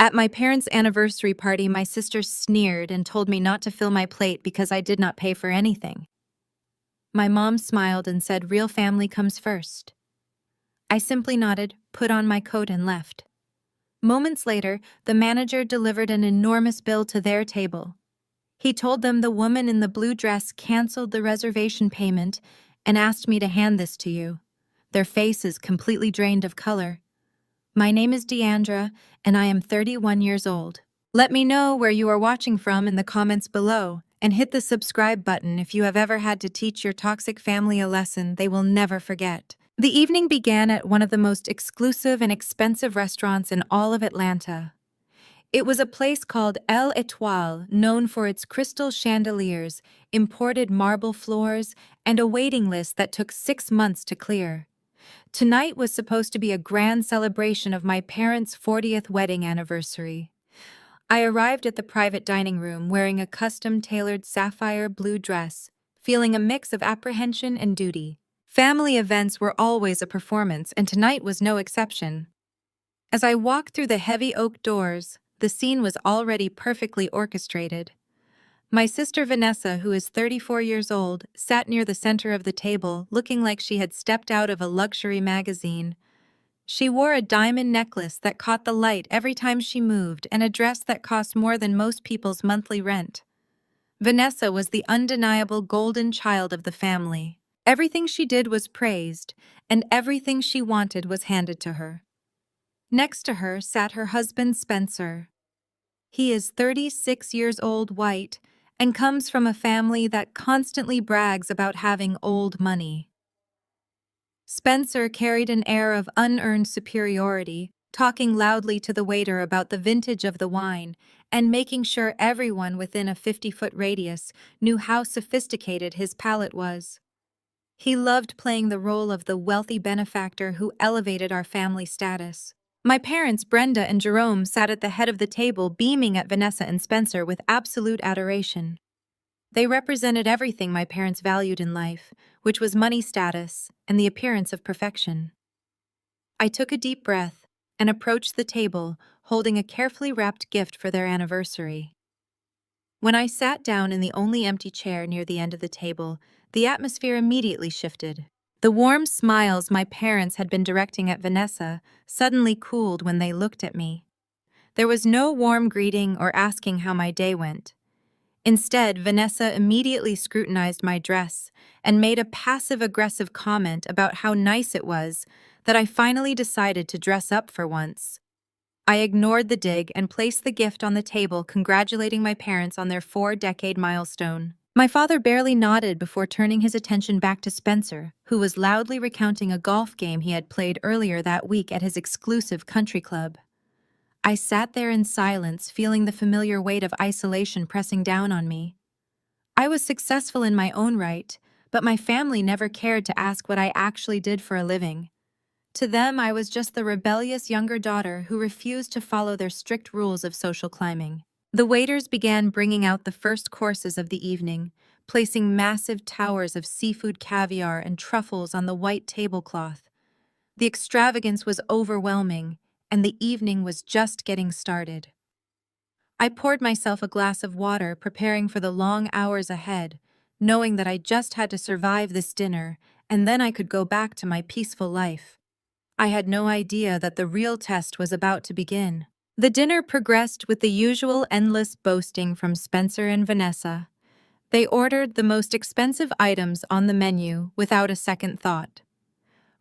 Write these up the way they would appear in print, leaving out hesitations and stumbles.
At my parents' anniversary party, my sister sneered and told me not to fill my plate because I did not pay for anything. My mom smiled and said real family comes first. I simply nodded, put on my coat, and left. Moments later, the manager delivered an enormous bill to their table. He told them the woman in the blue dress canceled the reservation payment and asked me to hand this to you. Their faces completely drained of color. My name is Deandra, and I am 31 years old. Let me know where you are watching from in the comments below, and hit the subscribe button if you have ever had to teach your toxic family a lesson they will never forget. The evening began at one of the most exclusive and expensive restaurants in all of Atlanta. It was a place called El Etoile, known for its crystal chandeliers, imported marble floors, and a waiting list that took 6 months to clear. Tonight was supposed to be a grand celebration of my parents' 40th wedding anniversary. I arrived at the private dining room wearing a custom-tailored sapphire blue dress, feeling a mix of apprehension and duty. Family events were always a performance, and tonight was no exception. As I walked through the heavy oak doors, the scene was already perfectly orchestrated. My sister Vanessa, who is 34 years old, sat near the center of the table, looking like she had stepped out of a luxury magazine. She wore a diamond necklace that caught the light every time she moved and a dress that cost more than most people's monthly rent. Vanessa was the undeniable golden child of the family. Everything she did was praised, and everything she wanted was handed to her. Next to her sat her husband Spencer. He is 36 years old, white, and comes from a family that constantly brags about having old money. Spencer carried an air of unearned superiority, talking loudly to the waiter about the vintage of the wine and making sure everyone within a 50-foot radius knew how sophisticated his palate was. He loved playing the role of the wealthy benefactor who elevated our family status. My parents, Brenda and Jerome, sat at the head of the table beaming at Vanessa and Spencer with absolute adoration. They represented everything my parents valued in life, which was money, status, and the appearance of perfection. I took a deep breath and approached the table, holding a carefully wrapped gift for their anniversary. When I sat down in the only empty chair near the end of the table, the atmosphere immediately shifted. The warm smiles my parents had been directing at Vanessa suddenly cooled when they looked at me. There was no warm greeting or asking how my day went. Instead, Vanessa immediately scrutinized my dress and made a passive-aggressive comment about how nice it was that I finally decided to dress up for once. I ignored the dig and placed the gift on the table, congratulating my parents on their 4-decade milestone. My father barely nodded before turning his attention back to Spencer, who was loudly recounting a golf game he had played earlier that week at his exclusive country club. I sat there in silence, feeling the familiar weight of isolation pressing down on me. I was successful in my own right, but my family never cared to ask what I actually did for a living. To them, I was just the rebellious younger daughter who refused to follow their strict rules of social climbing. The waiters began bringing out the first courses of the evening, placing massive towers of seafood caviar and truffles on the white tablecloth. The extravagance was overwhelming, and the evening was just getting started. I poured myself a glass of water, preparing for the long hours ahead, knowing that I just had to survive this dinner, and then I could go back to my peaceful life. I had no idea that the real test was about to begin. The dinner progressed with the usual endless boasting from Spencer and Vanessa. They ordered the most expensive items on the menu without a second thought.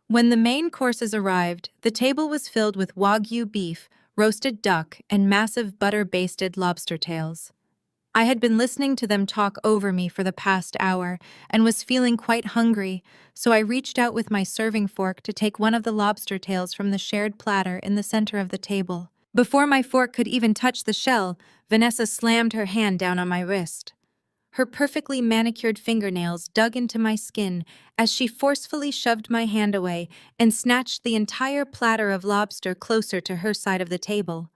When the main courses arrived, the table was filled with Wagyu beef, roasted duck, and massive butter-basted lobster tails. I had been listening to them talk over me for the past hour and was feeling quite hungry, so I reached out with my serving fork to take one of the lobster tails from the shared platter in the center of the table. Before my fork could even touch the shell, Vanessa slammed her hand down on my wrist. Her perfectly manicured fingernails dug into my skin as she forcefully shoved my hand away and snatched the entire platter of lobster closer to her side of the table.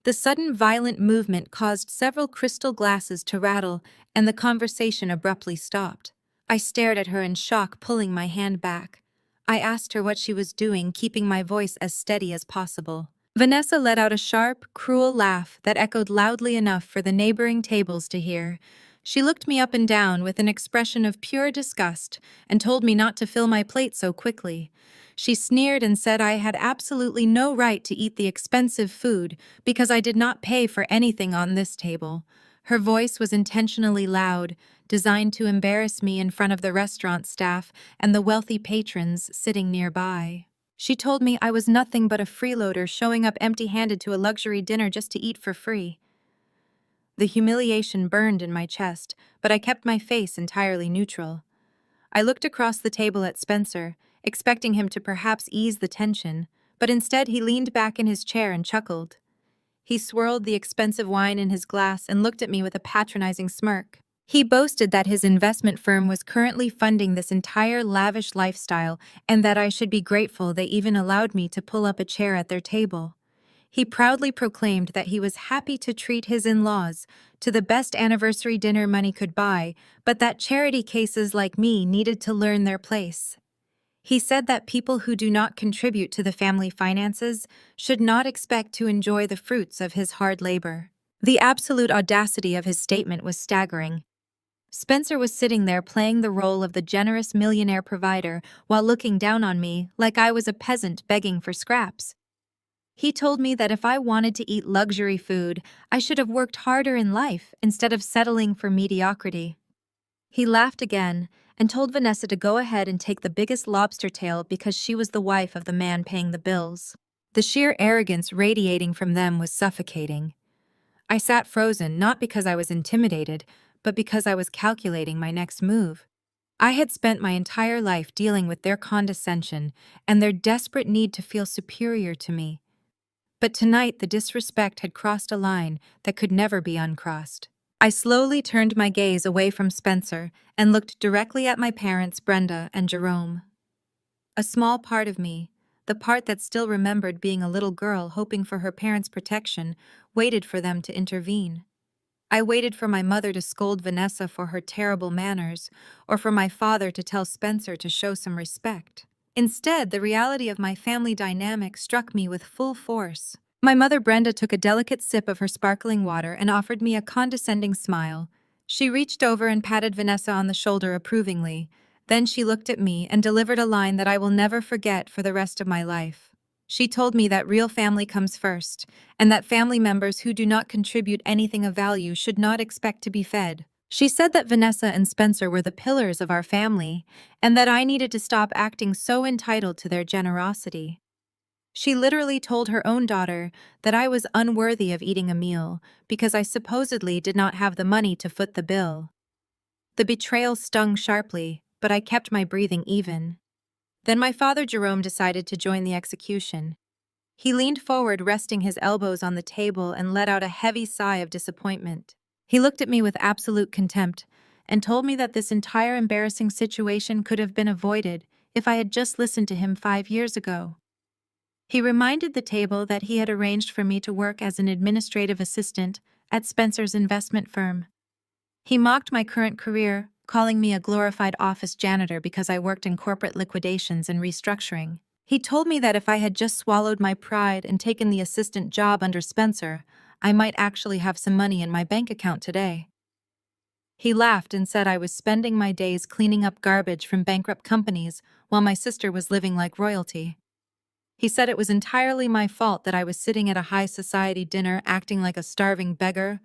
The sudden violent movement caused several crystal glasses to rattle, and the conversation abruptly stopped. I stared at her in shock, pulling my hand back. I asked her what she was doing, keeping my voice as steady as possible. Vanessa let out a sharp, cruel laugh that echoed loudly enough for the neighboring tables to hear. She looked me up and down with an expression of pure disgust and told me not to fill my plate so quickly. She sneered and said I had absolutely no right to eat the expensive food because I did not pay for anything on this table. Her voice was intentionally loud, designed to embarrass me in front of the restaurant staff and the wealthy patrons sitting nearby. She told me I was nothing but a freeloader showing up empty-handed to a luxury dinner just to eat for free. The humiliation burned in my chest, but I kept my face entirely neutral. I looked across the table at Spencer, expecting him to perhaps ease the tension, but instead he leaned back in his chair and chuckled. He swirled the expensive wine in his glass and looked at me with a patronizing smirk. He boasted that his investment firm was currently funding this entire lavish lifestyle and that I should be grateful they even allowed me to pull up a chair at their table. He proudly proclaimed that he was happy to treat his in-laws to the best anniversary dinner money could buy, but that charity cases like me needed to learn their place. He said that people who do not contribute to the family finances should not expect to enjoy the fruits of his hard labor. The absolute audacity of his statement was staggering. Spencer was sitting there playing the role of the generous millionaire provider while looking down on me like I was a peasant begging for scraps. He told me that if I wanted to eat luxury food, I should have worked harder in life instead of settling for mediocrity. He laughed again and told Vanessa to go ahead and take the biggest lobster tail because she was the wife of the man paying the bills. The sheer arrogance radiating from them was suffocating. I sat frozen, not because I was intimidated, but because I was calculating my next move. I had spent my entire life dealing with their condescension and their desperate need to feel superior to me. But tonight the disrespect had crossed a line that could never be uncrossed. I slowly turned my gaze away from Spencer and looked directly at my parents, Brenda and Jerome. A small part of me, the part that still remembered being a little girl hoping for her parents' protection, waited for them to intervene. I waited for my mother to scold Vanessa for her terrible manners, or for my father to tell Spencer to show some respect. Instead, the reality of my family dynamic struck me with full force. My mother Brenda took a delicate sip of her sparkling water and offered me a condescending smile. She reached over and patted Vanessa on the shoulder approvingly. Then she looked at me and delivered a line that I will never forget for the rest of my life. She told me that real family comes first, and that family members who do not contribute anything of value should not expect to be fed. She said that Vanessa and Spencer were the pillars of our family, and that I needed to stop acting so entitled to their generosity. She literally told her own daughter that I was unworthy of eating a meal because I supposedly did not have the money to foot the bill. The betrayal stung sharply, but I kept my breathing even. Then my father Jerome decided to join the execution. He leaned forward, resting his elbows on the table, and let out a heavy sigh of disappointment. He looked at me with absolute contempt and told me that this entire embarrassing situation could have been avoided if I had just listened to him 5 years ago. He reminded the table that he had arranged for me to work as an administrative assistant at Spencer's investment firm. He mocked my current career, calling me a glorified office janitor because I worked in corporate liquidations and restructuring. He told me that if I had just swallowed my pride and taken the assistant job under Spencer, I might actually have some money in my bank account today. He laughed and said I was spending my days cleaning up garbage from bankrupt companies while my sister was living like royalty. He said it was entirely my fault that I was sitting at a high society dinner acting like a starving beggar.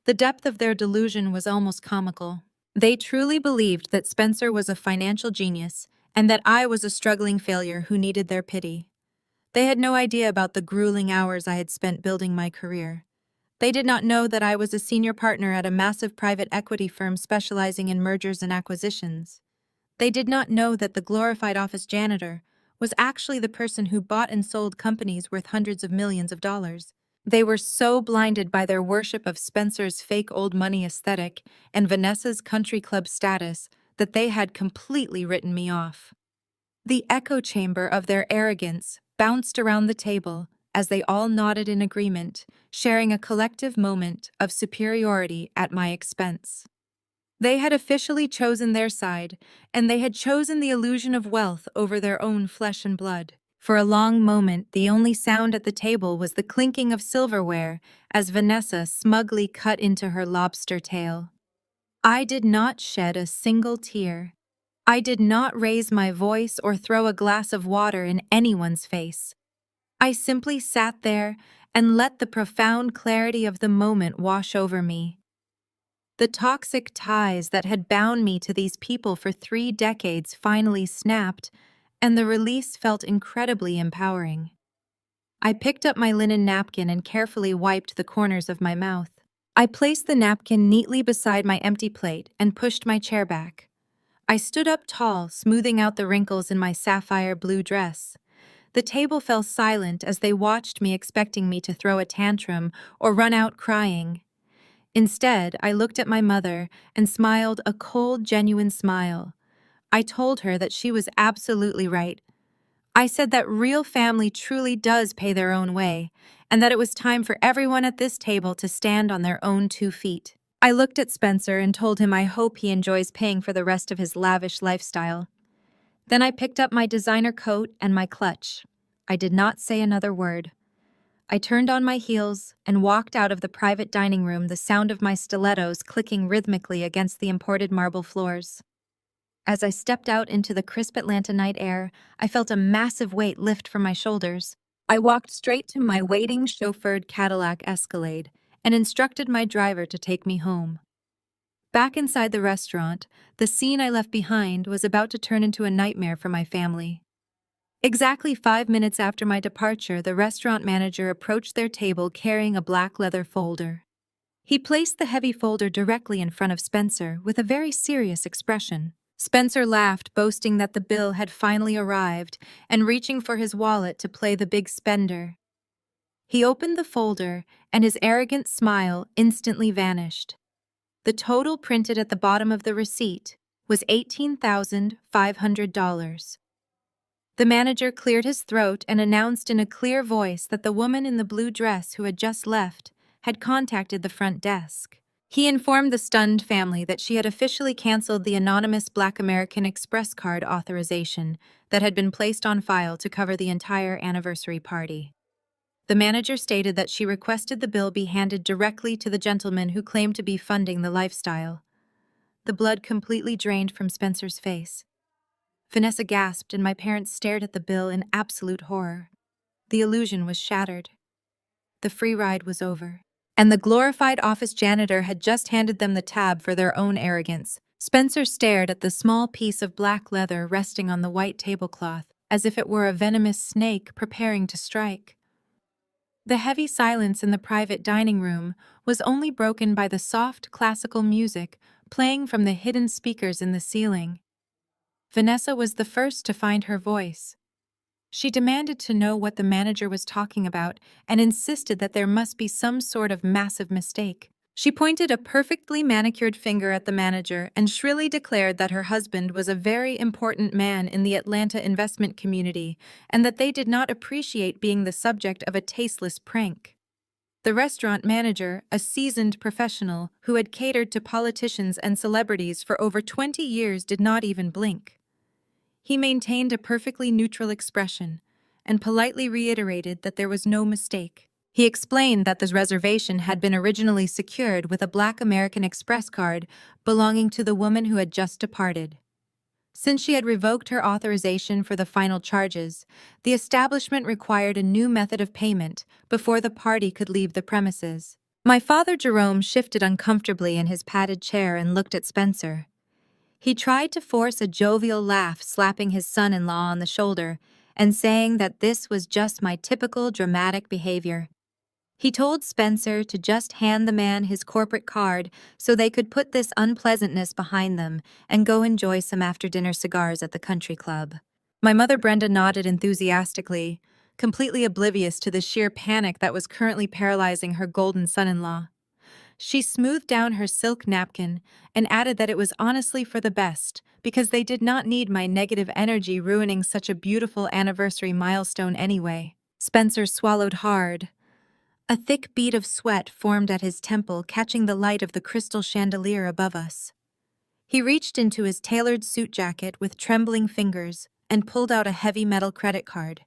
The depth of their delusion was almost comical. They truly believed that Spencer was a financial genius and that I was a struggling failure who needed their pity. They had no idea about the grueling hours I had spent building my career. They did not know that I was a senior partner at a massive private equity firm specializing in mergers and acquisitions. They did not know that the glorified office janitor was actually the person who bought and sold companies worth hundreds of millions of dollars. They were so blinded by their worship of Spencer's fake old money aesthetic and Vanessa's country club status that they had completely written me off. The echo chamber of their arrogance bounced around the table as they all nodded in agreement, sharing a collective moment of superiority at my expense. They had officially chosen their side, and they had chosen the illusion of wealth over their own flesh and blood. For a long moment, the only sound at the table was the clinking of silverware as Vanessa smugly cut into her lobster tail. I did not shed a single tear. I did not raise my voice or throw a glass of water in anyone's face. I simply sat there and let the profound clarity of the moment wash over me. The toxic ties that had bound me to these people for 3 decades finally snapped, and the release felt incredibly empowering. I picked up my linen napkin and carefully wiped the corners of my mouth. I placed the napkin neatly beside my empty plate and pushed my chair back. I stood up tall, smoothing out the wrinkles in my sapphire blue dress. The table fell silent as they watched me, expecting me to throw a tantrum or run out crying. Instead, I looked at my mother and smiled a cold, genuine smile. I told her that she was absolutely right. I said that real family truly does pay their own way, and that it was time for everyone at this table to stand on their own 2 feet. I looked at Spencer and told him I hope he enjoys paying for the rest of his lavish lifestyle. Then I picked up my designer coat and my clutch. I did not say another word. I turned on my heels and walked out of the private dining room, the sound of my stilettos clicking rhythmically against the imported marble floors. As I stepped out into the crisp Atlanta night air, I felt a massive weight lift from my shoulders. I walked straight to my waiting chauffeured Cadillac Escalade and instructed my driver to take me home. Back inside the restaurant, the scene I left behind was about to turn into a nightmare for my family. Exactly 5 minutes after my departure, the restaurant manager approached their table carrying a black leather folder. He placed the heavy folder directly in front of Spencer with a very serious expression. Spencer laughed, boasting that the bill had finally arrived, and reaching for his wallet to play the big spender. He opened the folder, and his arrogant smile instantly vanished. The total printed at the bottom of the receipt was $18,500. The manager cleared his throat and announced in a clear voice that the woman in the blue dress who had just left had contacted the front desk. He informed the stunned family that she had officially canceled the anonymous Black American Express card authorization that had been placed on file to cover the entire anniversary party. The manager stated that she requested the bill be handed directly to the gentleman who claimed to be funding the lifestyle. The blood completely drained from Spencer's face. Vanessa gasped, and my parents stared at the bill in absolute horror. The illusion was shattered. The free ride was over. And the glorified office janitor had just handed them the tab for their own arrogance. Spencer stared at the small piece of black leather resting on the white tablecloth, as if it were a venomous snake preparing to strike. The heavy silence in the private dining room was only broken by the soft classical music playing from the hidden speakers in the ceiling. Vanessa was the first to find her voice. She demanded to know what the manager was talking about and insisted that there must be some sort of massive mistake. She pointed a perfectly manicured finger at the manager and shrilly declared that her husband was a very important man in the Atlanta investment community and that they did not appreciate being the subject of a tasteless prank. The restaurant manager, a seasoned professional who had catered to politicians and celebrities for over 20 years, did not even blink. He maintained a perfectly neutral expression and politely reiterated that there was no mistake. He explained that the reservation had been originally secured with a Black American Express card belonging to the woman who had just departed. Since she had revoked her authorization for the final charges, the establishment required a new method of payment before the party could leave the premises. My father Jerome shifted uncomfortably in his padded chair and looked at Spencer. He tried to force a jovial laugh, slapping his son-in-law on the shoulder and saying that this was just my typical dramatic behavior. He told Spencer to just hand the man his corporate card so they could put this unpleasantness behind them and go enjoy some after-dinner cigars at the country club. My mother Brenda nodded enthusiastically, completely oblivious to the sheer panic that was currently paralyzing her golden son-in-law. She smoothed down her silk napkin and added that it was honestly for the best, because they did not need my negative energy ruining such a beautiful anniversary milestone anyway. Spencer swallowed hard. A thick bead of sweat formed at his temple, catching the light of the crystal chandelier above us. He reached into his tailored suit jacket with trembling fingers and pulled out a heavy metal credit card.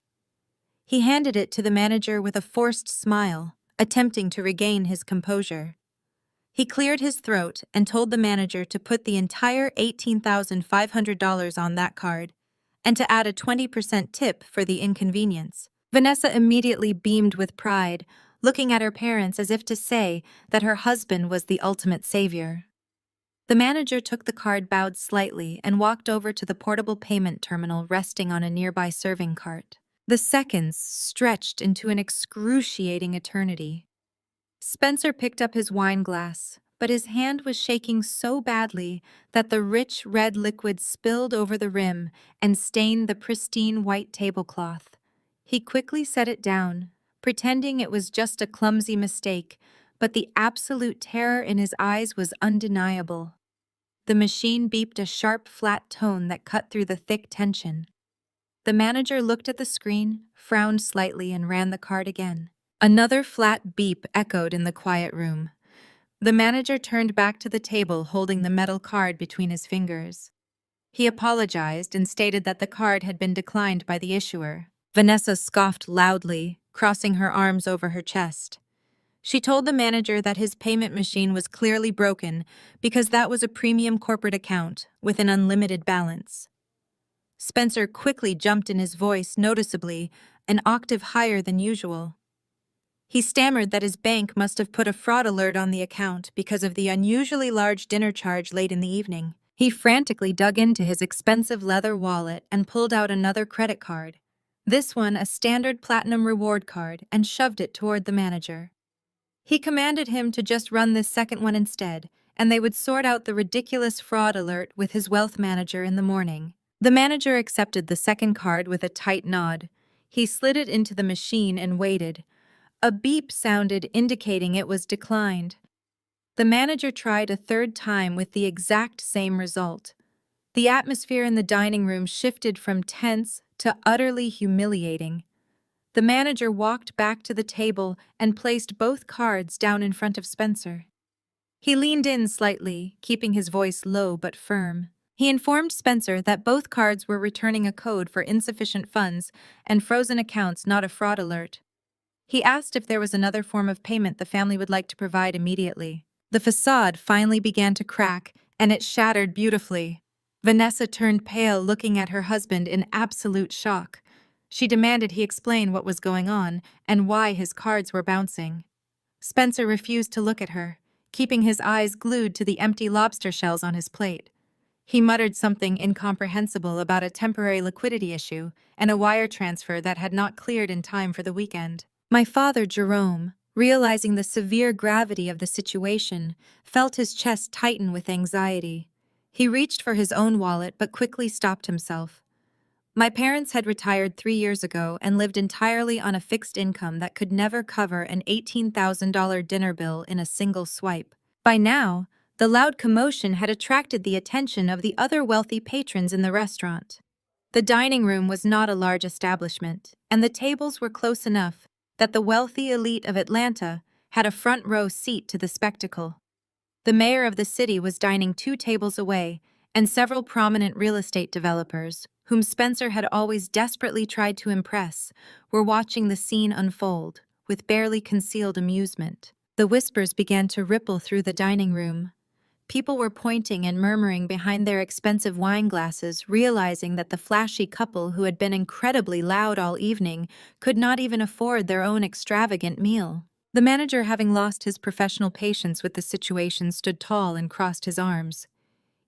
He handed it to the manager with a forced smile, attempting to regain his composure. He cleared his throat and told the manager to put the entire $18,500 on that card and to add a 20% tip for the inconvenience. Vanessa immediately beamed with pride, looking at her parents as if to say that her husband was the ultimate savior. The manager took the card, bowed slightly, and walked over to the portable payment terminal resting on a nearby serving cart. The seconds stretched into an excruciating eternity. Spencer picked up his wine glass, but his hand was shaking so badly that the rich red liquid spilled over the rim and stained the pristine white tablecloth. He quickly set it down, pretending it was just a clumsy mistake, but the absolute terror in his eyes was undeniable. The machine beeped a sharp, flat tone that cut through the thick tension. The manager looked at the screen, frowned slightly, and ran the card again. Another flat beep echoed in the quiet room. The manager turned back to the table, holding the metal card between his fingers. He apologized and stated that the card had been declined by the issuer. Vanessa scoffed loudly, crossing her arms over her chest. She told the manager that his payment machine was clearly broken because that was a premium corporate account with an unlimited balance. Spencer quickly jumped in his voice noticeably, an octave higher than usual. He stammered that his bank must have put a fraud alert on the account because of the unusually large dinner charge late in the evening. He frantically dug into his expensive leather wallet and pulled out another credit card, this one a standard platinum reward card, and shoved it toward the manager. He commanded him to just run this second one instead, and they would sort out the ridiculous fraud alert with his wealth manager in the morning. The manager accepted the second card with a tight nod. He slid it into the machine and waited. A beep sounded, indicating it was declined. The manager tried a third time with the exact same result. The atmosphere in the dining room shifted from tense to utterly humiliating. The manager walked back to the table and placed both cards down in front of Spencer. He leaned in slightly, keeping his voice low but firm. He informed Spencer that both cards were returning a code for insufficient funds and frozen accounts, not a fraud alert. He asked if there was another form of payment the family would like to provide immediately. The facade finally began to crack, and it shattered beautifully. Vanessa turned pale, looking at her husband in absolute shock. She demanded he explain what was going on and why his cards were bouncing. Spencer refused to look at her, keeping his eyes glued to the empty lobster shells on his plate. He muttered something incomprehensible about a temporary liquidity issue and a wire transfer that had not cleared in time for the weekend. My father, Jerome, realizing the severe gravity of the situation, felt his chest tighten with anxiety. He reached for his own wallet but quickly stopped himself. My parents had retired 3 years ago and lived entirely on a fixed income that could never cover an $18,000 dinner bill in a single swipe. By now, the loud commotion had attracted the attention of the other wealthy patrons in the restaurant. The dining room was not a large establishment, and the tables were close enough that the wealthy elite of Atlanta had a front row seat to the spectacle. The mayor of the city was dining 2 tables away, and several prominent real estate developers, whom Spencer had always desperately tried to impress, were watching the scene unfold, with barely concealed amusement. The whispers began to ripple through the dining room. People were pointing and murmuring behind their expensive wine glasses, realizing that the flashy couple who had been incredibly loud all evening could not even afford their own extravagant meal. The manager, having lost his professional patience with the situation, stood tall and crossed his arms.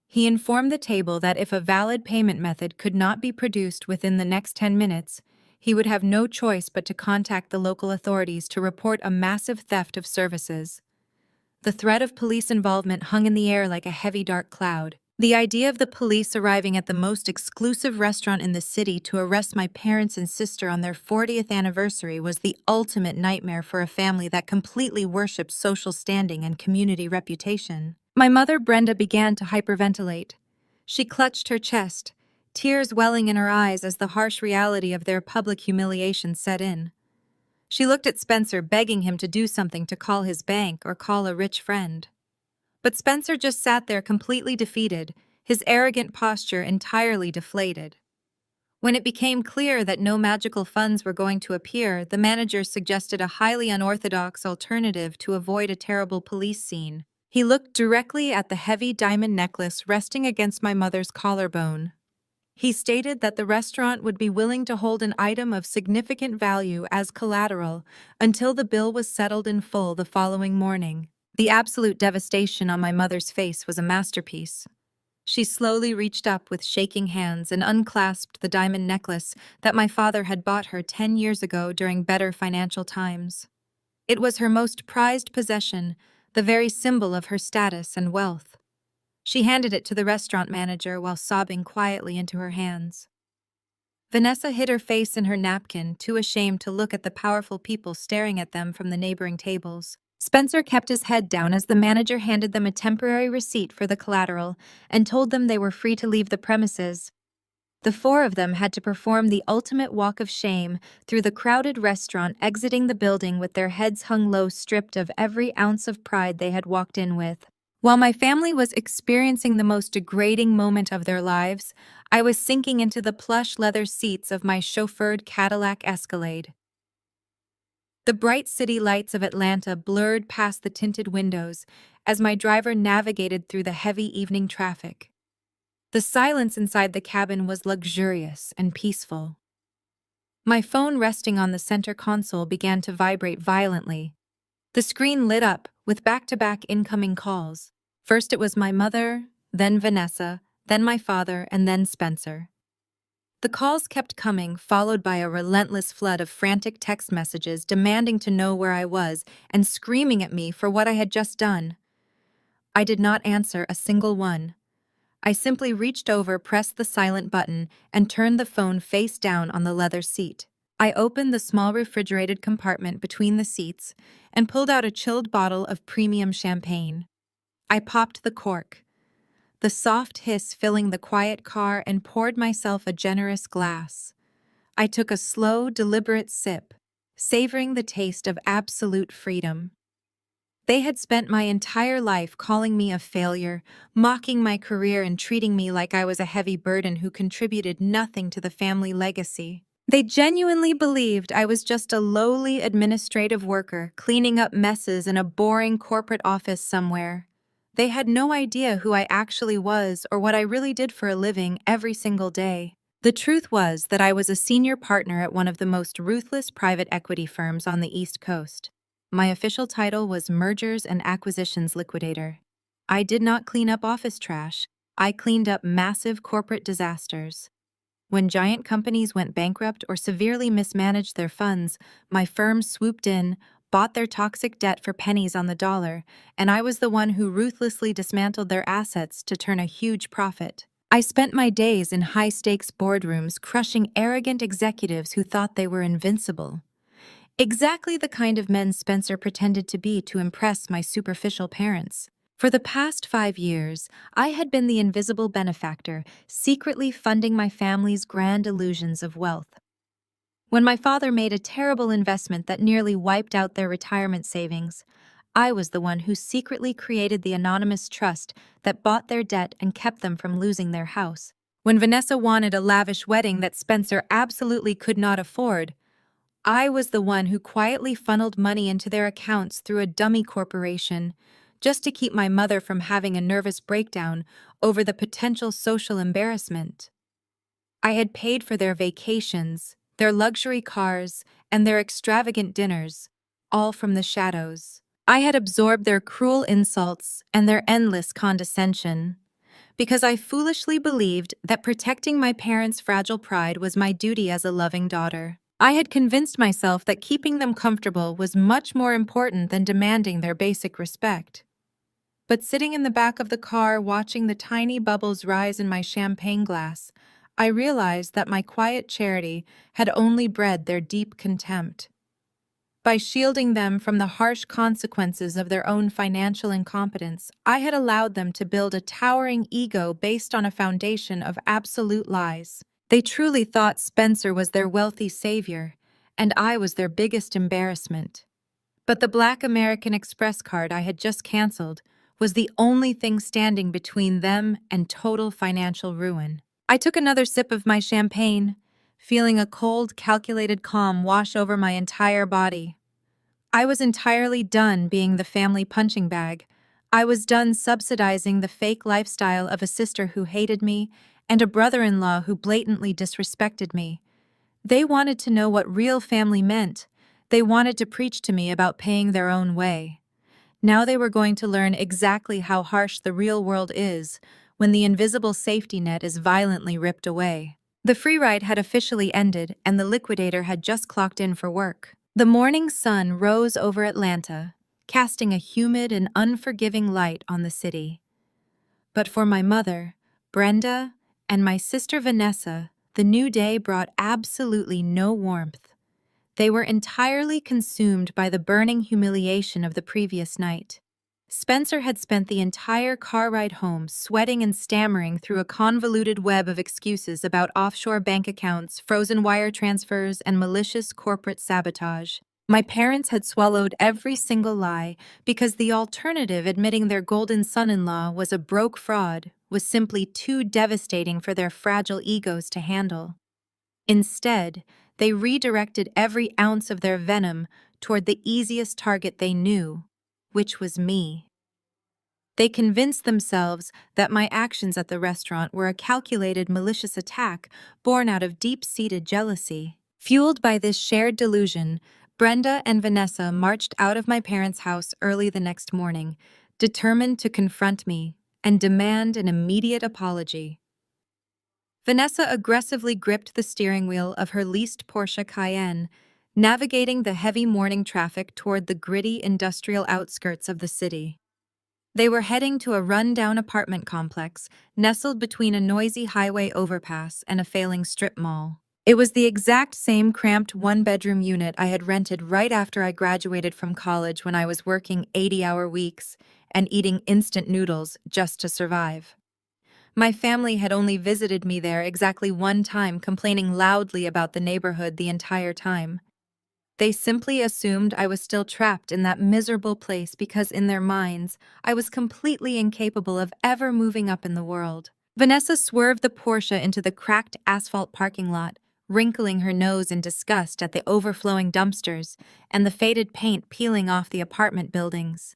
He informed the table that if a valid payment method could not be produced within the next 10 minutes, he would have no choice but to contact the local authorities to report a massive theft of services. The threat of police involvement hung in the air like a heavy dark cloud. The idea of the police arriving at the most exclusive restaurant in the city to arrest my parents and sister on their 40th anniversary was the ultimate nightmare for a family that completely worshipped social standing and community reputation. My mother, Brenda, began to hyperventilate. She clutched her chest, tears welling in her eyes as the harsh reality of their public humiliation set in. She looked at Spencer, begging him to do something, to call his bank or call a rich friend. But Spencer just sat there completely defeated, his arrogant posture entirely deflated. When it became clear that no magical funds were going to appear, the manager suggested a highly unorthodox alternative to avoid a terrible police scene. He looked directly at the heavy diamond necklace resting against my mother's collarbone. He stated that the restaurant would be willing to hold an item of significant value as collateral until the bill was settled in full the following morning. The absolute devastation on my mother's face was a masterpiece. She slowly reached up with shaking hands and unclasped the diamond necklace that my father had bought her 10 years ago during better financial times. It was her most prized possession, the very symbol of her status and wealth. She handed it to the restaurant manager while sobbing quietly into her hands. Vanessa hid her face in her napkin, too ashamed to look at the powerful people staring at them from the neighboring tables. Spencer kept his head down as the manager handed them a temporary receipt for the collateral and told them they were free to leave the premises. The four of them had to perform the ultimate walk of shame through the crowded restaurant, exiting the building with their heads hung low, stripped of every ounce of pride they had walked in with. While my family was experiencing the most degrading moment of their lives, I was sinking into the plush leather seats of my chauffeured Cadillac Escalade. The bright city lights of Atlanta blurred past the tinted windows as my driver navigated through the heavy evening traffic. The silence inside the cabin was luxurious and peaceful. My phone resting on the center console began to vibrate violently. The screen lit up with back-to-back incoming calls. First it was my mother, then Vanessa, then my father, and then Spencer. The calls kept coming, followed by a relentless flood of frantic text messages demanding to know where I was and screaming at me for what I had just done. I did not answer a single one. I simply reached over, pressed the silent button, and turned the phone face down on the leather seat. I opened the small refrigerated compartment between the seats and pulled out a chilled bottle of premium champagne. I popped the cork, the soft hiss filling the quiet car, and poured myself a generous glass. I took a slow, deliberate sip, savoring the taste of absolute freedom. They had spent my entire life calling me a failure, mocking my career and treating me like I was a heavy burden who contributed nothing to the family legacy. They genuinely believed I was just a lowly administrative worker cleaning up messes in a boring corporate office somewhere. They had no idea who I actually was or what I really did for a living every single day. The truth was that I was a senior partner at one of the most ruthless private equity firms on the East Coast. My official title was Mergers and Acquisitions Liquidator. I did not clean up office trash. I cleaned up massive corporate disasters. When giant companies went bankrupt or severely mismanaged their funds, my firm swooped in, bought their toxic debt for pennies on the dollar, and I was the one who ruthlessly dismantled their assets to turn a huge profit. I spent my days in high-stakes boardrooms crushing arrogant executives who thought they were invincible. Exactly the kind of men Spencer pretended to be to impress my superficial parents. For the past 5 years, I had been the invisible benefactor, secretly funding my family's grand illusions of wealth. When my father made a terrible investment that nearly wiped out their retirement savings, I was the one who secretly created the anonymous trust that bought their debt and kept them from losing their house. When Vanessa wanted a lavish wedding that Spencer absolutely could not afford, I was the one who quietly funneled money into their accounts through a dummy corporation, just to keep my mother from having a nervous breakdown over the potential social embarrassment. I had paid for their vacations, their luxury cars, and their extravagant dinners, all from the shadows. I had absorbed their cruel insults and their endless condescension, because I foolishly believed that protecting my parents' fragile pride was my duty as a loving daughter. I had convinced myself that keeping them comfortable was much more important than demanding their basic respect. But sitting in the back of the car watching the tiny bubbles rise in my champagne glass, I realized that my quiet charity had only bred their deep contempt. By shielding them from the harsh consequences of their own financial incompetence, I had allowed them to build a towering ego based on a foundation of absolute lies. They truly thought Spencer was their wealthy savior, and I was their biggest embarrassment. But the Black American Express card I had just canceled was the only thing standing between them and total financial ruin. I took another sip of my champagne, feeling a cold, calculated calm wash over my entire body. I was entirely done being the family punching bag. I was done subsidizing the fake lifestyle of a sister who hated me and a brother-in-law who blatantly disrespected me. They wanted to know what real family meant. They wanted to preach to me about paying their own way. Now they were going to learn exactly how harsh the real world is when the invisible safety net is violently ripped away. The free ride had officially ended, and the liquidator had just clocked in for work. The morning sun rose over Atlanta, casting a humid and unforgiving light on the city. But for my mother, Brenda, and my sister Vanessa, the new day brought absolutely no warmth. They were entirely consumed by the burning humiliation of the previous night. Spencer had spent the entire car ride home sweating and stammering through a convoluted web of excuses about offshore bank accounts, frozen wire transfers, and malicious corporate sabotage. My parents had swallowed every single lie because the alternative, admitting their golden son-in-law was a broke fraud, was simply too devastating for their fragile egos to handle. Instead, they redirected every ounce of their venom toward the easiest target they knew, which was me. They convinced themselves that my actions at the restaurant were a calculated, malicious attack born out of deep-seated jealousy. Fueled by this shared delusion, Brenda and Vanessa marched out of my parents' house early the next morning, determined to confront me and demand an immediate apology. Vanessa aggressively gripped the steering wheel of her leased Porsche Cayenne, navigating the heavy morning traffic toward the gritty industrial outskirts of the city. They were heading to a run-down apartment complex nestled between a noisy highway overpass and a failing strip mall. It was the exact same cramped one-bedroom unit I had rented right after I graduated from college when I was working 80-hour weeks and eating instant noodles just to survive. My family had only visited me there exactly one time, complaining loudly about the neighborhood the entire time. They simply assumed I was still trapped in that miserable place because in their minds, I was completely incapable of ever moving up in the world. Vanessa swerved the Porsche into the cracked asphalt parking lot, wrinkling her nose in disgust at the overflowing dumpsters and the faded paint peeling off the apartment buildings.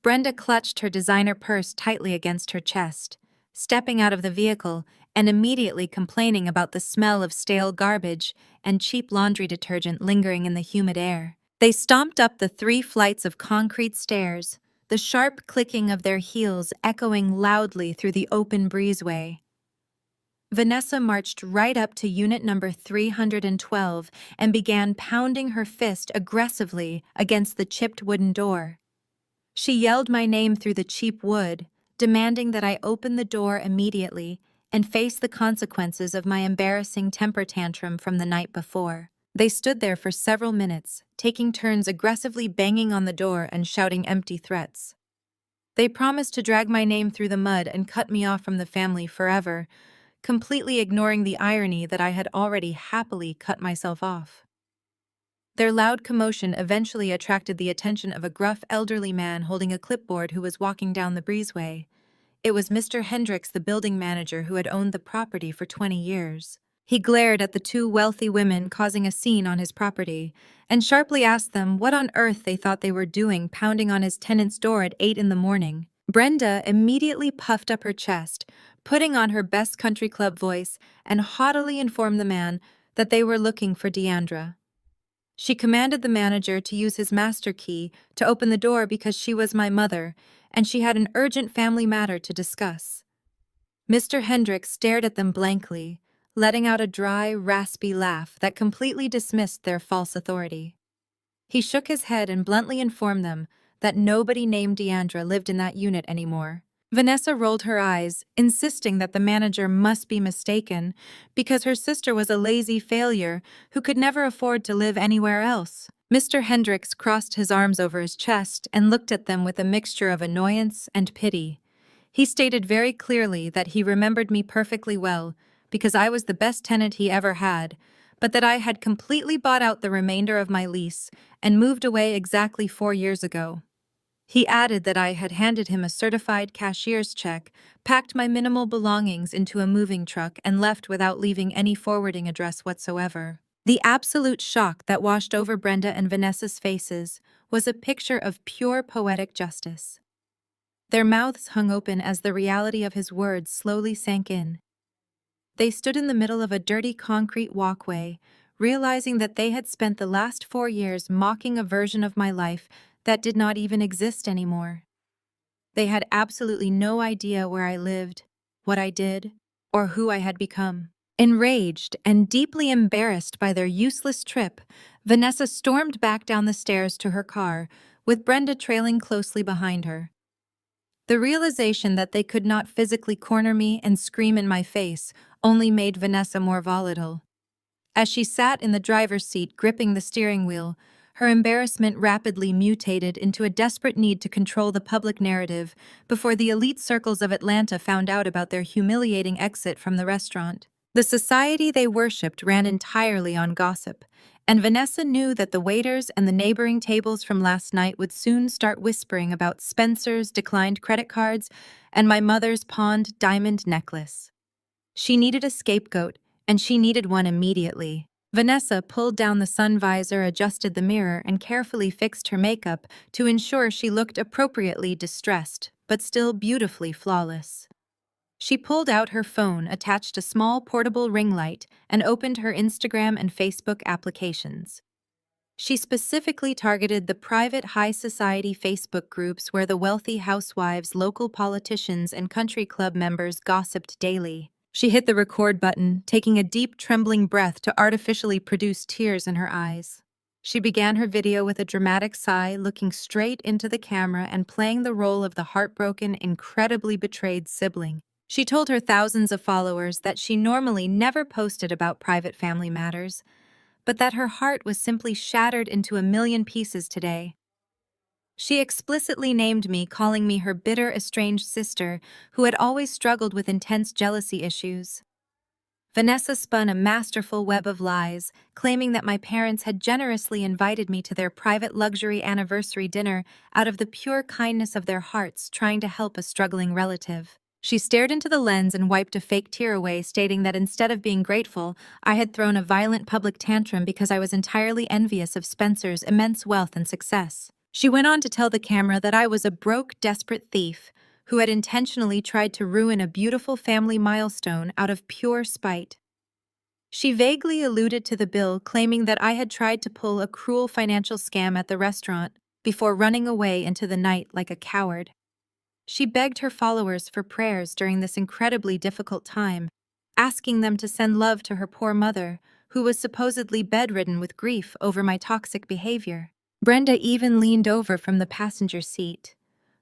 Brenda clutched her designer purse tightly against her chest, stepping out of the vehicle and immediately complaining about the smell of stale garbage and cheap laundry detergent lingering in the humid air. They stomped up the 3 flights of concrete stairs, the sharp clicking of their heels echoing loudly through the open breezeway. Vanessa marched right up to unit number 312 and began pounding her fist aggressively against the chipped wooden door. She yelled my name through the cheap wood, demanding that I open the door immediately and face the consequences of my embarrassing temper tantrum from the night before. They stood there for several minutes, taking turns aggressively banging on the door and shouting empty threats. They promised to drag my name through the mud and cut me off from the family forever, completely ignoring the irony that I had already happily cut myself off. Their loud commotion eventually attracted the attention of a gruff elderly man holding a clipboard who was walking down the breezeway. It was Mr. Hendricks, the building manager who had owned the property for 20 years. He glared at the 2 wealthy women causing a scene on his property and sharply asked them what on earth they thought they were doing pounding on his tenant's door at 8 in the morning. Brenda immediately puffed up her chest, putting on her best country club voice, and haughtily informed the man that they were looking for Deandra. She commanded the manager to use his master key to open the door because she was my mother, and she had an urgent family matter to discuss. Mr. Hendricks stared at them blankly, letting out a dry, raspy laugh that completely dismissed their false authority. He shook his head and bluntly informed them that nobody named Deandra lived in that unit anymore. Vanessa rolled her eyes, insisting that the manager must be mistaken because her sister was a lazy failure who could never afford to live anywhere else. Mr. Hendricks crossed his arms over his chest and looked at them with a mixture of annoyance and pity. He stated very clearly that he remembered me perfectly well because I was the best tenant he ever had, but that I had completely bought out the remainder of my lease and moved away exactly 4 years ago. He added that I had handed him a certified cashier's check, packed my minimal belongings into a moving truck, and left without leaving any forwarding address whatsoever. The absolute shock that washed over Brenda and Vanessa's faces was a picture of pure poetic justice. Their mouths hung open as the reality of his words slowly sank in. They stood in the middle of a dirty concrete walkway, realizing that they had spent the last 4 years mocking a version of my life that did not even exist anymore. They had absolutely no idea where I lived, what I did, or who I had become. Enraged and deeply embarrassed by their useless trip, Vanessa stormed back down the stairs to her car, with Brenda trailing closely behind her. The realization that they could not physically corner me and scream in my face only made Vanessa more volatile. As she sat in the driver's seat gripping the steering wheel, her embarrassment rapidly mutated into a desperate need to control the public narrative before the elite circles of Atlanta found out about their humiliating exit from the restaurant. The society they worshipped ran entirely on gossip, and Vanessa knew that the waiters and the neighboring tables from last night would soon start whispering about Spencer's declined credit cards and my mother's pawned diamond necklace. She needed a scapegoat, and she needed one immediately. Vanessa pulled down the sun visor, adjusted the mirror, and carefully fixed her makeup to ensure she looked appropriately distressed, but still beautifully flawless. She pulled out her phone, attached a small portable ring light, and opened her Instagram and Facebook applications. She specifically targeted the private high society Facebook groups where the wealthy housewives, local politicians, and country club members gossiped daily. She hit the record button, taking a deep, trembling breath to artificially produce tears in her eyes. She began her video with a dramatic sigh, looking straight into the camera and playing the role of the heartbroken, incredibly betrayed sibling. She told her thousands of followers that she normally never posted about private family matters, but that her heart was simply shattered into a million pieces today. She explicitly named me, calling me her bitter, estranged sister who had always struggled with intense jealousy issues. Vanessa spun a masterful web of lies, claiming that my parents had generously invited me to their private luxury anniversary dinner out of the pure kindness of their hearts, trying to help a struggling relative. She stared into the lens and wiped a fake tear away, stating that instead of being grateful, I had thrown a violent public tantrum because I was entirely envious of Spencer's immense wealth and success. She went on to tell the camera that I was a broke, desperate thief who had intentionally tried to ruin a beautiful family milestone out of pure spite. She vaguely alluded to the bill, claiming that I had tried to pull a cruel financial scam at the restaurant before running away into the night like a coward. She begged her followers for prayers during this incredibly difficult time, asking them to send love to her poor mother, who was supposedly bedridden with grief over my toxic behavior. Brenda even leaned over from the passenger seat,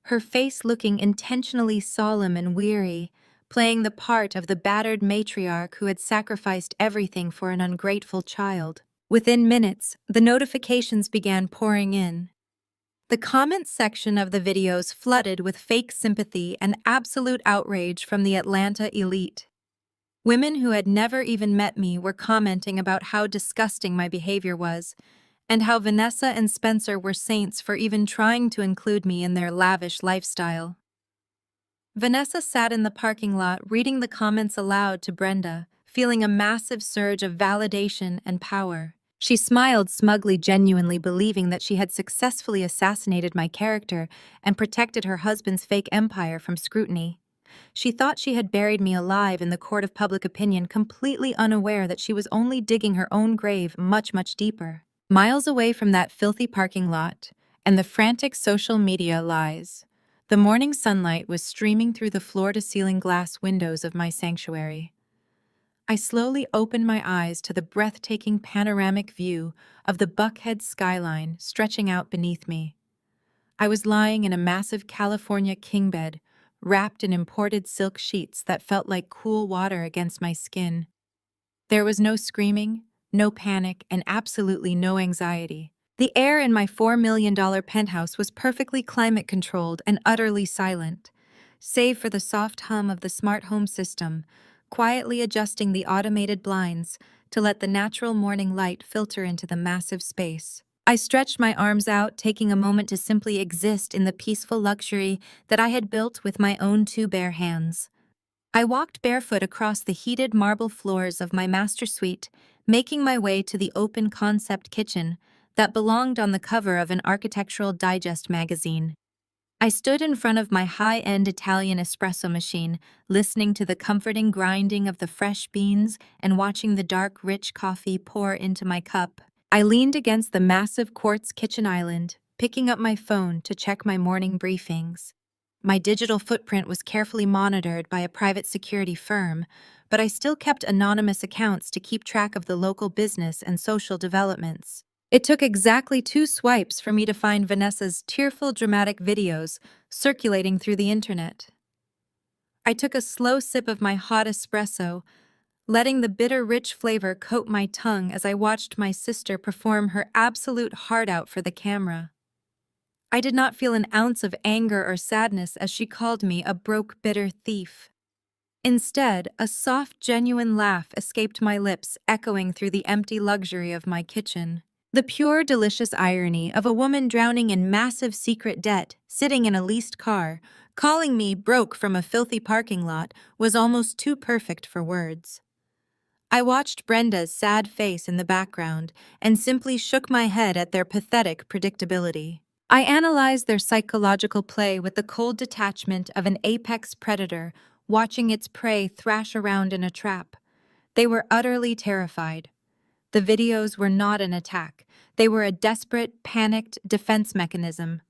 her face looking intentionally solemn and weary, playing the part of the battered matriarch who had sacrificed everything for an ungrateful child. Within minutes, the notifications began pouring in. The comments section of the videos flooded with fake sympathy and absolute outrage from the Atlanta elite. Women who had never even met me were commenting about how disgusting my behavior was, and how Vanessa and Spencer were saints for even trying to include me in their lavish lifestyle. Vanessa sat in the parking lot reading the comments aloud to Brenda, feeling a massive surge of validation and power. She smiled smugly, genuinely believing that she had successfully assassinated my character and protected her husband's fake empire from scrutiny. She thought she had buried me alive in the court of public opinion, completely unaware that she was only digging her own grave much, much deeper. Miles away from that filthy parking lot and the frantic social media lies, the morning sunlight was streaming through the floor-to-ceiling glass windows of my sanctuary. I slowly opened my eyes to the breathtaking panoramic view of the Buckhead skyline stretching out beneath me. I was lying in a massive California king bed, wrapped in imported silk sheets that felt like cool water against my skin. There was no screaming, no panic, and absolutely no anxiety. The air in my $4 million penthouse was perfectly climate-controlled and utterly silent, save for the soft hum of the smart home system, quietly adjusting the automated blinds to let the natural morning light filter into the massive space. I stretched my arms out, taking a moment to simply exist in the peaceful luxury that I had built with my own two bare hands. I walked barefoot across the heated marble floors of my master suite, making my way to the open concept kitchen that belonged on the cover of an Architectural Digest magazine. I stood in front of my high-end Italian espresso machine, listening to the comforting grinding of the fresh beans and watching the dark, rich coffee pour into my cup. I leaned against the massive quartz kitchen island, picking up my phone to check my morning briefings. My digital footprint was carefully monitored by a private security firm, but I still kept anonymous accounts to keep track of the local business and social developments. It took exactly 2 swipes for me to find Vanessa's tearful dramatic videos circulating through the internet. I took a slow sip of my hot espresso, letting the bitter, rich flavor coat my tongue as I watched my sister perform her absolute heart out for the camera. I did not feel an ounce of anger or sadness as she called me a broke, bitter thief. Instead, a soft, genuine laugh escaped my lips, echoing through the empty luxury of my kitchen. The pure, delicious irony of a woman drowning in massive secret debt, sitting in a leased car, calling me broke from a filthy parking lot, was almost too perfect for words. I watched Brenda's sad face in the background and simply shook my head at their pathetic predictability. I analyzed their psychological play with the cold detachment of an apex predator watching its prey thrash around in a trap. They were utterly terrified. The videos were not an attack. They were a desperate, panicked defense mechanism.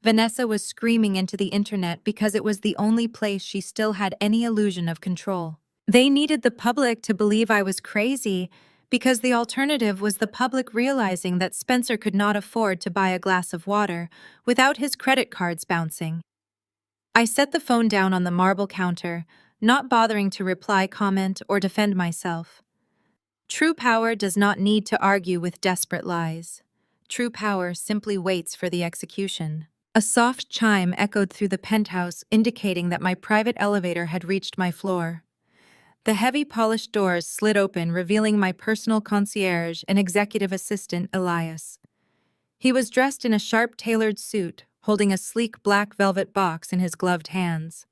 Vanessa was screaming into the internet because it was the only place she still had any illusion of control. They needed the public to believe I was crazy because the alternative was the public realizing that Spencer could not afford to buy a glass of water without his credit cards bouncing. I set the phone down on the marble counter, not bothering to reply, comment, or defend myself. True power does not need to argue with desperate lies. True power simply waits for the execution. A soft chime echoed through the penthouse, indicating that my private elevator had reached my floor. The heavy polished doors slid open, revealing my personal concierge and executive assistant, Elias. He was dressed in a sharp tailored suit, holding a sleek black velvet box in his gloved hands.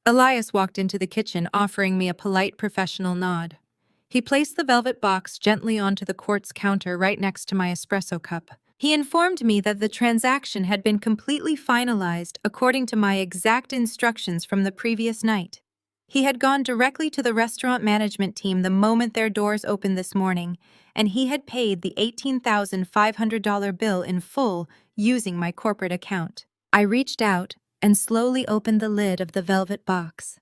Elias walked into the kitchen, offering me a polite professional nod. He placed the velvet box gently onto the quartz counter right next to my espresso cup. He informed me that the transaction had been completely finalized according to my exact instructions from the previous night. He had gone directly to the restaurant management team the moment their doors opened this morning, and he had paid the $18,500 bill in full using my corporate account. I reached out and slowly opened the lid of the velvet box.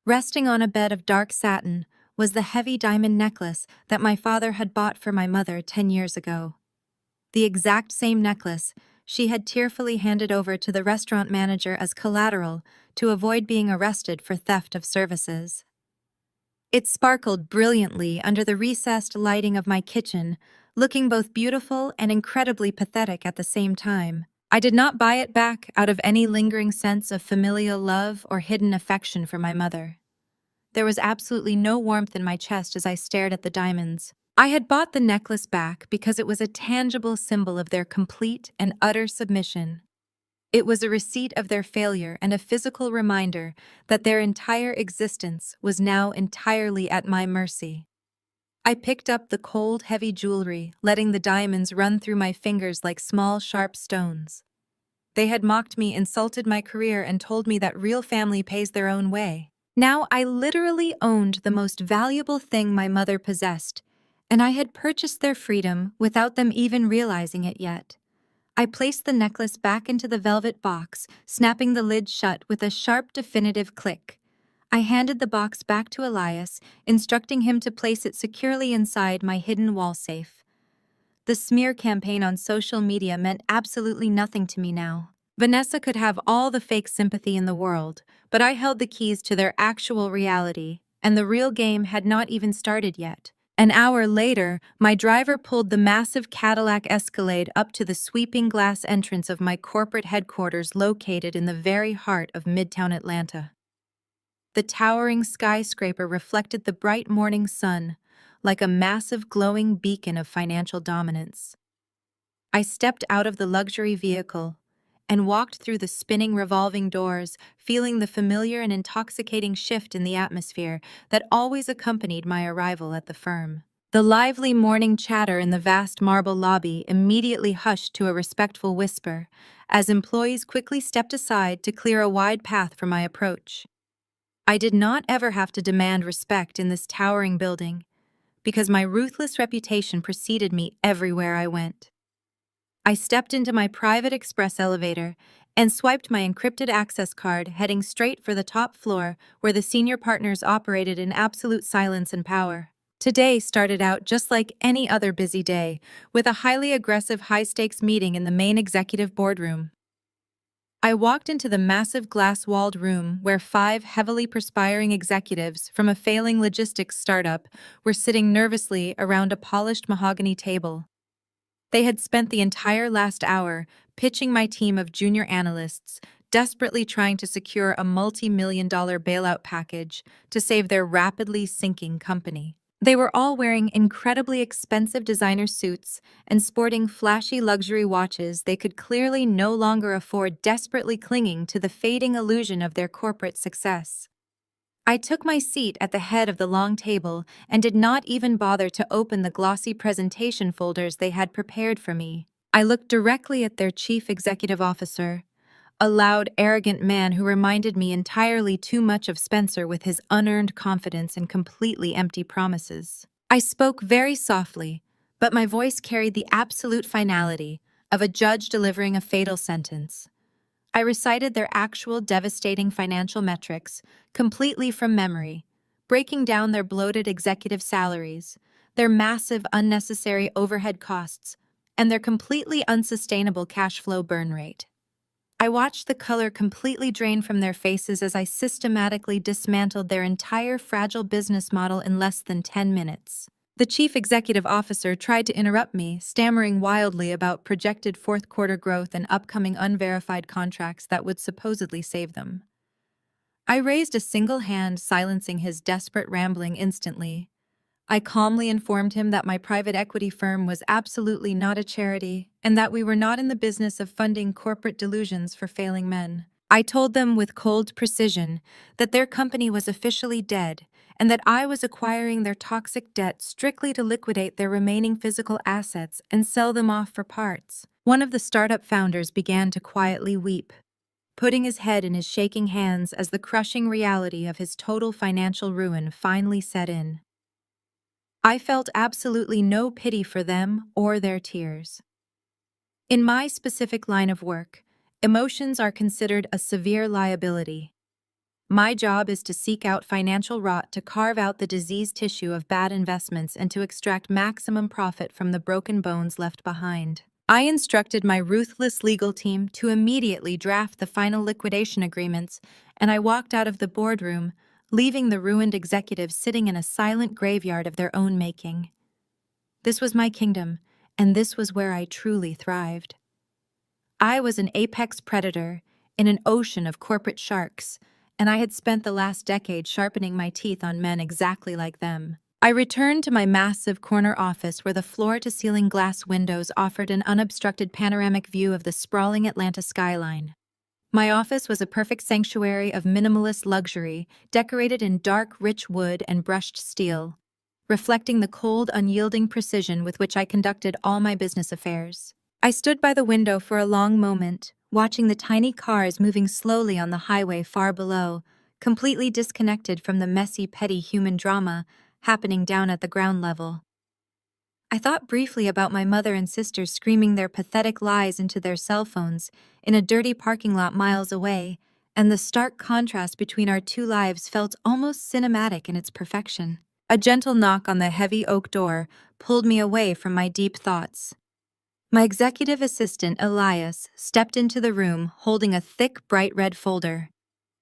Resting on a bed of dark satin was the heavy diamond necklace that my father had bought for my mother 10 years ago. The exact same necklace she had tearfully handed over to the restaurant manager as collateral to avoid being arrested for theft of services. It sparkled brilliantly under the recessed lighting of my kitchen, looking both beautiful and incredibly pathetic at the same time. I did not buy it back out of any lingering sense of familial love or hidden affection for my mother. There was absolutely no warmth in my chest as I stared at the diamonds. I had bought the necklace back because it was a tangible symbol of their complete and utter submission. It was a receipt of their failure and a physical reminder that their entire existence was now entirely at my mercy. I picked up the cold, heavy jewelry, letting the diamonds run through my fingers like small, sharp stones. They had mocked me, insulted my career, and told me that real family pays their own way. Now I literally owned the most valuable thing my mother possessed, and I had purchased their freedom without them even realizing it yet. I placed the necklace back into the velvet box, snapping the lid shut with a sharp, definitive click. I handed the box back to Elias, instructing him to place it securely inside my hidden wall safe. The smear campaign on social media meant absolutely nothing to me now. Vanessa could have all the fake sympathy in the world, but I held the keys to their actual reality, and the real game had not even started yet. An hour later, my driver pulled the massive Cadillac Escalade up to the sweeping glass entrance of my corporate headquarters located in the very heart of Midtown Atlanta. The towering skyscraper reflected the bright morning sun, like a massive glowing beacon of financial dominance. I stepped out of the luxury vehicle and walked through the spinning revolving doors, feeling the familiar and intoxicating shift in the atmosphere that always accompanied my arrival at the firm. The lively morning chatter in the vast marble lobby immediately hushed to a respectful whisper, as employees quickly stepped aside to clear a wide path for my approach. I did not ever have to demand respect in this towering building, because my ruthless reputation preceded me everywhere I went. I stepped into my private express elevator and swiped my encrypted access card, heading straight for the top floor where the senior partners operated in absolute silence and power. Today started out just like any other busy day, with a highly aggressive high-stakes meeting in the main executive boardroom. I walked into the massive glass-walled room where 5 heavily perspiring executives from a failing logistics startup were sitting nervously around a polished mahogany table. They had spent the entire last hour pitching my team of junior analysts, desperately trying to secure a multi-million-dollar bailout package to save their rapidly sinking company. They were all wearing incredibly expensive designer suits and sporting flashy luxury watches they could clearly no longer afford, desperately clinging to the fading illusion of their corporate success. I took my seat at the head of the long table and did not even bother to open the glossy presentation folders they had prepared for me. I looked directly at their chief executive officer, a loud, arrogant man who reminded me entirely too much of Spencer with his unearned confidence and completely empty promises. I spoke very softly, but my voice carried the absolute finality of a judge delivering a fatal sentence. I recited their actual devastating financial metrics completely from memory, breaking down their bloated executive salaries, their massive unnecessary overhead costs, and their completely unsustainable cash flow burn rate. I watched the color completely drain from their faces as I systematically dismantled their entire fragile business model in less than 10 minutes. The chief executive officer tried to interrupt me, stammering wildly about projected fourth-quarter growth and upcoming unverified contracts that would supposedly save them. I raised a single hand, silencing his desperate rambling instantly. I calmly informed him that my private equity firm was absolutely not a charity and that we were not in the business of funding corporate delusions for failing men. I told them with cold precision that their company was officially dead and that I was acquiring their toxic debt strictly to liquidate their remaining physical assets and sell them off for parts. One of the startup founders began to quietly weep, putting his head in his shaking hands as the crushing reality of his total financial ruin finally set in. I felt absolutely no pity for them or their tears. In my specific line of work, emotions are considered a severe liability. My job is to seek out financial rot, to carve out the diseased tissue of bad investments, and to extract maximum profit from the broken bones left behind. I instructed my ruthless legal team to immediately draft the final liquidation agreements, and I walked out of the boardroom, leaving the ruined executives sitting in a silent graveyard of their own making. This was my kingdom, and this was where I truly thrived. I was an apex predator in an ocean of corporate sharks, and I had spent the last decade sharpening my teeth on men exactly like them. I returned to my massive corner office where the floor-to-ceiling glass windows offered an unobstructed panoramic view of the sprawling Atlanta skyline. My office was a perfect sanctuary of minimalist luxury, decorated in dark, rich wood and brushed steel, reflecting the cold, unyielding precision with which I conducted all my business affairs. I stood by the window for a long moment, watching the tiny cars moving slowly on the highway far below, completely disconnected from the messy, petty human drama happening down at the ground level. I thought briefly about my mother and sister screaming their pathetic lies into their cell phones in a dirty parking lot miles away, and the stark contrast between our two lives felt almost cinematic in its perfection. A gentle knock on the heavy oak door pulled me away from my deep thoughts. My executive assistant, Elias, stepped into the room holding a thick, bright red folder.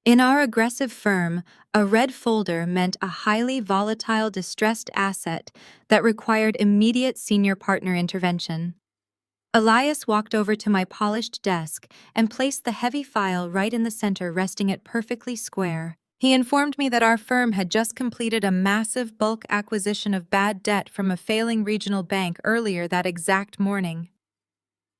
In our aggressive firm, a red folder meant a highly volatile, distressed asset that required immediate senior partner intervention. Elias walked over to my polished desk and placed the heavy file right in the center, resting it perfectly square. He informed me that our firm had just completed a massive bulk acquisition of bad debt from a failing regional bank earlier that exact morning.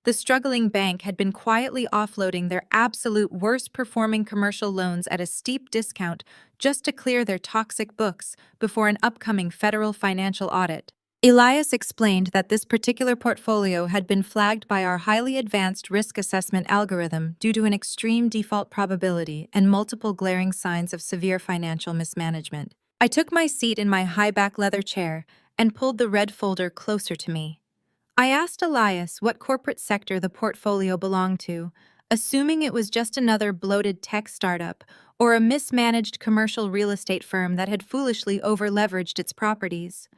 The struggling bank had been quietly offloading their absolute worst-performing commercial loans at a steep discount just to clear their toxic books before an upcoming federal financial audit. Elias explained that this particular portfolio had been flagged by our highly advanced risk assessment algorithm due to an extreme default probability and multiple glaring signs of severe financial mismanagement. I took my seat in my high-back leather chair and pulled the red folder closer to me. I asked Elias what corporate sector the portfolio belonged to, assuming it was just another bloated tech startup or a mismanaged commercial real estate firm that had foolishly over-leveraged its properties.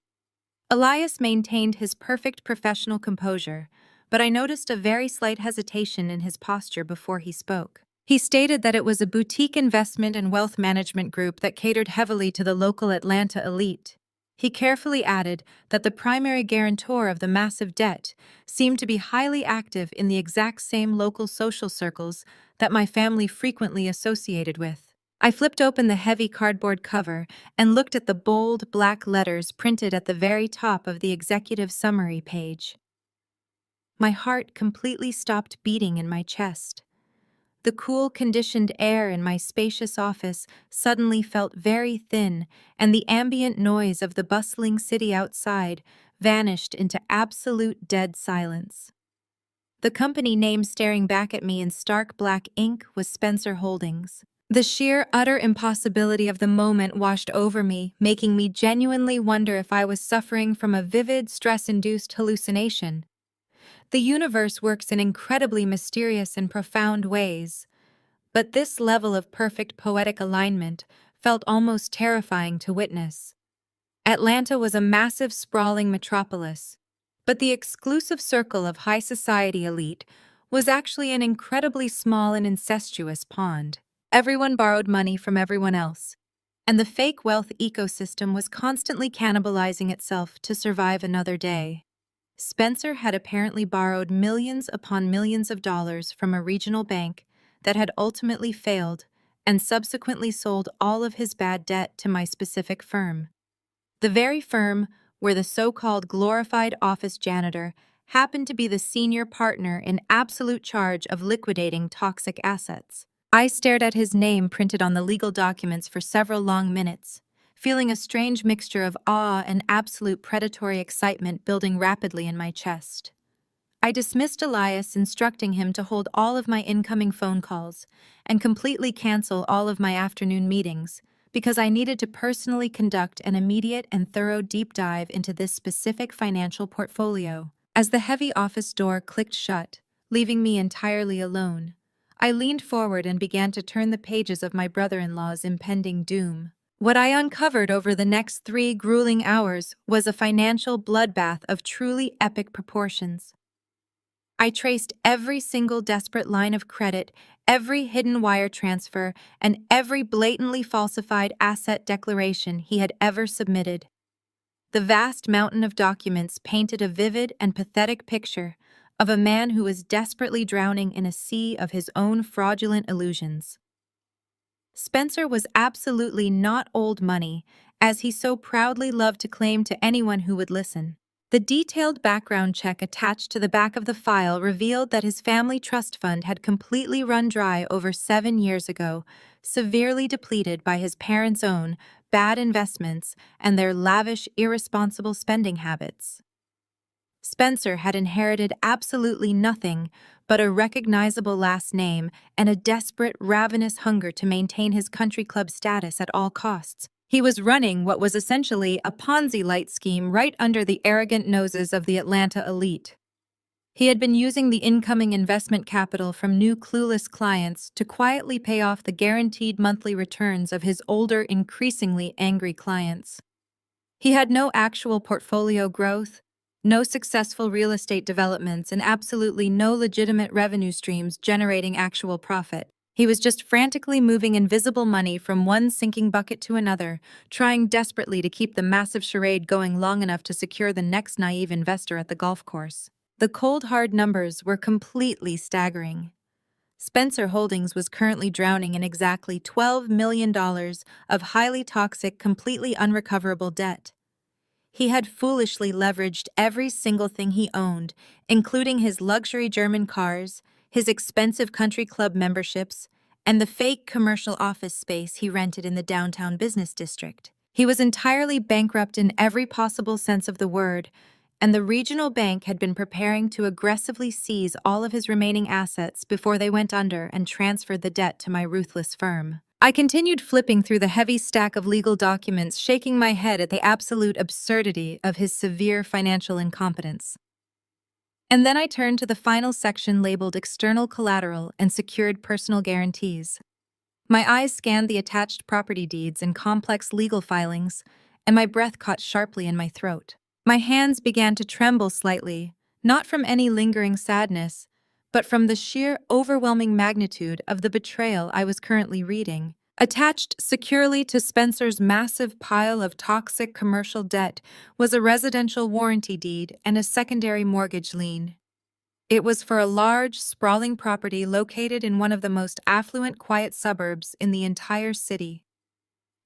Elias maintained his perfect professional composure, but I noticed a very slight hesitation in his posture before he spoke. He stated that it was a boutique investment and wealth management group that catered heavily to the local Atlanta elite. He carefully added that the primary guarantor of the massive debt seemed to be highly active in the exact same local social circles that my family frequently associated with. I flipped open the heavy cardboard cover and looked at the bold, black letters printed at the very top of the executive summary page. My heart completely stopped beating in my chest. The cool, conditioned air in my spacious office suddenly felt very thin, and the ambient noise of the bustling city outside vanished into absolute dead silence. The company name staring back at me in stark black ink was Spencer Holdings. The sheer, utter impossibility of the moment washed over me, making me genuinely wonder if I was suffering from a vivid, stress-induced hallucination. The universe works in incredibly mysterious and profound ways, but this level of perfect poetic alignment felt almost terrifying to witness. Atlanta was a massive, sprawling metropolis, but the exclusive circle of high society elite was actually an incredibly small and incestuous pond. Everyone borrowed money from everyone else, and the fake wealth ecosystem was constantly cannibalizing itself to survive another day. Spencer had apparently borrowed millions upon millions of dollars from a regional bank that had ultimately failed and subsequently sold all of his bad debt to my specific firm. The very firm where the so-called glorified office janitor happened to be the senior partner in absolute charge of liquidating toxic assets. I stared at his name printed on the legal documents for several long minutes, feeling a strange mixture of awe and absolute predatory excitement building rapidly in my chest. I dismissed Elias, instructing him to hold all of my incoming phone calls and completely cancel all of my afternoon meetings, because I needed to personally conduct an immediate and thorough deep dive into this specific financial portfolio. As the heavy office door clicked shut, leaving me entirely alone, I leaned forward and began to turn the pages of my brother-in-law's impending doom. What I uncovered over the next 3 grueling hours was a financial bloodbath of truly epic proportions. I traced every single desperate line of credit, every hidden wire transfer, and every blatantly falsified asset declaration he had ever submitted. The vast mountain of documents painted a vivid and pathetic picture of a man who was desperately drowning in a sea of his own fraudulent illusions. Spencer was absolutely not old money, as he so proudly loved to claim to anyone who would listen. The detailed background check attached to the back of the file revealed that his family trust fund had completely run dry over 7 years ago, severely depleted by his parents' own bad investments and their lavish, irresponsible spending habits. Spencer had inherited absolutely nothing but a recognizable last name and a desperate, ravenous hunger to maintain his country club status at all costs. He was running what was essentially a Ponzi-like scheme right under the arrogant noses of the Atlanta elite. He had been using the incoming investment capital from new clueless clients to quietly pay off the guaranteed monthly returns of his older, increasingly angry clients. He had no actual portfolio growth, no successful real estate developments, and absolutely no legitimate revenue streams generating actual profit. He was just frantically moving invisible money from one sinking bucket to another, trying desperately to keep the massive charade going long enough to secure the next naive investor at the golf course. The cold, hard numbers were completely staggering. Spencer Holdings was currently drowning in exactly $12 million of highly toxic, completely unrecoverable debt. He had foolishly leveraged every single thing he owned, including his luxury German cars, his expensive country club memberships, and the fake commercial office space he rented in the downtown business district. He was entirely bankrupt in every possible sense of the word, and the regional bank had been preparing to aggressively seize all of his remaining assets before they went under and transferred the debt to my ruthless firm. I continued flipping through the heavy stack of legal documents, shaking my head at the absolute absurdity of his severe financial incompetence. And then I turned to the final section labeled External Collateral and Secured Personal Guarantees. My eyes scanned the attached property deeds and complex legal filings, and my breath caught sharply in my throat. My hands began to tremble slightly, not from any lingering sadness, but from the sheer overwhelming magnitude of the betrayal I was currently reading. Attached securely to Spencer's massive pile of toxic commercial debt was a residential warranty deed and a secondary mortgage lien. It was for a large, sprawling property located in one of the most affluent, quiet suburbs in the entire city.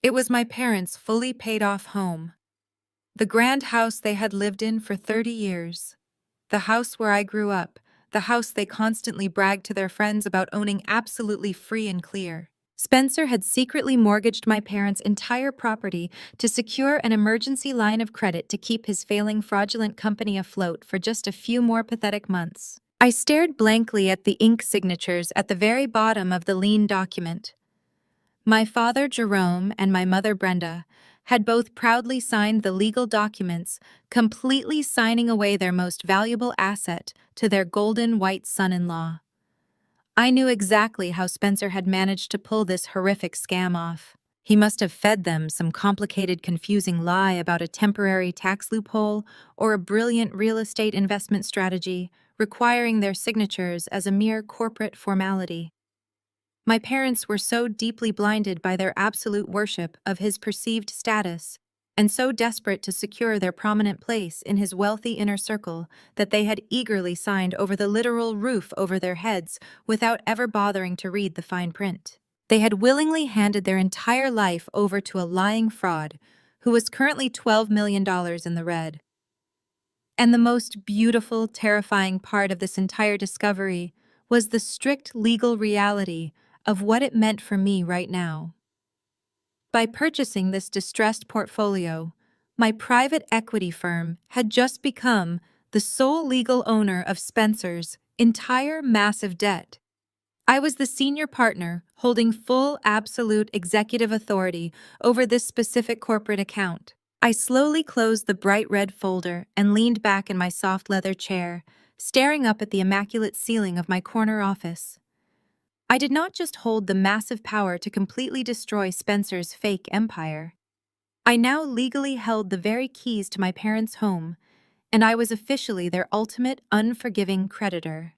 It was my parents' fully paid-off home, the grand house they had lived in for 30 years. The house where I grew up, the house they constantly bragged to their friends about owning absolutely free and clear. Spencer had secretly mortgaged my parents' entire property to secure an emergency line of credit to keep his failing fraudulent company afloat for just a few more pathetic months. I stared blankly at the ink signatures at the very bottom of the lien document. My father, Jerome, and my mother, Brenda, had both proudly signed the legal documents, completely signing away their most valuable asset to their golden white son-in-law. I knew exactly how Spencer had managed to pull this horrific scam off. He must have fed them some complicated, confusing lie about a temporary tax loophole or a brilliant real estate investment strategy requiring their signatures as a mere corporate formality. My parents were so deeply blinded by their absolute worship of his perceived status, and so desperate to secure their prominent place in his wealthy inner circle that they had eagerly signed over the literal roof over their heads without ever bothering to read the fine print. They had willingly handed their entire life over to a lying fraud who was currently $12 million in the red. And the most beautiful, terrifying part of this entire discovery was the strict legal reality of what it meant for me right now. By purchasing this distressed portfolio, my private equity firm had just become the sole legal owner of Spencer's entire massive debt. I was the senior partner holding full absolute executive authority over this specific corporate account. I slowly closed the bright red folder and leaned back in my soft leather chair, staring up at the immaculate ceiling of my corner office. I did not just hold the massive power to completely destroy Spencer's fake empire. I now legally held the very keys to my parents' home, and I was officially their ultimate unforgiving creditor.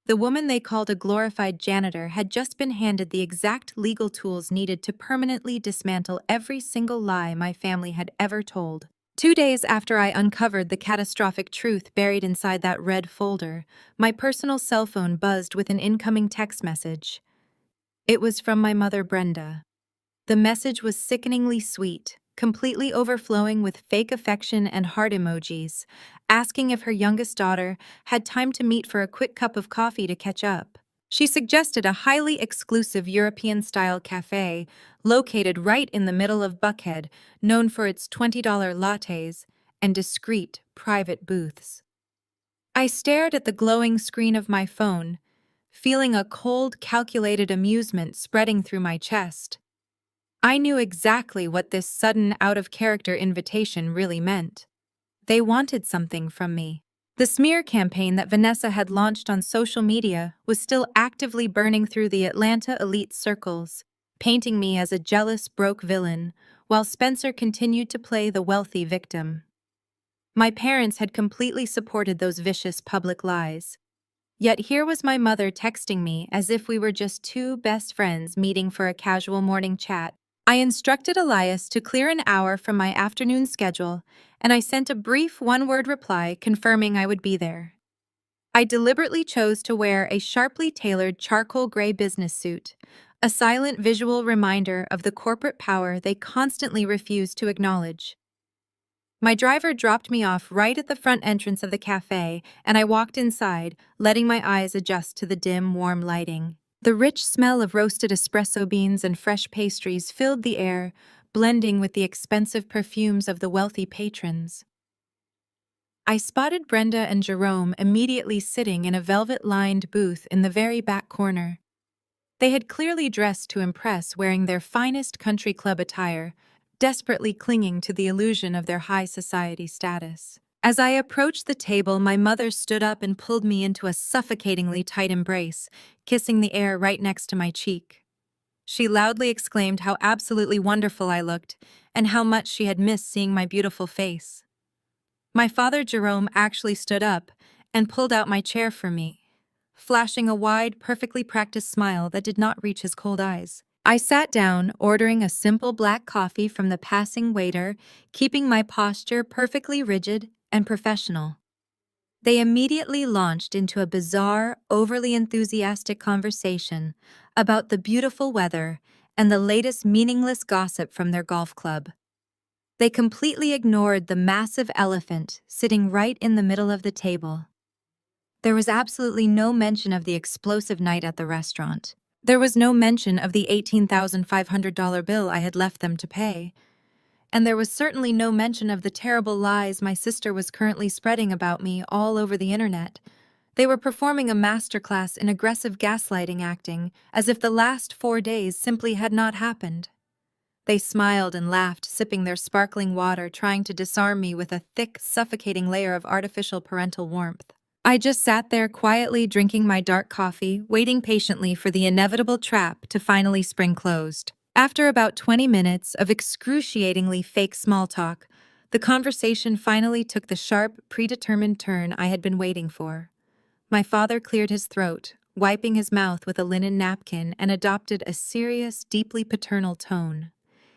The woman they called a glorified janitor had just been handed the exact legal tools needed to permanently dismantle every single lie my family had ever told. 2 days after I uncovered the catastrophic truth buried inside that red folder, my personal cell phone buzzed with an incoming text message. It was from my mother, Brenda. The message was sickeningly sweet, completely overflowing with fake affection and heart emojis, asking if her youngest daughter had time to meet for a quick cup of coffee to catch up. She suggested a highly exclusive European-style cafe located right in the middle of Buckhead, known for its $20 lattes and discreet, private booths. I stared at the glowing screen of my phone, feeling a cold, calculated amusement spreading through my chest. I knew exactly what this sudden, out-of-character invitation really meant. They wanted something from me. The smear campaign that Vanessa had launched on social media was still actively burning through the Atlanta elite circles, painting me as a jealous, broke villain, while Spencer continued to play the wealthy victim. My parents had completely supported those vicious public lies. Yet here was my mother texting me as if we were just two best friends meeting for a casual morning chat. I instructed Elias to clear an hour from my afternoon schedule, and I sent a brief one-word reply confirming I would be there. I deliberately chose to wear a sharply tailored charcoal gray business suit, a silent visual reminder of the corporate power they constantly refused to acknowledge. My driver dropped me off right at the front entrance of the cafe, and I walked inside, letting my eyes adjust to the dim, warm lighting. The rich smell of roasted espresso beans and fresh pastries filled the air, blending with the expensive perfumes of the wealthy patrons. I spotted Brenda and Jerome immediately sitting in a velvet-lined booth in the very back corner. They had clearly dressed to impress, wearing their finest country club attire, desperately clinging to the illusion of their high society status. As I approached the table, my mother stood up and pulled me into a suffocatingly tight embrace, kissing the air right next to my cheek. She loudly exclaimed how absolutely wonderful I looked, and how much she had missed seeing my beautiful face. My father Jerome actually stood up and pulled out my chair for me, flashing a wide, perfectly practiced smile that did not reach his cold eyes. I sat down, ordering a simple black coffee from the passing waiter, keeping my posture perfectly rigid and professional. They immediately launched into a bizarre, overly enthusiastic conversation about the beautiful weather and the latest meaningless gossip from their golf club. They completely ignored the massive elephant sitting right in the middle of the table. There was absolutely no mention of the explosive night at the restaurant. There was no mention of the $18,500 bill I had left them to pay. And there was certainly no mention of the terrible lies my sister was currently spreading about me all over the internet. They were performing a masterclass in aggressive gaslighting acting, as if the last 4 days simply had not happened. They smiled and laughed, sipping their sparkling water, trying to disarm me with a thick, suffocating layer of artificial parental warmth. I just sat there quietly drinking my dark coffee, waiting patiently for the inevitable trap to finally spring closed. After about 20 minutes of excruciatingly fake small talk, the conversation finally took the sharp, predetermined turn I had been waiting for. My father cleared his throat, wiping his mouth with a linen napkin, and adopted a serious, deeply paternal tone.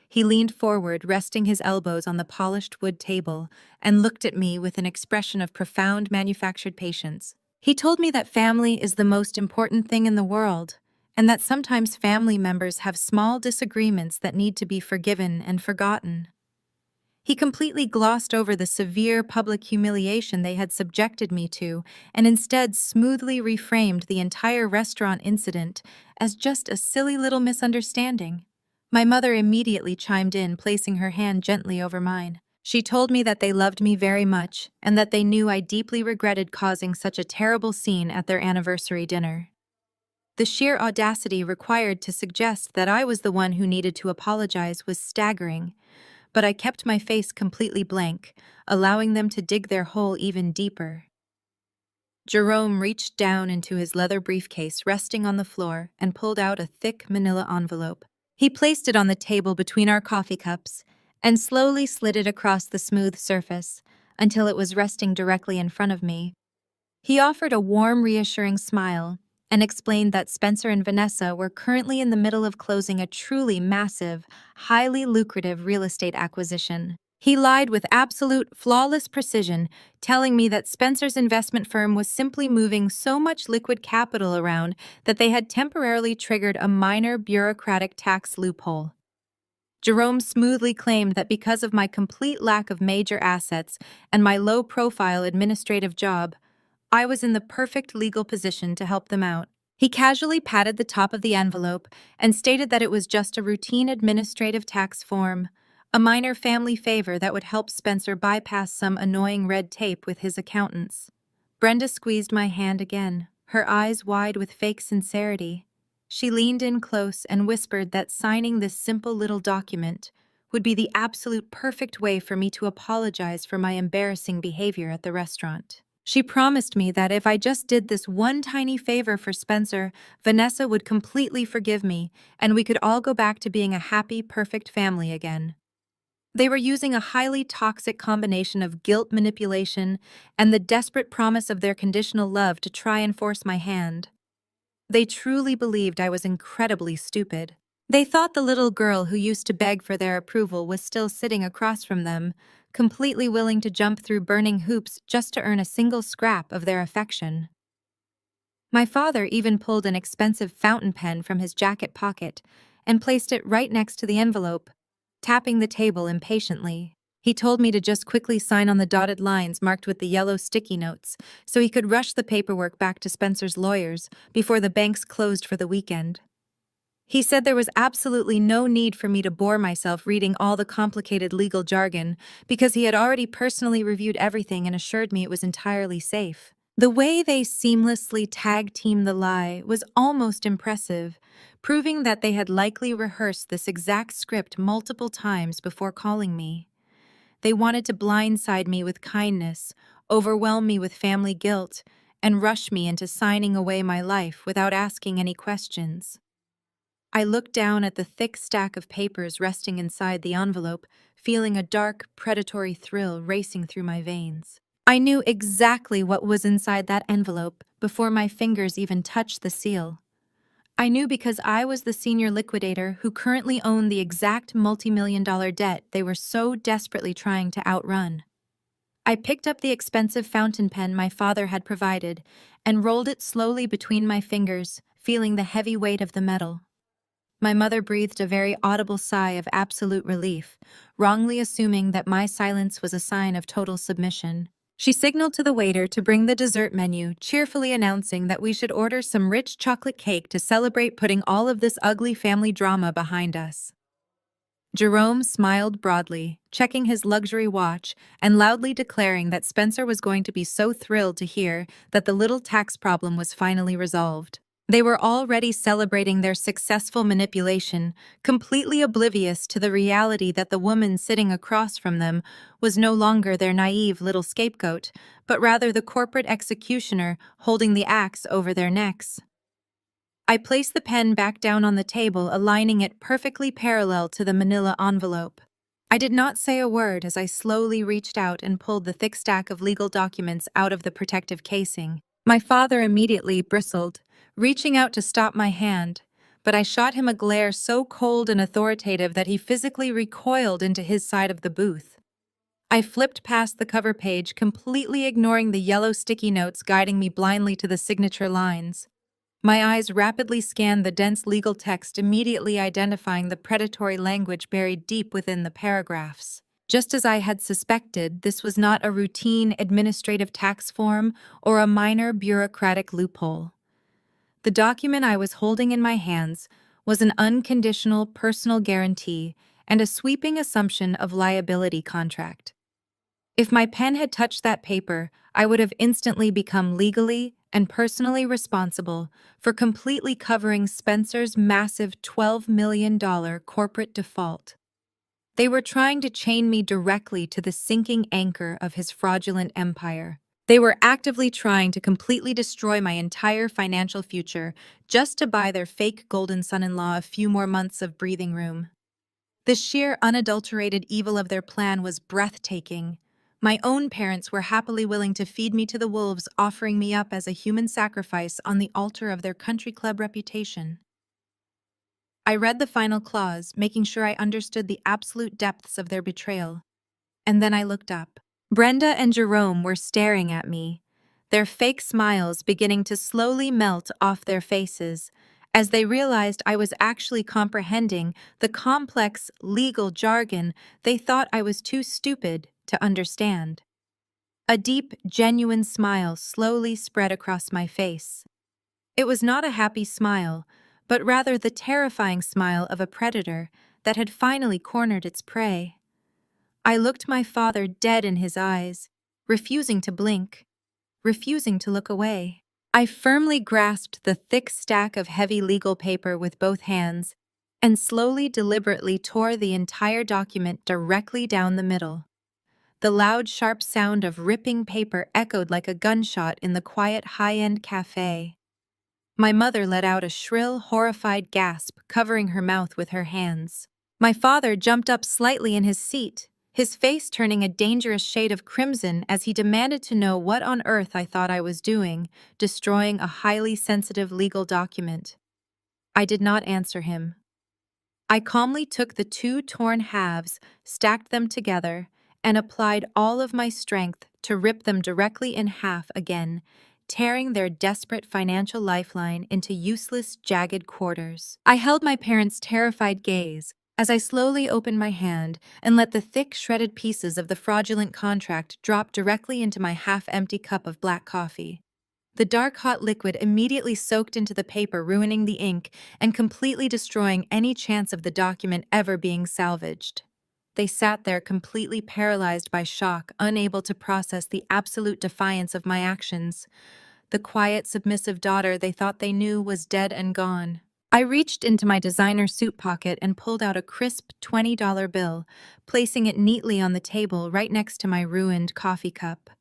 He leaned forward, resting his elbows on the polished wood table, and looked at me with an expression of profound manufactured patience. He told me that family is the most important thing in the world, and that sometimes family members have small disagreements that need to be forgiven and forgotten. He completely glossed over the severe public humiliation they had subjected me to, and instead smoothly reframed the entire restaurant incident as just a silly little misunderstanding. My mother immediately chimed in, placing her hand gently over mine. She told me that they loved me very much, and that they knew I deeply regretted causing such a terrible scene at their anniversary dinner. The sheer audacity required to suggest that I was the one who needed to apologize was staggering, but I kept my face completely blank, allowing them to dig their hole even deeper. Jerome reached down into his leather briefcase resting on the floor and pulled out a thick manila envelope. He placed it on the table between our coffee cups and slowly slid it across the smooth surface until it was resting directly in front of me. He offered a warm, reassuring smile and explained that Spencer and Vanessa were currently in the middle of closing a truly massive, highly lucrative real estate acquisition. He lied with absolute, flawless precision, telling me that Spencer's investment firm was simply moving so much liquid capital around that they had temporarily triggered a minor bureaucratic tax loophole. Jerome smoothly claimed that because of my complete lack of major assets and my low-profile administrative job, I was in the perfect legal position to help them out. He casually patted the top of the envelope and stated that it was just a routine administrative tax form, a minor family favor that would help Spencer bypass some annoying red tape with his accountants. Brenda squeezed my hand again, her eyes wide with fake sincerity. She leaned in close and whispered that signing this simple little document would be the absolute perfect way for me to apologize for my embarrassing behavior at the restaurant. She promised me that if I just did this one tiny favor for Spencer, Vanessa would completely forgive me, and we could all go back to being a happy, perfect family again. They were using a highly toxic combination of guilt manipulation and the desperate promise of their conditional love to try and force my hand. They truly believed I was incredibly stupid. They thought the little girl who used to beg for their approval was still sitting across from them, completely willing to jump through burning hoops just to earn a single scrap of their affection. My father even pulled an expensive fountain pen from his jacket pocket and placed it right next to the envelope, tapping the table impatiently. He told me to just quickly sign on the dotted lines marked with the yellow sticky notes, so he could rush the paperwork back to Spencer's lawyers before the banks closed for the weekend. He said there was absolutely no need for me to bore myself reading all the complicated legal jargon because he had already personally reviewed everything and assured me it was entirely safe. The way they seamlessly tag-teamed the lie was almost impressive, proving that they had likely rehearsed this exact script multiple times before calling me. They wanted to blindside me with kindness, overwhelm me with family guilt, and rush me into signing away my life without asking any questions. I looked down at the thick stack of papers resting inside the envelope, feeling a dark, predatory thrill racing through my veins. I knew exactly what was inside that envelope before my fingers even touched the seal. I knew because I was the senior liquidator who currently owned the exact multi-million-dollar debt they were so desperately trying to outrun. I picked up the expensive fountain pen my father had provided and rolled it slowly between my fingers, feeling the heavy weight of the metal. My mother breathed a very audible sigh of absolute relief, wrongly assuming that my silence was a sign of total submission. She signaled to the waiter to bring the dessert menu, cheerfully announcing that we should order some rich chocolate cake to celebrate putting all of this ugly family drama behind us. Jerome smiled broadly, checking his luxury watch and loudly declaring that Spencer was going to be so thrilled to hear that the little tax problem was finally resolved. They were already celebrating their successful manipulation, completely oblivious to the reality that the woman sitting across from them was no longer their naive little scapegoat, but rather the corporate executioner holding the axe over their necks. I placed the pen back down on the table, aligning it perfectly parallel to the manila envelope. I did not say a word as I slowly reached out and pulled the thick stack of legal documents out of the protective casing. My father immediately bristled, reaching out to stop my hand, but I shot him a glare so cold and authoritative that he physically recoiled into his side of the booth. I flipped past the cover page, completely ignoring the yellow sticky notes guiding me blindly to the signature lines. My eyes rapidly scanned the dense legal text, immediately identifying the predatory language buried deep within the paragraphs. Just as I had suspected, this was not a routine administrative tax form or a minor bureaucratic loophole. The document I was holding in my hands was an unconditional personal guarantee and a sweeping assumption of liability contract. If my pen had touched that paper, I would have instantly become legally and personally responsible for completely covering Spencer's massive $12 million corporate default. They were trying to chain me directly to the sinking anchor of his fraudulent empire. They were actively trying to completely destroy my entire financial future just to buy their fake golden son-in-law a few more months of breathing room. The sheer unadulterated evil of their plan was breathtaking. My own parents were happily willing to feed me to the wolves, offering me up as a human sacrifice on the altar of their country club reputation. I read the final clause, making sure I understood the absolute depths of their betrayal. And then I looked up. Brenda and Jerome were staring at me, their fake smiles beginning to slowly melt off their faces as they realized I was actually comprehending the complex legal jargon they thought I was too stupid to understand. A deep, genuine smile slowly spread across my face. It was not a happy smile, but rather the terrifying smile of a predator that had finally cornered its prey. I looked my father dead in his eyes, refusing to blink, refusing to look away. I firmly grasped the thick stack of heavy legal paper with both hands and slowly, deliberately tore the entire document directly down the middle. The loud, sharp sound of ripping paper echoed like a gunshot in the quiet, high-end cafe. My mother let out a shrill, horrified gasp, covering her mouth with her hands. My father jumped up slightly in his seat, his face turning a dangerous shade of crimson as he demanded to know what on earth I thought I was doing, destroying a highly sensitive legal document. I did not answer him. I calmly took the two torn halves, stacked them together, and applied all of my strength to rip them directly in half again, tearing their desperate financial lifeline into useless, jagged quarters. I held my parents' terrified gaze, As I slowly opened my hand and let the thick, shredded pieces of the fraudulent contract drop directly into my half-empty cup of black coffee. The dark, hot liquid immediately soaked into the paper, ruining the ink and completely destroying any chance of the document ever being salvaged. They sat there completely paralyzed by shock, unable to process the absolute defiance of my actions. The quiet, submissive daughter they thought they knew was dead and gone. I reached into my designer suit pocket and pulled out a crisp $20 bill, placing it neatly on the table right next to my ruined coffee cup.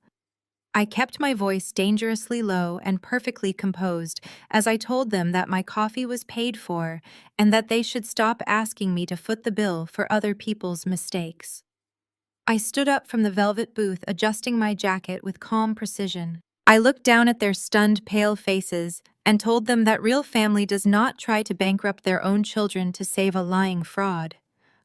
I kept my voice dangerously low and perfectly composed as I told them that my coffee was paid for and that they should stop asking me to foot the bill for other people's mistakes. I stood up from the velvet booth, adjusting my jacket with calm precision. I looked down at their stunned, pale faces and told them that real family does not try to bankrupt their own children to save a lying fraud.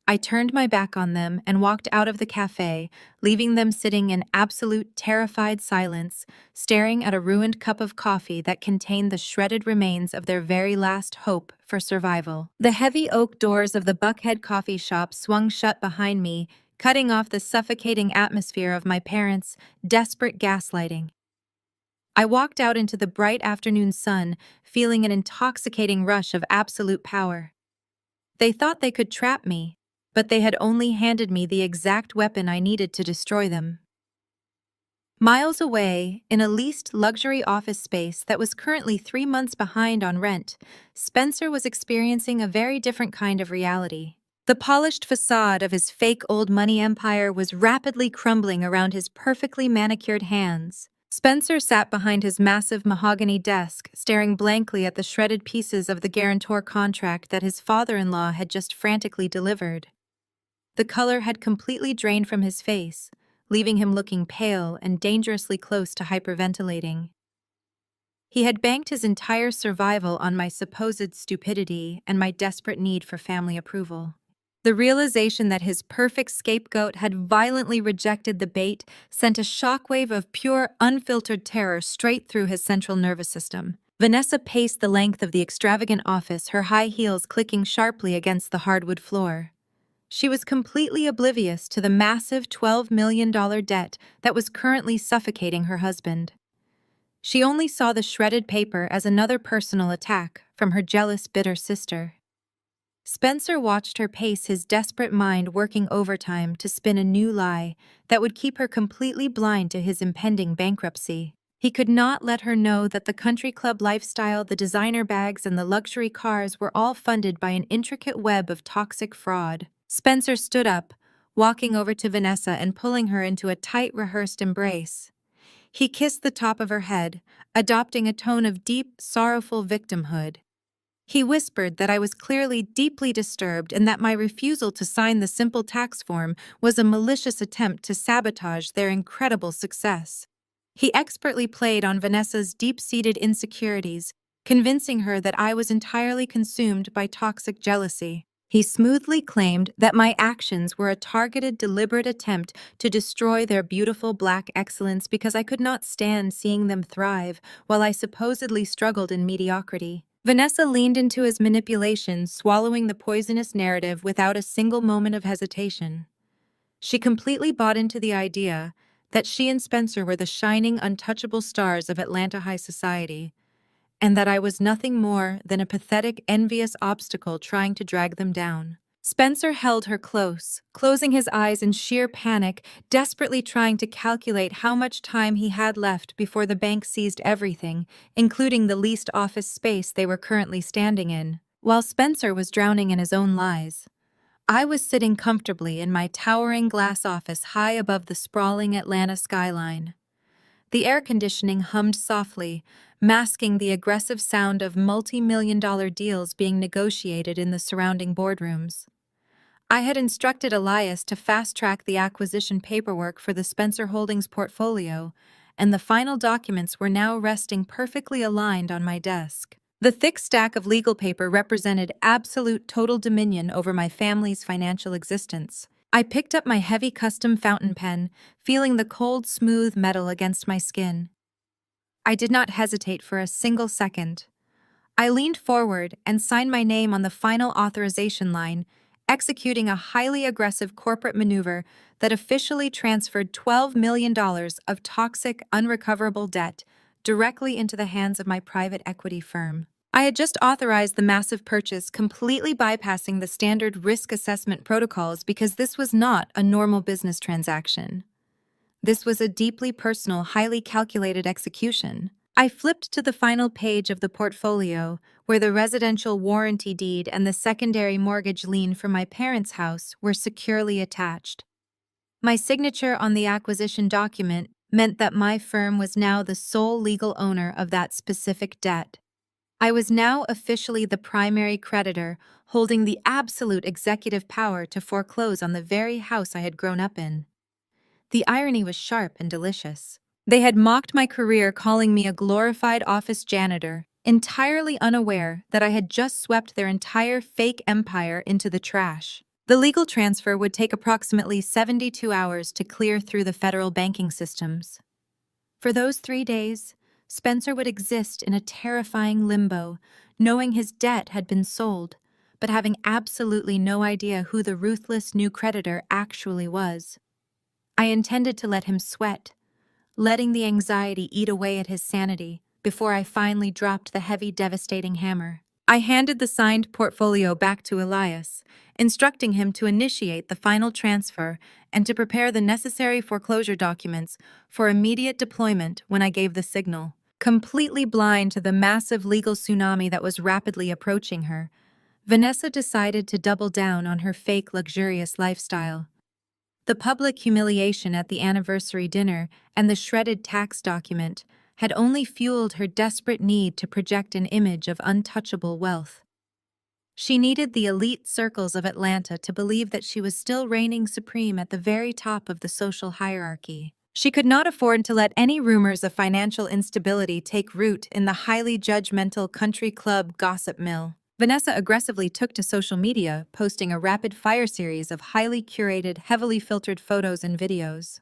I turned my back on them and walked out of the cafe, leaving them sitting in absolute terrified silence, staring at a ruined cup of coffee that contained the shredded remains of their very last hope for survival. The heavy oak doors of the Buckhead coffee shop swung shut behind me, cutting off the suffocating atmosphere of my parents' desperate gaslighting. I walked out into the bright afternoon sun, feeling an intoxicating rush of absolute power. They thought they could trap me, but they had only handed me the exact weapon I needed to destroy them. Miles away, in a leased luxury office space that was currently 3 months behind on rent, Spencer was experiencing a very different kind of reality. The polished facade of his fake old money empire was rapidly crumbling around his perfectly manicured hands. Spencer sat behind his massive mahogany desk, staring blankly at the shredded pieces of the guarantor contract that his father-in-law had just frantically delivered. The color had completely drained from his face, leaving him looking pale and dangerously close to hyperventilating. He had banked his entire survival on my supposed stupidity and my desperate need for family approval. The realization that his perfect scapegoat had violently rejected the bait sent a shockwave of pure, unfiltered terror straight through his central nervous system. Vanessa paced the length of the extravagant office, her high heels clicking sharply against the hardwood floor. She was completely oblivious to the massive $12 million debt that was currently suffocating her husband. She only saw the shredded paper as another personal attack from her jealous, bitter sister. Spencer watched her pace, his desperate mind working overtime to spin a new lie that would keep her completely blind to his impending bankruptcy. He could not let her know that the country club lifestyle, the designer bags, and the luxury cars were all funded by an intricate web of toxic fraud. Spencer stood up, walking over to Vanessa and pulling her into a tight, rehearsed embrace. He kissed the top of her head, adopting a tone of deep, sorrowful victimhood. He whispered that I was clearly deeply disturbed and that my refusal to sign the simple tax form was a malicious attempt to sabotage their incredible success. He expertly played on Vanessa's deep-seated insecurities, convincing her that I was entirely consumed by toxic jealousy. He smoothly claimed that my actions were a targeted, deliberate attempt to destroy their beautiful black excellence because I could not stand seeing them thrive while I supposedly struggled in mediocrity. Vanessa leaned into his manipulation, swallowing the poisonous narrative without a single moment of hesitation. She completely bought into the idea that she and Spencer were the shining, untouchable stars of Atlanta high society, and that I was nothing more than a pathetic, envious obstacle trying to drag them down. Spencer held her close, closing his eyes in sheer panic, desperately trying to calculate how much time he had left before the bank seized everything, including the leased office space they were currently standing in. While Spencer was drowning in his own lies, I was sitting comfortably in my towering glass office high above the sprawling Atlanta skyline. The air conditioning hummed softly, masking the aggressive sound of multi-million-dollar deals being negotiated in the surrounding boardrooms. I had instructed Elias to fast-track the acquisition paperwork for the Spencer Holdings portfolio, and the final documents were now resting perfectly aligned on my desk. The thick stack of legal paper represented absolute total dominion over my family's financial existence. I picked up my heavy custom fountain pen, feeling the cold, smooth metal against my skin. I did not hesitate for a single second. I leaned forward and signed my name on the final authorization line, executing a highly aggressive corporate maneuver that officially transferred $12 million of toxic, unrecoverable debt directly into the hands of my private equity firm. I had just authorized the massive purchase, completely bypassing the standard risk assessment protocols because this was not a normal business transaction. This was a deeply personal, highly calculated execution. I flipped to the final page of the portfolio, where the residential warranty deed and the secondary mortgage lien for my parents' house were securely attached. My signature on the acquisition document meant that my firm was now the sole legal owner of that specific debt. I was now officially the primary creditor, holding the absolute executive power to foreclose on the very house I had grown up in. The irony was sharp and delicious. They had mocked my career, calling me a glorified office janitor, entirely unaware that I had just swept their entire fake empire into the trash. The legal transfer would take approximately 72 hours to clear through the federal banking systems. For those 3 days, Spencer would exist in a terrifying limbo, knowing his debt had been sold, but having absolutely no idea who the ruthless new creditor actually was. I intended to let him sweat, letting the anxiety eat away at his sanity before I finally dropped the heavy, devastating hammer. I handed the signed portfolio back to Elias, instructing him to initiate the final transfer and to prepare the necessary foreclosure documents for immediate deployment when I gave the signal. Completely blind to the massive legal tsunami that was rapidly approaching her, Vanessa decided to double down on her fake, luxurious lifestyle. The public humiliation at the anniversary dinner and the shredded tax document had only fueled her desperate need to project an image of untouchable wealth. She needed the elite circles of Atlanta to believe that she was still reigning supreme at the very top of the social hierarchy. She could not afford to let any rumors of financial instability take root in the highly judgmental country club gossip mill. Vanessa aggressively took to social media, posting a rapid-fire series of highly curated, heavily filtered photos and videos.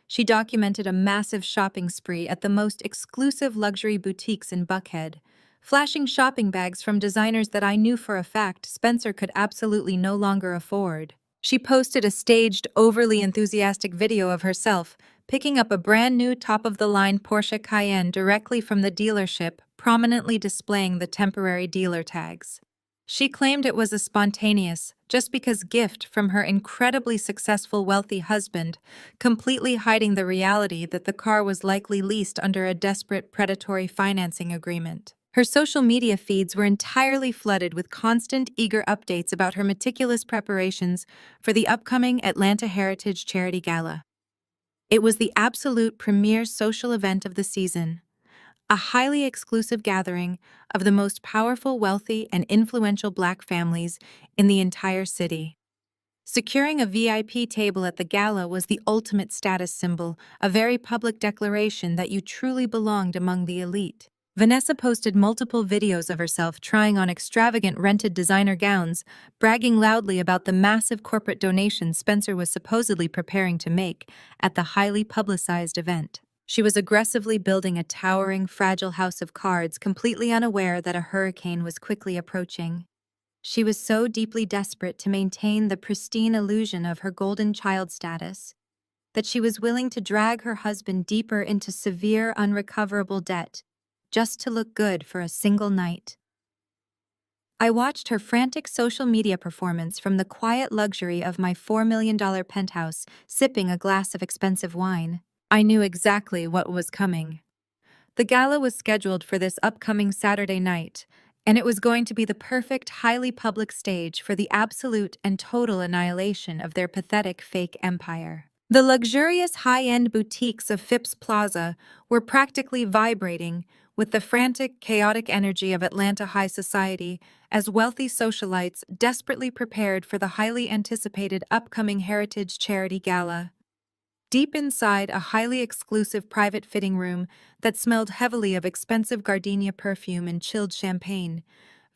She documented a massive shopping spree at the most exclusive luxury boutiques in Buckhead, flashing shopping bags from designers that I knew for a fact Spencer could absolutely no longer afford. She posted a staged, overly enthusiastic video of herself picking up a brand new top-of-the-line Porsche Cayenne directly from the dealership, prominently displaying the temporary dealer tags. She claimed it was a spontaneous, just because gift from her incredibly successful wealthy husband, completely hiding the reality that the car was likely leased under a desperate predatory financing agreement. Her social media feeds were entirely flooded with constant, eager updates about her meticulous preparations for the upcoming Atlanta Heritage Charity Gala. It was the absolute premier social event of the season, a highly exclusive gathering of the most powerful, wealthy, and influential Black families in the entire city. Securing a VIP table at the gala was the ultimate status symbol, a very public declaration that you truly belonged among the elite. Vanessa posted multiple videos of herself trying on extravagant rented designer gowns, bragging loudly about the massive corporate donations Spencer was supposedly preparing to make at the highly publicized event. She was aggressively building a towering, fragile house of cards, completely unaware that a hurricane was quickly approaching. She was so deeply desperate to maintain the pristine illusion of her golden child status that she was willing to drag her husband deeper into severe, unrecoverable debt just to look good for a single night. I watched her frantic social media performance from the quiet luxury of my $4 million penthouse, sipping a glass of expensive wine. I knew exactly what was coming. The gala was scheduled for this upcoming Saturday night, and it was going to be the perfect, highly public stage for the absolute and total annihilation of their pathetic fake empire. The luxurious high-end boutiques of Phipps Plaza were practically vibrating with the frantic, chaotic energy of Atlanta high society as wealthy socialites desperately prepared for the highly anticipated upcoming Heritage Charity Gala. Deep inside a highly exclusive private fitting room that smelled heavily of expensive gardenia perfume and chilled champagne,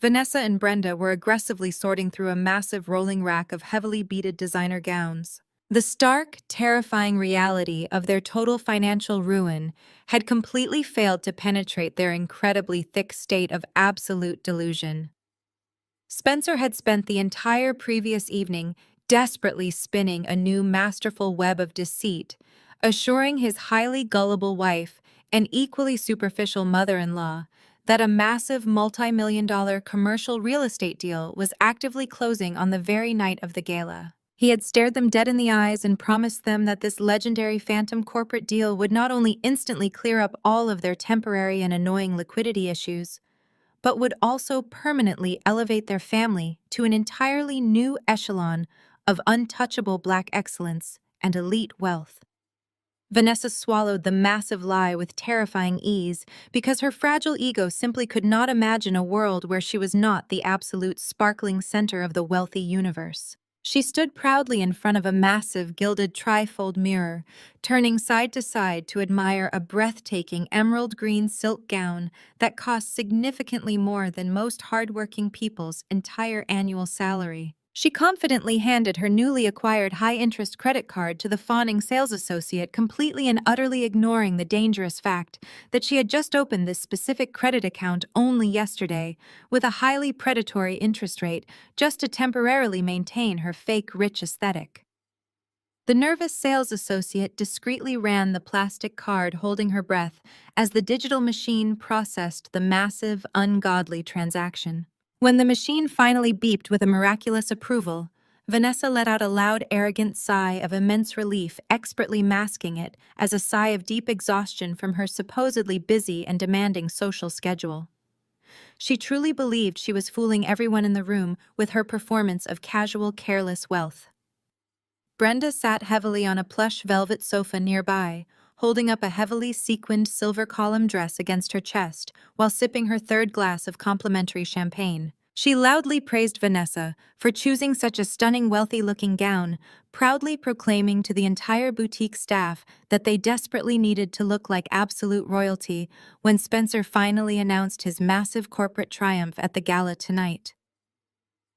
Vanessa and Brenda were aggressively sorting through a massive rolling rack of heavily beaded designer gowns. The stark, terrifying reality of their total financial ruin had completely failed to penetrate their incredibly thick state of absolute delusion. Spencer had spent the entire previous evening desperately spinning a new masterful web of deceit, assuring his highly gullible wife and equally superficial mother-in-law that a massive multi-million-dollar commercial real estate deal was actively closing on the very night of the gala. He had stared them dead in the eyes and promised them that this legendary phantom corporate deal would not only instantly clear up all of their temporary and annoying liquidity issues, but would also permanently elevate their family to an entirely new echelon of untouchable Black excellence and elite wealth. Vanessa swallowed the massive lie with terrifying ease because her fragile ego simply could not imagine a world where she was not the absolute sparkling center of the wealthy universe. She stood proudly in front of a massive gilded trifold mirror, turning side to side to admire a breathtaking emerald green silk gown that cost significantly more than most hardworking people's entire annual salary. She confidently handed her newly acquired high-interest credit card to the fawning sales associate, completely and utterly ignoring the dangerous fact that she had just opened this specific credit account only yesterday, with a highly predatory interest rate, just to temporarily maintain her fake rich aesthetic. The nervous sales associate discreetly ran the plastic card, holding her breath, as the digital machine processed the massive, ungodly transaction. When the machine finally beeped with a miraculous approval, Vanessa let out a loud, arrogant sigh of immense relief, expertly masking it as a sigh of deep exhaustion from her supposedly busy and demanding social schedule. She truly believed she was fooling everyone in the room with her performance of casual, careless wealth. Brenda sat heavily on a plush velvet sofa nearby, holding up a heavily sequined silver column dress against her chest while sipping her third glass of complimentary champagne. She loudly praised Vanessa for choosing such a stunning, wealthy-looking gown, proudly proclaiming to the entire boutique staff that they desperately needed to look like absolute royalty when Spencer finally announced his massive corporate triumph at the gala tonight.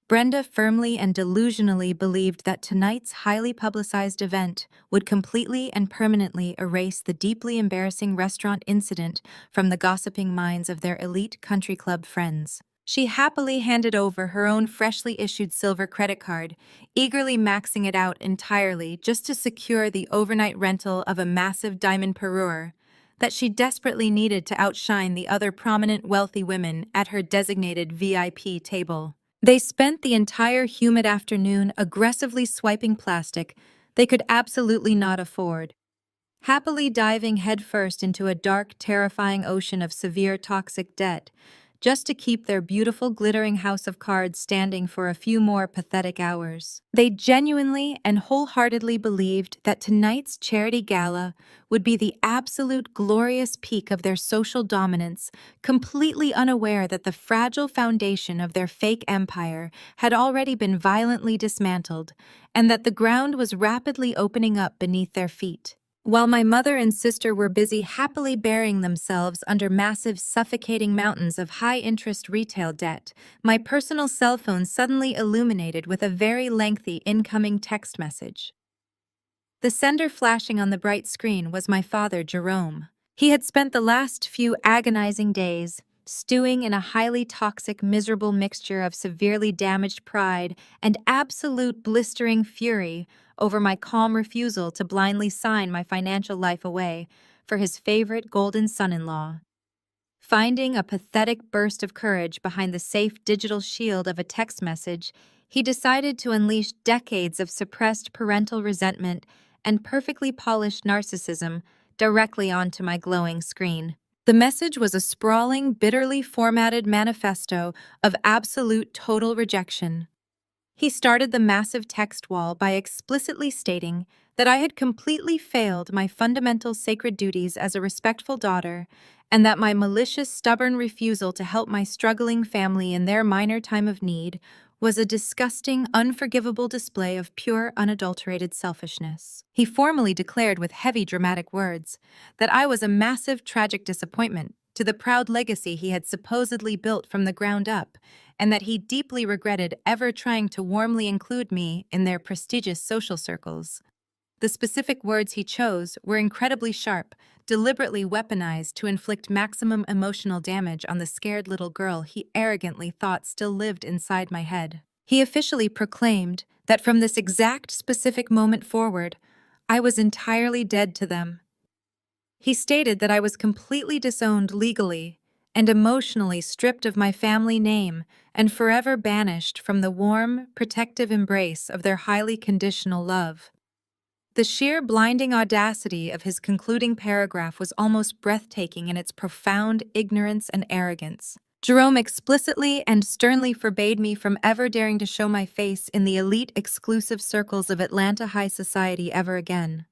Brenda firmly and delusionally believed that tonight's highly publicized event would completely and permanently erase the deeply embarrassing restaurant incident from the gossiping minds of their elite country club friends. She happily handed over her own freshly issued silver credit card, eagerly maxing it out entirely just to secure the overnight rental of a massive diamond parure that she desperately needed to outshine the other prominent wealthy women at her designated VIP table. They spent the entire humid afternoon aggressively swiping plastic they could absolutely not afford, happily diving headfirst into a dark, terrifying ocean of severe toxic debt, just to keep their beautiful, glittering house of cards standing for a few more pathetic hours. They genuinely and wholeheartedly believed that tonight's charity gala would be the absolute glorious peak of their social dominance, completely unaware that the fragile foundation of their fake empire had already been violently dismantled, and that the ground was rapidly opening up beneath their feet. While my mother and sister were busy happily burying themselves under massive, suffocating mountains of high-interest retail debt, my personal cell phone suddenly illuminated with a very lengthy incoming text message. The sender flashing on the bright screen was my father, Jerome. He had spent the last few agonizing days stewing in a highly toxic, miserable mixture of severely damaged pride and absolute blistering fury over my calm refusal to blindly sign my financial life away for his favorite golden son-in-law. Finding a pathetic burst of courage behind the safe digital shield of a text message, he decided to unleash decades of suppressed parental resentment and perfectly polished narcissism directly onto my glowing screen. The message was a sprawling, bitterly formatted manifesto of absolute total rejection. He started the massive text wall by explicitly stating that I had completely failed my fundamental sacred duties as a respectful daughter, and that my malicious, stubborn refusal to help my struggling family in their minor time of need was a disgusting, unforgivable display of pure, unadulterated selfishness. He formally declared with heavy, dramatic words that I was a massive, tragic disappointment to the proud legacy he had supposedly built from the ground up, and that he deeply regretted ever trying to warmly include me in their prestigious social circles. The specific words he chose were incredibly sharp, deliberately weaponized to inflict maximum emotional damage on the scared little girl he arrogantly thought still lived inside my head. He officially proclaimed that from this exact specific moment forward, I was entirely dead to them. He stated that I was completely disowned legally and emotionally stripped of my family name and forever banished from the warm, protective embrace of their highly conditional love. The sheer blinding audacity of his concluding paragraph was almost breathtaking in its profound ignorance and arrogance. Jerome explicitly and sternly forbade me from ever daring to show my face in the elite exclusive circles of Atlanta high society ever again.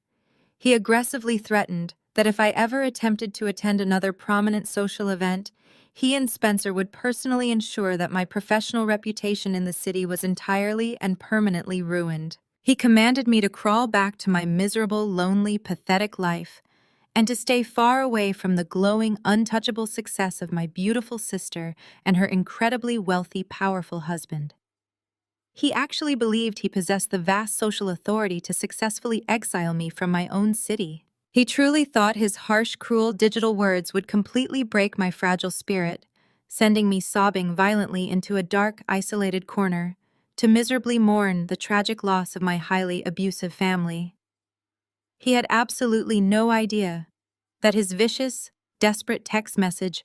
He aggressively threatened that if I ever attempted to attend another prominent social event, he and Spencer would personally ensure that my professional reputation in the city was entirely and permanently ruined. He commanded me to crawl back to my miserable, lonely, pathetic life and to stay far away from the glowing, untouchable success of my beautiful sister and her incredibly wealthy, powerful husband. He actually believed he possessed the vast social authority to successfully exile me from my own city. He truly thought his harsh, cruel digital words would completely break my fragile spirit, sending me sobbing violently into a dark, isolated corner to miserably mourn the tragic loss of my highly abusive family. He had absolutely no idea that his vicious, desperate text message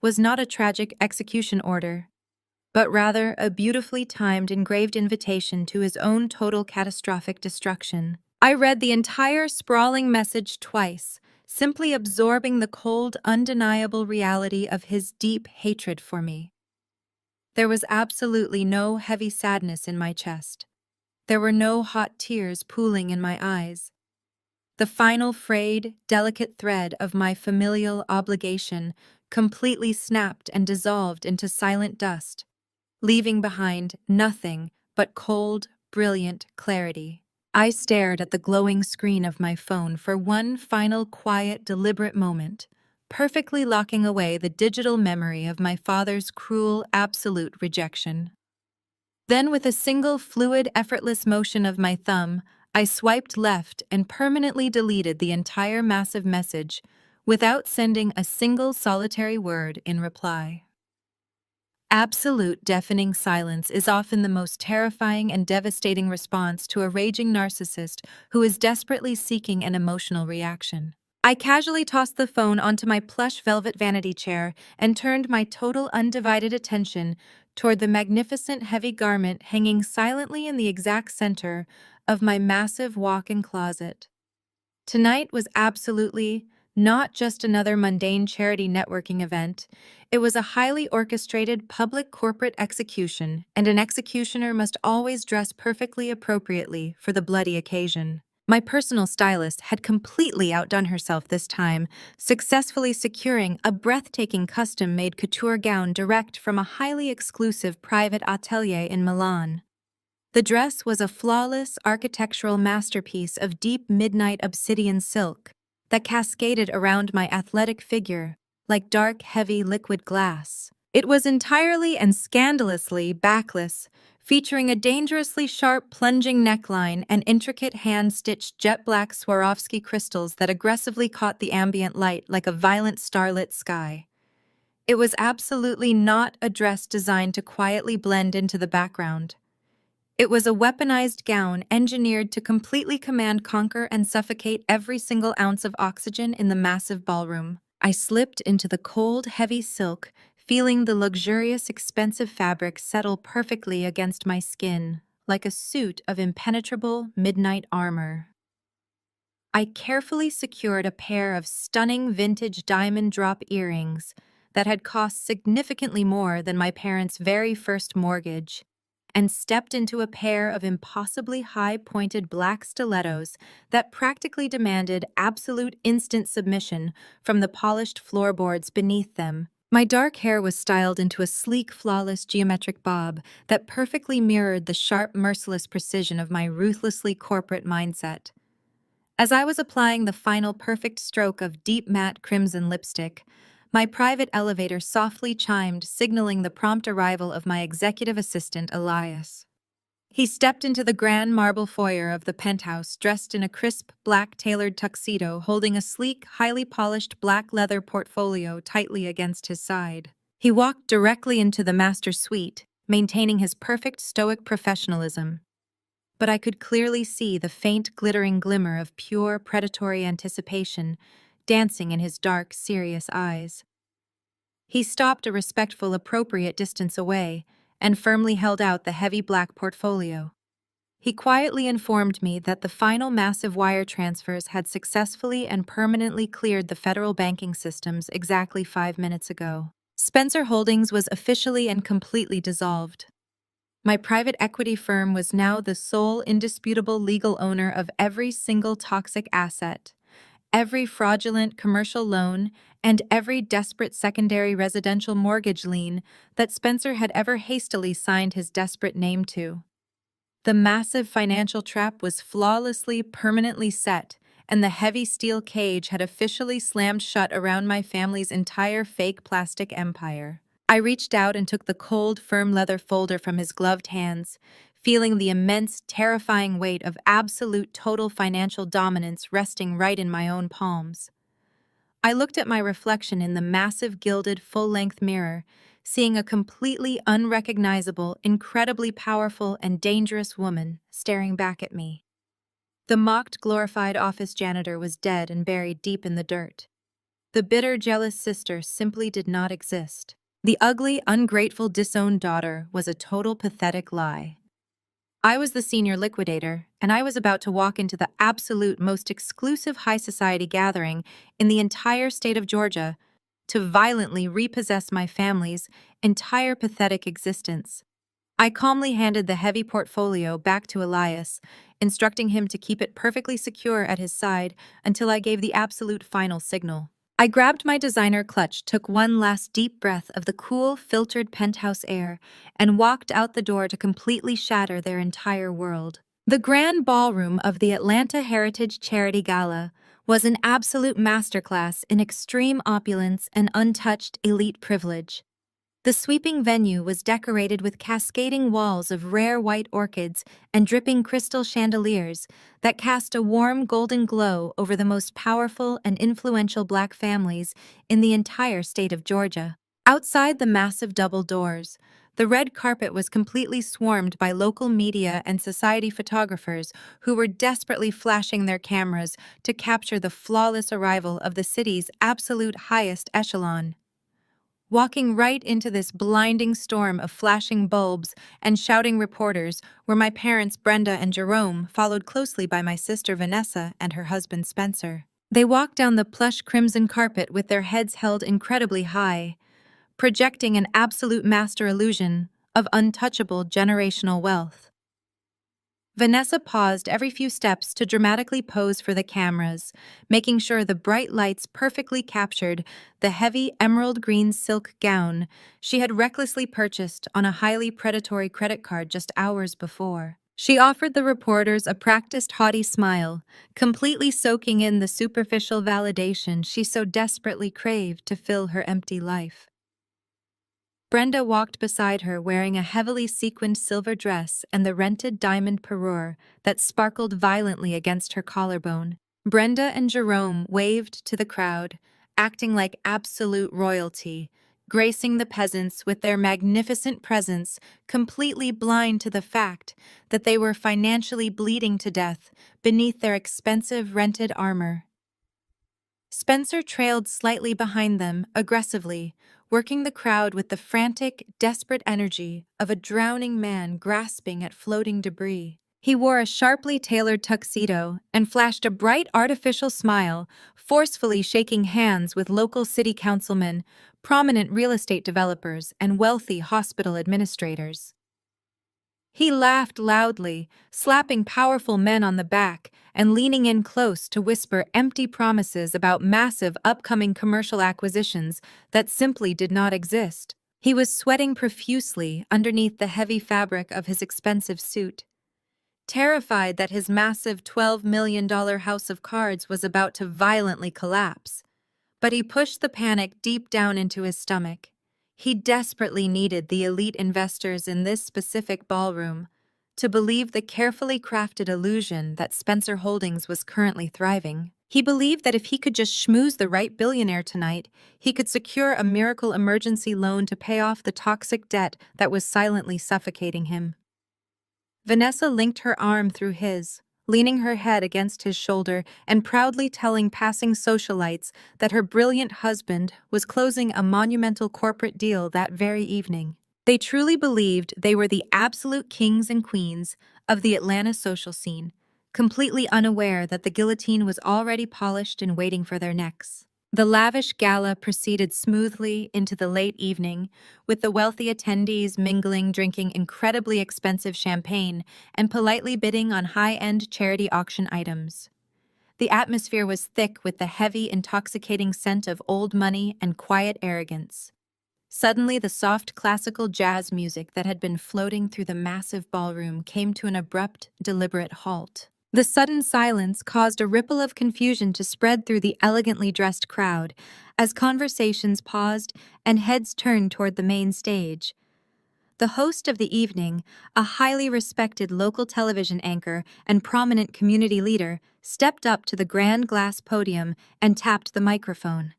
was not a tragic execution order, but rather a beautifully timed engraved invitation to his own total catastrophic destruction. I read the entire sprawling message twice, simply absorbing the cold, undeniable reality of his deep hatred for me. There was absolutely no heavy sadness in my chest. There were no hot tears pooling in my eyes. The final frayed, delicate thread of my familial obligation completely snapped and dissolved into silent dust, leaving behind nothing but cold, brilliant clarity. I stared at the glowing screen of my phone for one final quiet, deliberate moment, perfectly locking away the digital memory of my father's cruel, absolute rejection. Then, with a single fluid, effortless motion of my thumb, I swiped left and permanently deleted the entire massive message without sending a single solitary word in reply. Absolute deafening silence is often the most terrifying and devastating response to a raging narcissist who is desperately seeking an emotional reaction. I casually tossed the phone onto my plush velvet vanity chair and turned my total undivided attention toward the magnificent heavy garment hanging silently in the exact center of my massive walk-in closet. Tonight was absolutely not just another mundane charity networking event. It was a highly orchestrated public corporate execution, and an executioner must always dress perfectly appropriately for the bloody occasion. My personal stylist had completely outdone herself this time, successfully securing a breathtaking custom-made couture gown direct from a highly exclusive private atelier in Milan. The dress was a flawless architectural masterpiece of deep midnight obsidian silk that cascaded around my athletic figure like dark, heavy liquid glass. It was entirely and scandalously backless, featuring a dangerously sharp plunging neckline and intricate hand-stitched jet-black Swarovski crystals that aggressively caught the ambient light like a violent starlit sky. It was absolutely not a dress designed to quietly blend into the background. It was a weaponized gown engineered to completely command, conquer, and suffocate every single ounce of oxygen in the massive ballroom. I slipped into the cold, heavy silk, feeling the luxurious, expensive fabric settle perfectly against my skin, like a suit of impenetrable midnight armor. I carefully secured a pair of stunning vintage diamond drop earrings that had cost significantly more than my parents' very first mortgage, and stepped into a pair of impossibly high-pointed black stilettos that practically demanded absolute instant submission from the polished floorboards beneath them. My dark hair was styled into a sleek, flawless geometric bob that perfectly mirrored the sharp, merciless precision of my ruthlessly corporate mindset. As I was applying the final perfect stroke of deep matte crimson lipstick, my private elevator softly chimed, signaling the prompt arrival of my executive assistant, Elias. He stepped into the grand marble foyer of the penthouse dressed in a crisp, black tailored tuxedo, holding a sleek, highly polished black leather portfolio tightly against his side. He walked directly into the master suite, maintaining his perfect stoic professionalism. But I could clearly see the faint glittering glimmer of pure predatory anticipation dancing in his dark, serious eyes. He stopped a respectful, appropriate distance away and firmly held out the heavy black portfolio. He quietly informed me that the final massive wire transfers had successfully and permanently cleared the federal banking systems exactly 5 minutes ago. Spencer Holdings was officially and completely dissolved. My private equity firm was now the sole indisputable legal owner of every single toxic asset, every fraudulent commercial loan, and every desperate secondary residential mortgage lien that Spencer had ever hastily signed his desperate name to. The massive financial trap was flawlessly, permanently set, and the heavy steel cage had officially slammed shut around my family's entire fake plastic empire. I reached out and took the cold, firm leather folder from his gloved hands, feeling the immense, terrifying weight of absolute total financial dominance resting right in my own palms. I looked at my reflection in the massive gilded full-length mirror, seeing a completely unrecognizable, incredibly powerful and dangerous woman staring back at me. The mocked, glorified office janitor was dead and buried deep in the dirt. The bitter, jealous sister simply did not exist. The ugly, ungrateful, disowned daughter was a total pathetic lie. I was the senior liquidator, and I was about to walk into the absolute most exclusive high society gathering in the entire state of Georgia to violently repossess my family's entire pathetic existence. I calmly handed the heavy portfolio back to Elias, instructing him to keep it perfectly secure at his side until I gave the absolute final signal. I grabbed my designer clutch, took one last deep breath of the cool, filtered penthouse air, and walked out the door to completely shatter their entire world. The grand ballroom of the Atlanta Heritage Charity Gala was an absolute masterclass in extreme opulence and untouched elite privilege. The sweeping venue was decorated with cascading walls of rare white orchids and dripping crystal chandeliers that cast a warm golden glow over the most powerful and influential Black families in the entire state of Georgia. Outside the massive double doors, the red carpet was completely swarmed by local media and society photographers who were desperately flashing their cameras to capture the flawless arrival of the city's absolute highest echelon. Walking right into this blinding storm of flashing bulbs and shouting reporters were my parents Brenda and Jerome, followed closely by my sister Vanessa and her husband Spencer. They walked down the plush crimson carpet with their heads held incredibly high, projecting an absolute master illusion of untouchable generational wealth. Vanessa paused every few steps to dramatically pose for the cameras, making sure the bright lights perfectly captured the heavy emerald green silk gown she had recklessly purchased on a highly predatory credit card just hours before. She offered the reporters a practiced haughty smile, completely soaking in the superficial validation she so desperately craved to fill her empty life. Brenda walked beside her wearing a heavily sequined silver dress and the rented diamond parure that sparkled violently against her collarbone. Brenda and Jerome waved to the crowd, acting like absolute royalty, gracing the peasants with their magnificent presence, completely blind to the fact that they were financially bleeding to death beneath their expensive rented armor. Spencer trailed slightly behind them, aggressively, working the crowd with the frantic, desperate energy of a drowning man grasping at floating debris. He wore a sharply tailored tuxedo and flashed a bright artificial smile, forcefully shaking hands with local city councilmen, prominent real estate developers, and wealthy hospital administrators. He laughed loudly, slapping powerful men on the back and leaning in close to whisper empty promises about massive upcoming commercial acquisitions that simply did not exist. He was sweating profusely underneath the heavy fabric of his expensive suit, terrified that his massive $12 million house of cards was about to violently collapse. But he pushed the panic deep down into his stomach. He desperately needed the elite investors in this specific ballroom, to believe the carefully crafted illusion that Spencer Holdings was currently thriving. He believed that if he could just schmooze the right billionaire tonight, he could secure a miracle emergency loan to pay off the toxic debt that was silently suffocating him. Vanessa linked her arm through his, leaning her head against his shoulder and proudly telling passing socialites that her brilliant husband was closing a monumental corporate deal that very evening. They truly believed they were the absolute kings and queens of the Atlanta social scene, completely unaware that the guillotine was already polished and waiting for their necks. The lavish gala proceeded smoothly into the late evening, with the wealthy attendees mingling, drinking incredibly expensive champagne, and politely bidding on high-end charity auction items. The atmosphere was thick with the heavy, intoxicating scent of old money and quiet arrogance. Suddenly, the soft classical jazz music that had been floating through the massive ballroom came to an abrupt, deliberate halt. The sudden silence caused a ripple of confusion to spread through the elegantly dressed crowd as conversations paused and heads turned toward the main stage. The host of the evening, a highly respected local television anchor and prominent community leader, stepped up to the grand glass podium and tapped the microphone.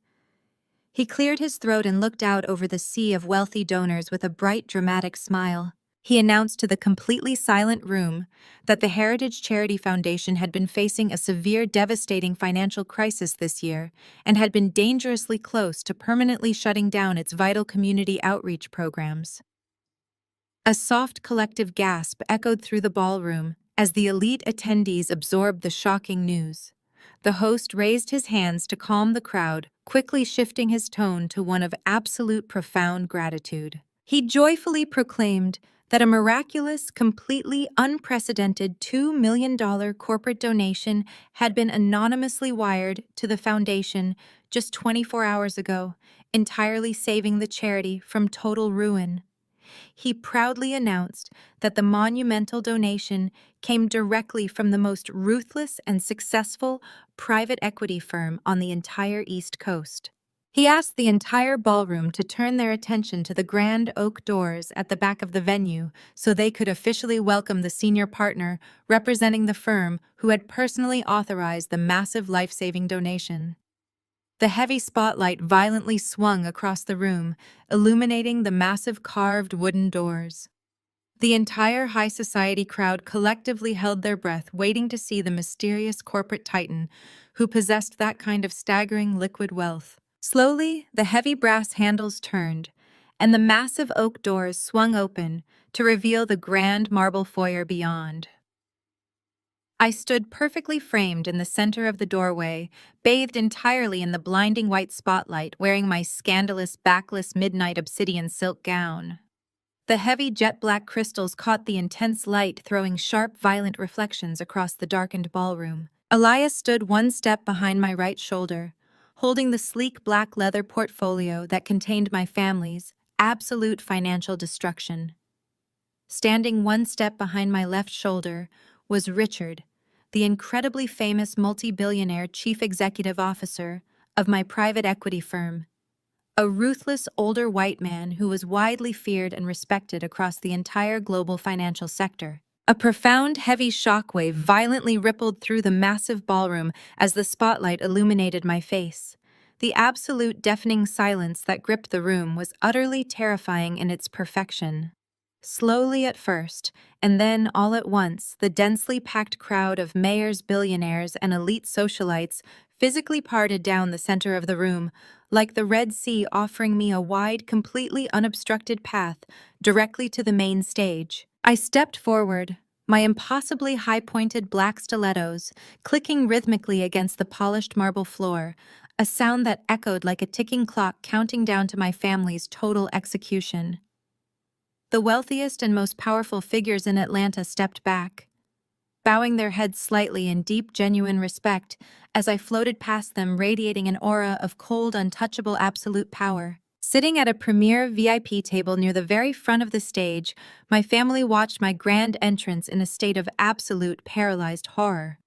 He cleared his throat and looked out over the sea of wealthy donors with a bright, dramatic smile. He announced to the completely silent room that the Heritage Charity Foundation had been facing a severe, devastating financial crisis this year and had been dangerously close to permanently shutting down its vital community outreach programs. A soft collective gasp echoed through the ballroom as the elite attendees absorbed the shocking news. The host raised his hands to calm the crowd, quickly shifting his tone to one of absolute profound gratitude. He joyfully proclaimed that a miraculous, completely unprecedented $2 million corporate donation had been anonymously wired to the foundation just 24 hours ago, entirely saving the charity from total ruin. He proudly announced that the monumental donation came directly from the most ruthless and successful private equity firm on the entire East Coast. He asked the entire ballroom to turn their attention to the grand oak doors at the back of the venue so they could officially welcome the senior partner representing the firm who had personally authorized the massive life-saving donation. The heavy spotlight violently swung across the room, illuminating the massive carved wooden doors. The entire high society crowd collectively held their breath, waiting to see the mysterious corporate titan who possessed that kind of staggering liquid wealth. Slowly, the heavy brass handles turned, and the massive oak doors swung open to reveal the grand marble foyer beyond. I stood perfectly framed in the center of the doorway, bathed entirely in the blinding white spotlight, wearing my scandalous backless midnight obsidian silk gown. The heavy jet-black crystals caught the intense light, throwing sharp, violent reflections across the darkened ballroom. Elias stood one step behind my right shoulder, holding the sleek black leather portfolio that contained my family's absolute financial destruction. Standing one step behind my left shoulder was Richard, the incredibly famous multi-billionaire chief executive officer of my private equity firm, a ruthless older white man who was widely feared and respected across the entire global financial sector. A profound, heavy shockwave violently rippled through the massive ballroom as the spotlight illuminated my face. The absolute deafening silence that gripped the room was utterly terrifying in its perfection. Slowly at first, and then all at once, the densely packed crowd of mayors, billionaires, and elite socialites physically parted down the center of the room, like the Red Sea offering me a wide, completely unobstructed path directly to the main stage. I stepped forward, my impossibly high-pointed black stilettos clicking rhythmically against the polished marble floor, a sound that echoed like a ticking clock counting down to my family's total execution. The wealthiest and most powerful figures in Atlanta stepped back, bowing their heads slightly in deep, genuine respect as I floated past them, radiating an aura of cold, untouchable, absolute power. Sitting at a premier VIP table near the very front of the stage, my family watched my grand entrance in a state of absolute, paralyzed horror.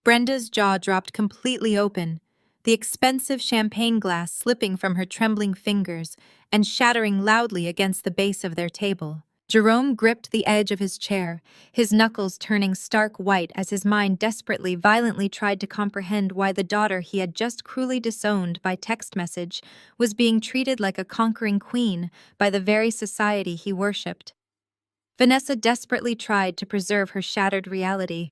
Brenda's jaw dropped completely open, the expensive champagne glass slipping from her trembling fingers and shattering loudly against the base of their table. Jerome gripped the edge of his chair, his knuckles turning stark white as his mind desperately, violently tried to comprehend why the daughter he had just cruelly disowned by text message was being treated like a conquering queen by the very society he worshipped. Vanessa desperately tried to preserve her shattered reality.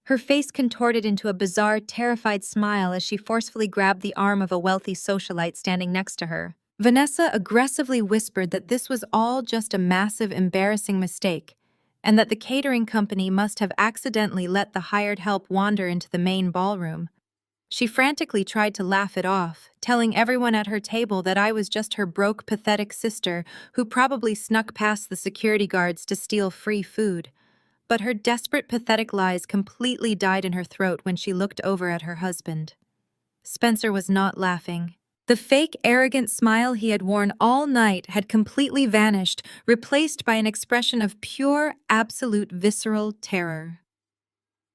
Her face contorted into a bizarre, terrified smile as she forcefully grabbed the arm of a wealthy socialite standing next to her. Vanessa aggressively whispered that this was all just a massive, embarrassing mistake, and that the catering company must have accidentally let the hired help wander into the main ballroom. She frantically tried to laugh it off, telling everyone at her table that I was just her broke, pathetic sister who probably snuck past the security guards to steal free food. But her desperate, pathetic lies completely died in her throat when she looked over at her husband. Spencer was not laughing. The fake, arrogant smile he had worn all night had completely vanished, replaced by an expression of pure, absolute, visceral terror.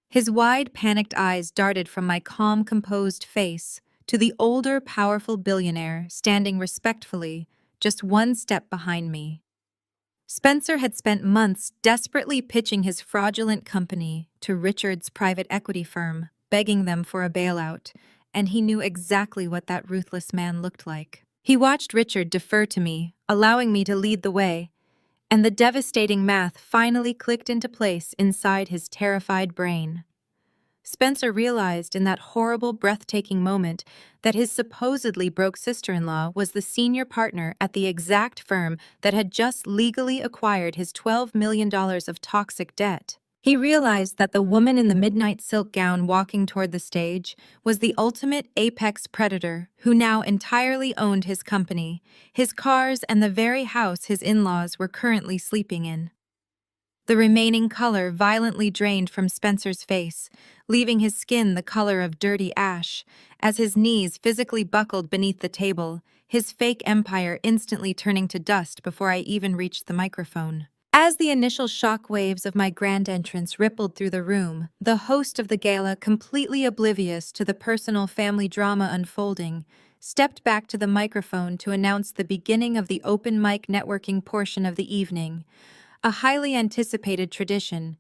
His wide, panicked eyes darted from my calm, composed face to the older, powerful billionaire standing respectfully, just one step behind me. Spencer had spent months desperately pitching his fraudulent company to Richard's private equity firm, begging them for a bailout, and he knew exactly what that ruthless man looked like. He watched Richard defer to me, allowing me to lead the way, and the devastating math finally clicked into place inside his terrified brain. Spencer realized in that horrible, breathtaking moment that his supposedly broke sister-in-law was the senior partner at the exact firm that had just legally acquired his $12 million of toxic debt. He realized that the woman in the midnight silk gown walking toward the stage was the ultimate apex predator who now entirely owned his company, his cars, and the very house his in-laws were currently sleeping in. The remaining color violently drained from Spencer's face, leaving his skin the color of dirty ash, as his knees physically buckled beneath the table, his fake empire instantly turning to dust before I even reached the microphone. As the initial shock waves of my grand entrance rippled through the room, the host of the gala, completely oblivious to the personal family drama unfolding, stepped back to the microphone to announce the beginning of the open mic networking portion of the evening, a highly anticipated tradition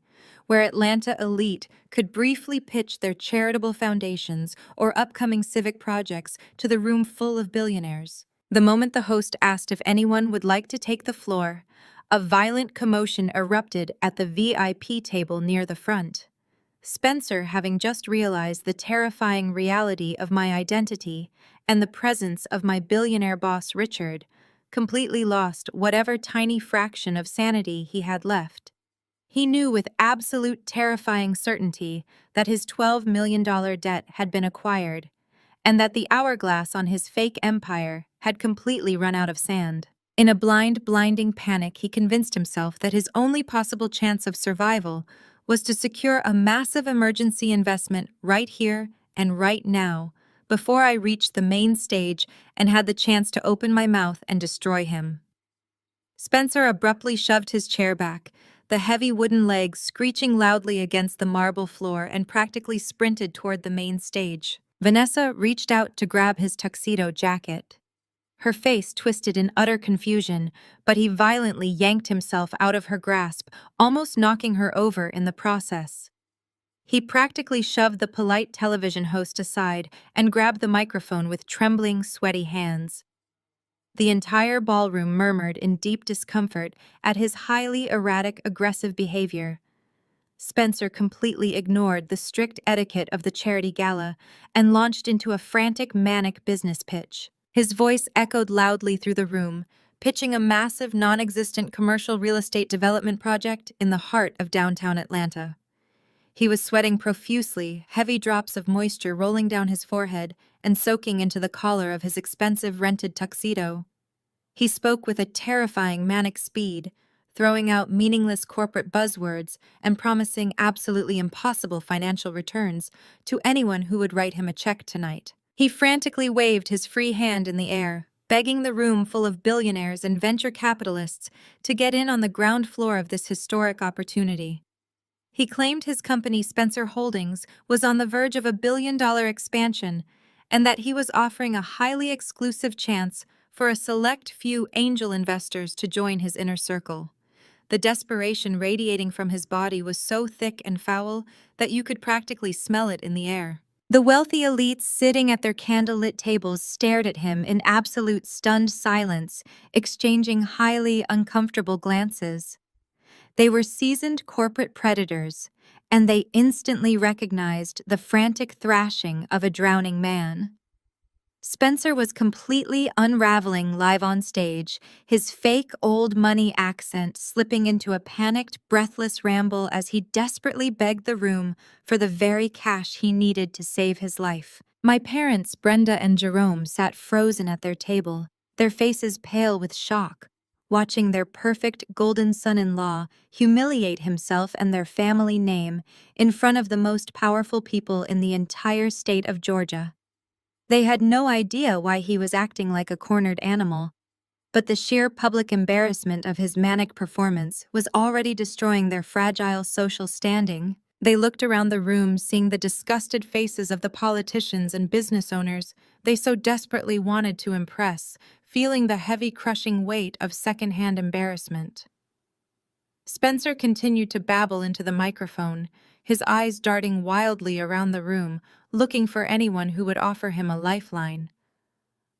where Atlanta elite could briefly pitch their charitable foundations or upcoming civic projects to the room full of billionaires. The moment the host asked if anyone would like to take the floor, a violent commotion erupted at the VIP table near the front. Spencer, having just realized the terrifying reality of my identity and the presence of my billionaire boss Richard, completely lost whatever tiny fraction of sanity he had left. He knew with absolute terrifying certainty that his $12 million debt had been acquired, and that the hourglass on his fake empire had completely run out of sand. In a blind, blinding panic, he convinced himself that his only possible chance of survival was to secure a massive emergency investment right here and right now, before I reached the main stage and had the chance to open my mouth and destroy him. Spencer abruptly shoved his chair back, the heavy wooden legs screeching loudly against the marble floor, and practically sprinted toward the main stage. Vanessa reached out to grab his tuxedo jacket. Her face twisted in utter confusion, but he violently yanked himself out of her grasp, almost knocking her over in the process. He practically shoved the polite television host aside and grabbed the microphone with trembling, sweaty hands. The entire ballroom murmured in deep discomfort at his highly erratic, aggressive behavior. Spencer completely ignored the strict etiquette of the charity gala and launched into a frantic, manic business pitch. His voice echoed loudly through the room, pitching a massive, non-existent commercial real estate development project in the heart of downtown Atlanta. He was sweating profusely, heavy drops of moisture rolling down his forehead and soaking into the collar of his expensive rented tuxedo. He spoke with a terrifying manic speed, throwing out meaningless corporate buzzwords and promising absolutely impossible financial returns to anyone who would write him a check tonight. He frantically waved his free hand in the air, begging the room full of billionaires and venture capitalists to get in on the ground floor of this historic opportunity. He claimed his company, Spencer Holdings, was on the verge of a billion-dollar expansion, and that he was offering a highly exclusive chance for a select few angel investors to join his inner circle. The desperation radiating from his body was so thick and foul that you could practically smell it in the air. The wealthy elites sitting at their candlelit tables stared at him in absolute stunned silence, exchanging highly uncomfortable glances. They were seasoned corporate predators, and they instantly recognized the frantic thrashing of a drowning man. Spencer was completely unraveling live on stage, his fake old money accent slipping into a panicked, breathless ramble as he desperately begged the room for the very cash he needed to save his life. My parents, Brenda and Jerome, sat frozen at their table, their faces pale with shock, watching their perfect golden son-in-law humiliate himself and their family name in front of the most powerful people in the entire state of Georgia. They had no idea why he was acting like a cornered animal, but the sheer public embarrassment of his manic performance was already destroying their fragile social standing. They looked around the room, seeing the disgusted faces of the politicians and business owners they so desperately wanted to impress, feeling the heavy, crushing weight of secondhand embarrassment. Spencer continued to babble into the microphone, his eyes darting wildly around the room, looking for anyone who would offer him a lifeline.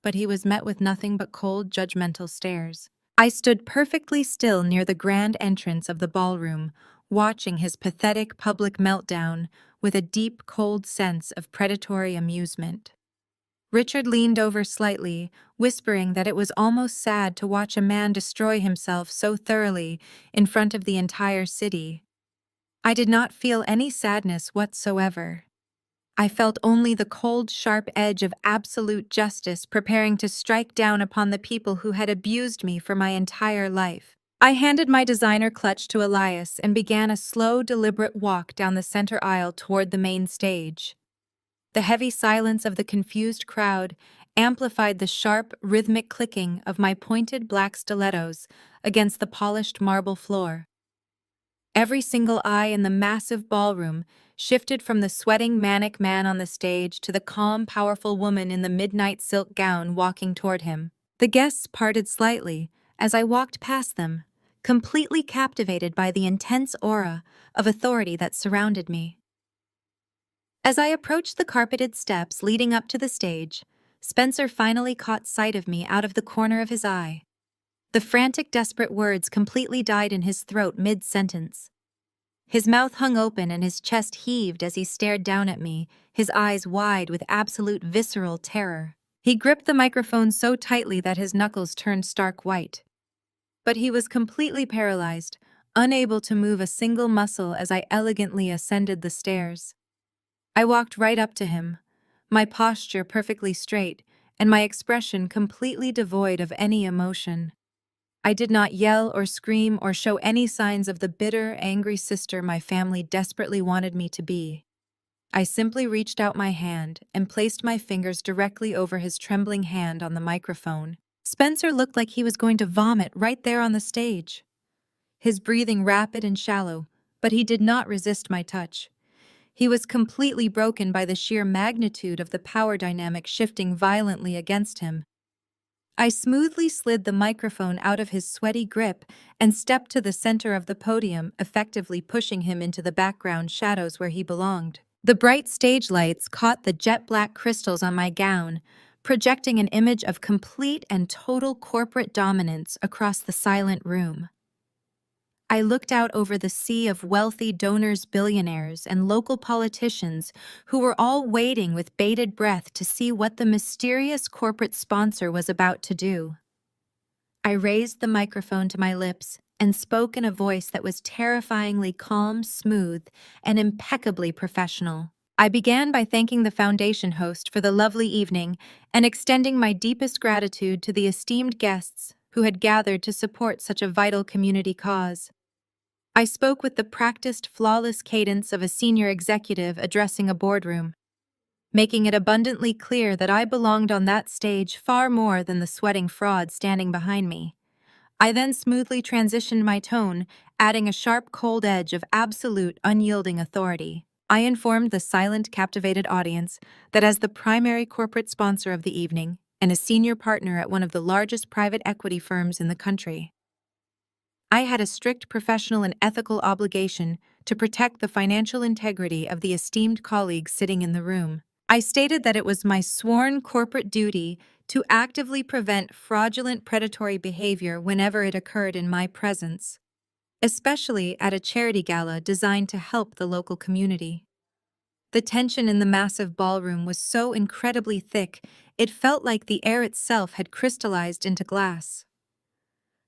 But he was met with nothing but cold, judgmental stares. I stood perfectly still near the grand entrance of the ballroom, watching his pathetic public meltdown with a deep, cold sense of predatory amusement. Richard leaned over slightly, whispering that it was almost sad to watch a man destroy himself so thoroughly in front of the entire city. I did not feel any sadness whatsoever. I felt only the cold, sharp edge of absolute justice preparing to strike down upon the people who had abused me for my entire life. I handed my designer clutch to Elias and began a slow, deliberate walk down the center aisle toward the main stage. The heavy silence of the confused crowd amplified the sharp, rhythmic clicking of my pointed black stilettos against the polished marble floor. Every single eye in the massive ballroom shifted from the sweating, manic man on the stage to the calm, powerful woman in the midnight silk gown walking toward him. The guests parted slightly as I walked past them, completely captivated by the intense aura of authority that surrounded me. As I approached the carpeted steps leading up to the stage, Spencer finally caught sight of me out of the corner of his eye. The frantic, desperate words completely died in his throat mid-sentence. His mouth hung open and his chest heaved as he stared down at me, his eyes wide with absolute visceral terror. He gripped the microphone so tightly that his knuckles turned stark white. But he was completely paralyzed, unable to move a single muscle as I elegantly ascended the stairs. I walked right up to him, my posture perfectly straight and my expression completely devoid of any emotion. I did not yell or scream or show any signs of the bitter, angry sister my family desperately wanted me to be. I simply reached out my hand and placed my fingers directly over his trembling hand on the microphone. Spencer looked like he was going to vomit right there on the stage. His breathing rapid and shallow, but he did not resist my touch. He was completely broken by the sheer magnitude of the power dynamic shifting violently against him. I smoothly slid the microphone out of his sweaty grip and stepped to the center of the podium, effectively pushing him into the background shadows where he belonged. The bright stage lights caught the jet-black crystals on my gown, projecting an image of complete and total corporate dominance across the silent room. I looked out over the sea of wealthy donors, billionaires, and local politicians who were all waiting with bated breath to see what the mysterious corporate sponsor was about to do. I raised the microphone to my lips and spoke in a voice that was terrifyingly calm, smooth, and impeccably professional. I began by thanking the foundation host for the lovely evening and extending my deepest gratitude to the esteemed guests who had gathered to support such a vital community cause. I spoke with the practiced, flawless cadence of a senior executive addressing a boardroom, making it abundantly clear that I belonged on that stage far more than the sweating fraud standing behind me. I then smoothly transitioned my tone, adding a sharp, cold edge of absolute, unyielding authority. I informed the silent, captivated audience that as the primary corporate sponsor of the evening and a senior partner at one of the largest private equity firms in the country, I had a strict professional and ethical obligation to protect the financial integrity of the esteemed colleagues sitting in the room. I stated that it was my sworn corporate duty to actively prevent fraudulent predatory behavior whenever it occurred in my presence, especially at a charity gala designed to help the local community. The tension in the massive ballroom was so incredibly thick, it felt like the air itself had crystallized into glass.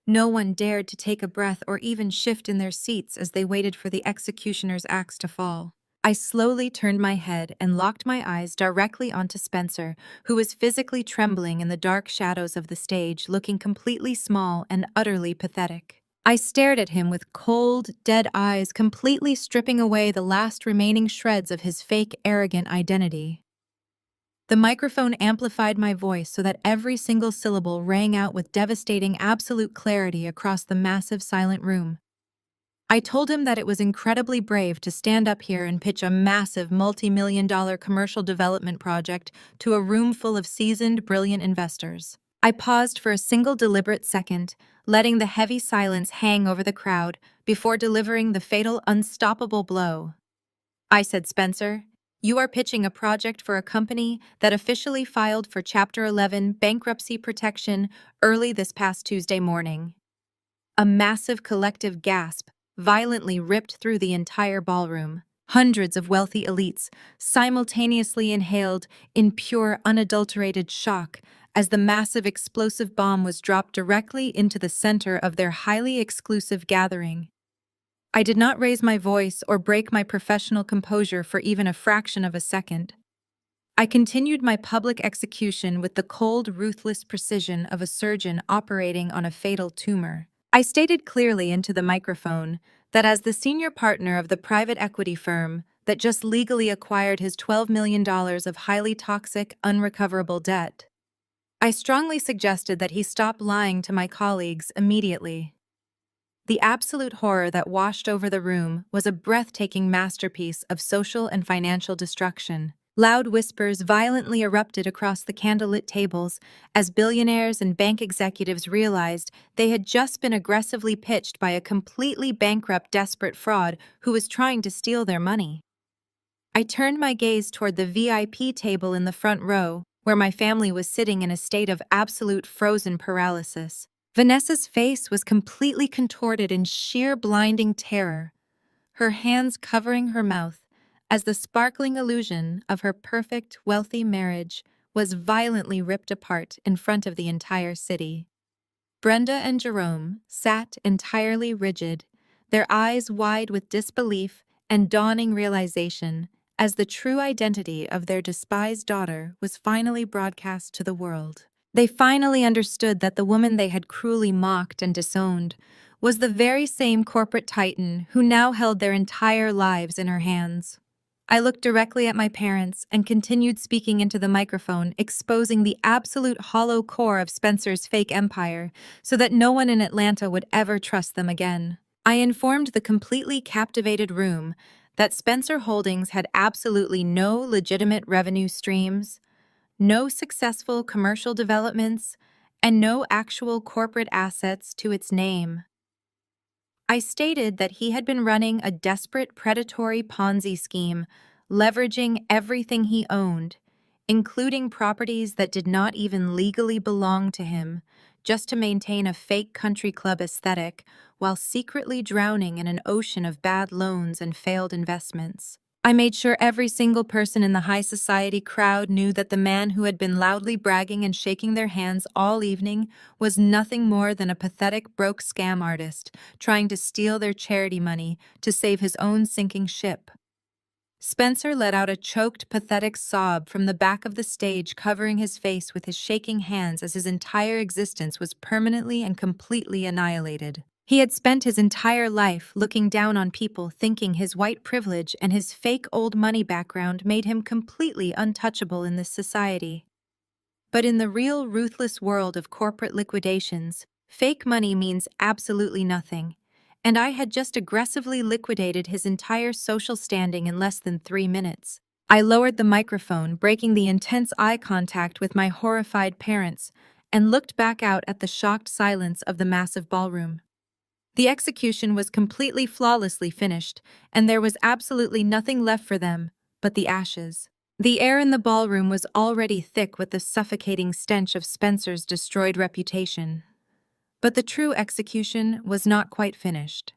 No one dared to take a breath or even shift in their seats as they waited for the executioner's axe to fall. I slowly turned my head and locked my eyes directly onto Spencer, who was physically trembling in the dark shadows of the stage, looking completely small and utterly pathetic. I stared at him with cold, dead eyes, completely stripping away the last remaining shreds of his fake, arrogant identity. The microphone amplified my voice so that every single syllable rang out with devastating, absolute clarity across the massive, silent room. I told him that it was incredibly brave to stand up here and pitch a massive multi-million-dollar commercial development project to a room full of seasoned, brilliant investors. I paused for a single deliberate second, letting the heavy silence hang over the crowd before delivering the fatal, unstoppable blow. I said, Spencer, you are pitching a project for a company that officially filed for Chapter 11 bankruptcy protection early this past Tuesday morning. A massive collective gasp violently ripped through the entire ballroom. Hundreds of wealthy elites simultaneously inhaled in pure, unadulterated shock as the massive explosive bomb was dropped directly into the center of their highly exclusive gathering. I did not raise my voice or break my professional composure for even a fraction of a second. I continued my public execution with the cold, ruthless precision of a surgeon operating on a fatal tumor. I stated clearly into the microphone that as the senior partner of the private equity firm that just legally acquired his $12 million of highly toxic, unrecoverable debt, I strongly suggested that he stop lying to my colleagues immediately. The absolute horror that washed over the room was a breathtaking masterpiece of social and financial destruction. Loud whispers violently erupted across the candlelit tables as billionaires and bank executives realized they had just been aggressively pitched by a completely bankrupt, desperate fraud who was trying to steal their money. I turned my gaze toward the VIP table in the front row, where my family was sitting in a state of absolute frozen paralysis. Vanessa's face was completely contorted in sheer blinding terror, her hands covering her mouth, as the sparkling illusion of her perfect, wealthy marriage was violently ripped apart in front of the entire city. Brenda and Jerome sat entirely rigid, their eyes wide with disbelief and dawning realization as the true identity of their despised daughter was finally broadcast to the world. They finally understood that the woman they had cruelly mocked and disowned was the very same corporate titan who now held their entire lives in her hands. I looked directly at my parents and continued speaking into the microphone, exposing the absolute hollow core of Spencer's fake empire so that no one in Atlanta would ever trust them again. I informed the completely captivated room that Spencer Holdings had absolutely no legitimate revenue streams, no successful commercial developments, and no actual corporate assets to its name. I stated that he had been running a desperate predatory Ponzi scheme, leveraging everything he owned, including properties that did not even legally belong to him, just to maintain a fake country club aesthetic while secretly drowning in an ocean of bad loans and failed investments. I made sure every single person in the high society crowd knew that the man who had been loudly bragging and shaking their hands all evening was nothing more than a pathetic, broke scam artist trying to steal their charity money to save his own sinking ship. Spencer let out a choked, pathetic sob from the back of the stage, covering his face with his shaking hands as his entire existence was permanently and completely annihilated. He had spent his entire life looking down on people, thinking his white privilege and his fake old money background made him completely untouchable in this society. But in the real ruthless world of corporate liquidations, fake money means absolutely nothing, and I had just aggressively liquidated his entire social standing in less than 3 minutes. I lowered the microphone, breaking the intense eye contact with my horrified parents, and looked back out at the shocked silence of the massive ballroom. The execution was completely flawlessly finished, and there was absolutely nothing left for them but the ashes. The air in the ballroom was already thick with the suffocating stench of Spencer's destroyed reputation. But the true execution was not quite finished.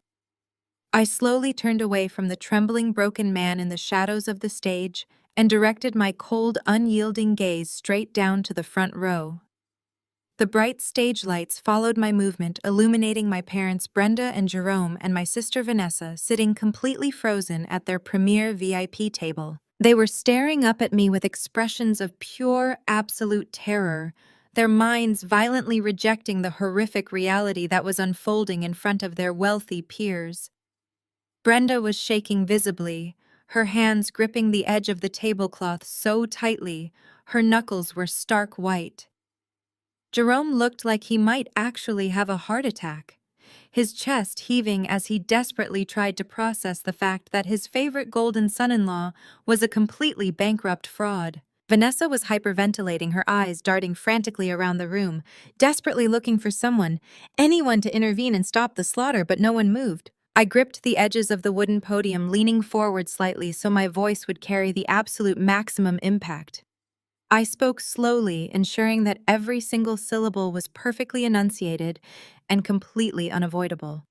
I slowly turned away from the trembling broken man in the shadows of the stage and directed my cold, unyielding gaze straight down to the front row. The bright stage lights followed my movement, illuminating my parents Brenda and Jerome and my sister Vanessa sitting completely frozen at their premier VIP table. They were staring up at me with expressions of pure, absolute terror, their minds violently rejecting the horrific reality that was unfolding in front of their wealthy peers. Brenda was shaking visibly, her hands gripping the edge of the tablecloth so tightly, her knuckles were stark white. Jerome looked like he might actually have a heart attack, his chest heaving as he desperately tried to process the fact that his favorite golden son-in-law was a completely bankrupt fraud. Vanessa was hyperventilating, her eyes darting frantically around the room, desperately looking for anyone to intervene and stop the slaughter, but no one moved. I gripped the edges of the wooden podium, leaning forward slightly so my voice would carry the absolute maximum impact. I spoke slowly, ensuring that every single syllable was perfectly enunciated and completely unavoidable.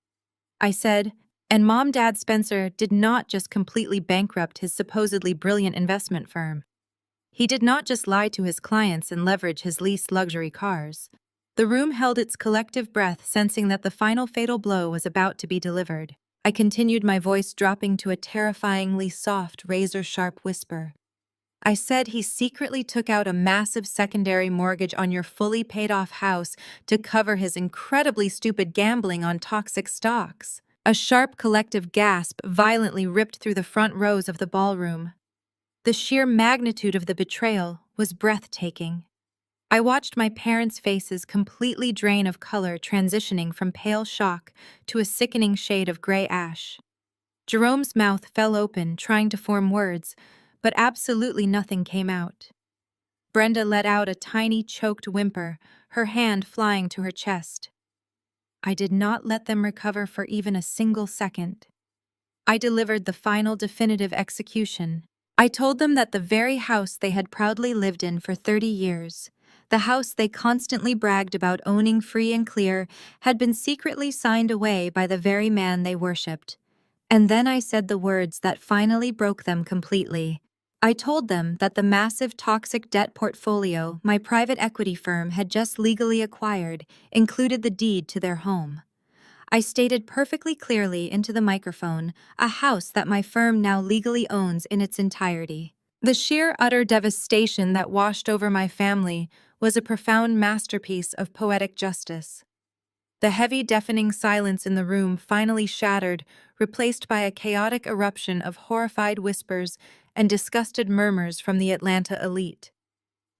I said, and Dad Spencer did not just completely bankrupt his supposedly brilliant investment firm. He did not just lie to his clients and leverage his leased luxury cars. The room held its collective breath, sensing that the final fatal blow was about to be delivered. I continued, my voice dropping to a terrifyingly soft, razor-sharp whisper. I said he secretly took out a massive secondary mortgage on your fully paid-off house to cover his incredibly stupid gambling on toxic stocks. A sharp collective gasp violently ripped through the front rows of the ballroom. The sheer magnitude of the betrayal was breathtaking. I watched my parents' faces completely drain of color, transitioning from pale shock to a sickening shade of gray ash. Jerome's mouth fell open, trying to form words, but absolutely nothing came out. Brenda let out a tiny, choked whimper, her hand flying to her chest. I did not let them recover for even a single second. I delivered the final definitive execution. I told them that the very house they had proudly lived in for 30 years, the house they constantly bragged about owning free and clear, had been secretly signed away by the very man they worshipped. And then I said the words that finally broke them completely. I told them that the massive toxic debt portfolio my private equity firm had just legally acquired included the deed to their home. I stated perfectly clearly into the microphone a house that my firm now legally owns in its entirety. The sheer utter devastation that washed over my family was a profound masterpiece of poetic justice. The heavy, deafening silence in the room finally shattered, replaced by a chaotic eruption of horrified whispers and disgusted murmurs from the Atlanta elite.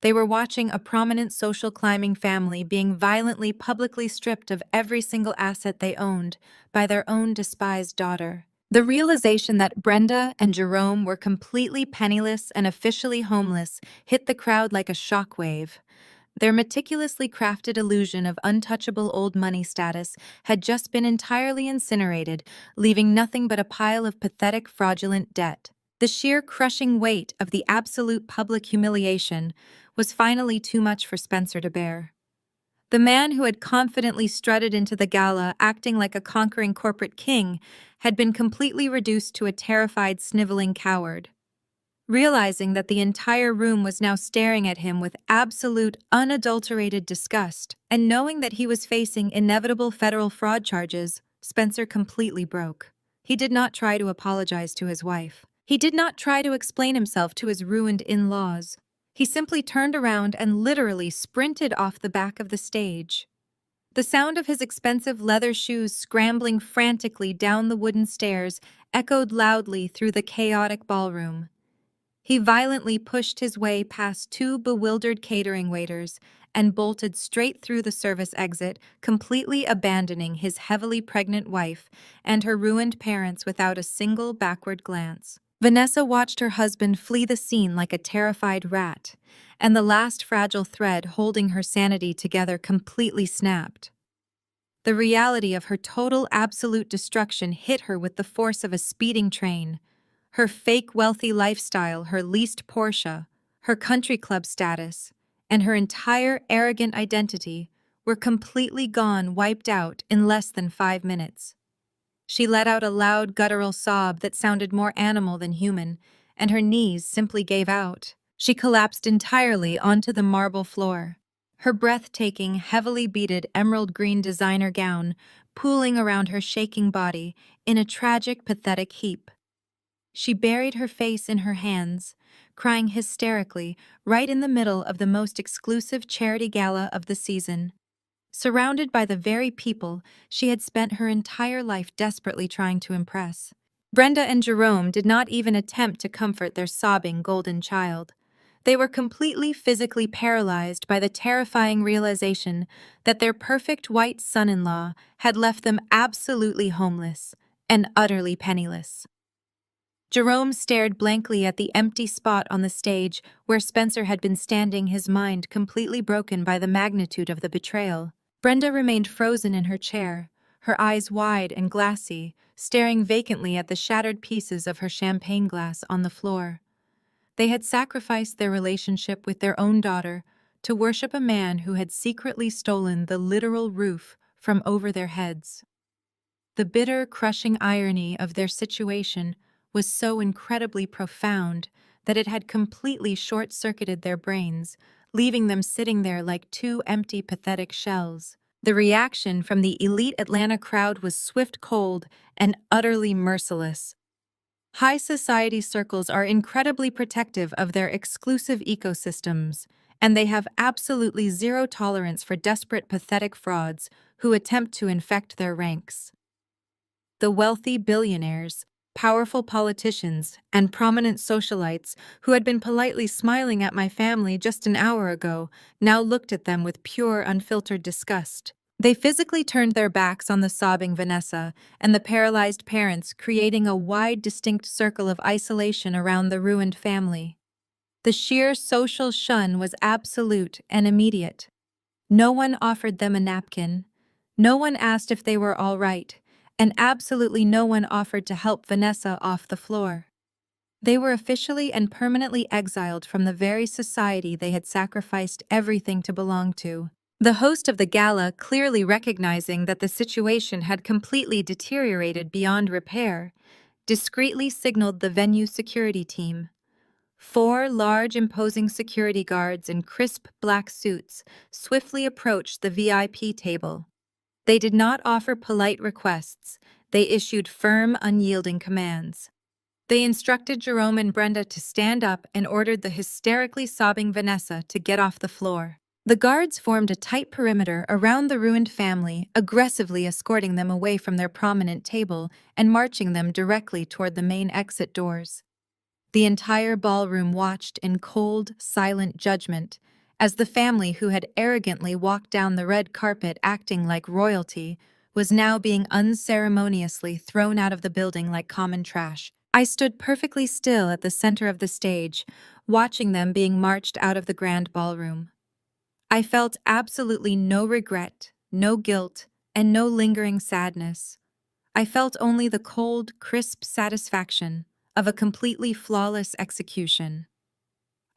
They were watching a prominent social climbing family being violently publicly stripped of every single asset they owned by their own despised daughter. The realization that Brenda and Jerome were completely penniless and officially homeless hit the crowd like a shockwave. Their meticulously crafted illusion of untouchable old money status had just been entirely incinerated, leaving nothing but a pile of pathetic, fraudulent debt. The sheer crushing weight of the absolute public humiliation was finally too much for Spencer to bear. The man who had confidently strutted into the gala, acting like a conquering corporate king, had been completely reduced to a terrified, sniveling coward. Realizing that the entire room was now staring at him with absolute, unadulterated disgust, and knowing that he was facing inevitable federal fraud charges, Spencer completely broke. He did not try to apologize to his wife. He did not try to explain himself to his ruined in-laws. He simply turned around and literally sprinted off the back of the stage. The sound of his expensive leather shoes scrambling frantically down the wooden stairs echoed loudly through the chaotic ballroom. He violently pushed his way past two bewildered catering waiters and bolted straight through the service exit, completely abandoning his heavily pregnant wife and her ruined parents without a single backward glance. Vanessa watched her husband flee the scene like a terrified rat, and the last fragile thread holding her sanity together completely snapped. The reality of her total absolute destruction hit her with the force of a speeding train. Her fake wealthy lifestyle, her leased Porsche, her country club status, and her entire arrogant identity were completely gone, wiped out in less than 5 minutes. She let out a loud guttural sob that sounded more animal than human, and her knees simply gave out. She collapsed entirely onto the marble floor. Her breathtaking, heavily beaded emerald green designer gown pooling around her shaking body in a tragic, pathetic heap. She buried her face in her hands, crying hysterically right in the middle of the most exclusive charity gala of the season. Surrounded by the very people she had spent her entire life desperately trying to impress. Brenda and Jerome did not even attempt to comfort their sobbing golden child. They were completely physically paralyzed by the terrifying realization that their perfect white son-in-law had left them absolutely homeless and utterly penniless. Jerome stared blankly at the empty spot on the stage where Spencer had been standing, his mind completely broken by the magnitude of the betrayal. Brenda remained frozen in her chair, her eyes wide and glassy, staring vacantly at the shattered pieces of her champagne glass on the floor. They had sacrificed their relationship with their own daughter to worship a man who had secretly stolen the literal roof from over their heads. The bitter, crushing irony of their situation was so incredibly profound that it had completely short-circuited their brains, leaving them sitting there like two empty, pathetic shells. The reaction from the elite Atlanta crowd was swift, cold, and utterly merciless. High society circles are incredibly protective of their exclusive ecosystems, and they have absolutely zero tolerance for desperate, pathetic frauds who attempt to infect their ranks. The wealthy billionaires, powerful politicians, and prominent socialites who had been politely smiling at my family just an hour ago now looked at them with pure, unfiltered disgust. They physically turned their backs on the sobbing Vanessa and the paralyzed parents, creating a wide, distinct circle of isolation around the ruined family. The sheer social shun was absolute and immediate. No one offered them a napkin. No one asked if they were all right, and absolutely no one offered to help Vanessa off the floor. They were officially and permanently exiled from the very society they had sacrificed everything to belong to. The host of the gala, clearly recognizing that the situation had completely deteriorated beyond repair, discreetly signaled the venue security team. 4 large, imposing security guards in crisp black suits swiftly approached the VIP table. They did not offer polite requests, they issued firm, unyielding commands. They instructed Jerome and Brenda to stand up and ordered the hysterically sobbing Vanessa to get off the floor. The guards formed a tight perimeter around the ruined family, aggressively escorting them away from their prominent table and marching them directly toward the main exit doors. The entire ballroom watched in cold, silent judgment as the family who had arrogantly walked down the red carpet acting like royalty was now being unceremoniously thrown out of the building like common trash. I stood perfectly still at the center of the stage, watching them being marched out of the grand ballroom. I felt absolutely no regret, no guilt, and no lingering sadness. I felt only the cold, crisp satisfaction of a completely flawless execution.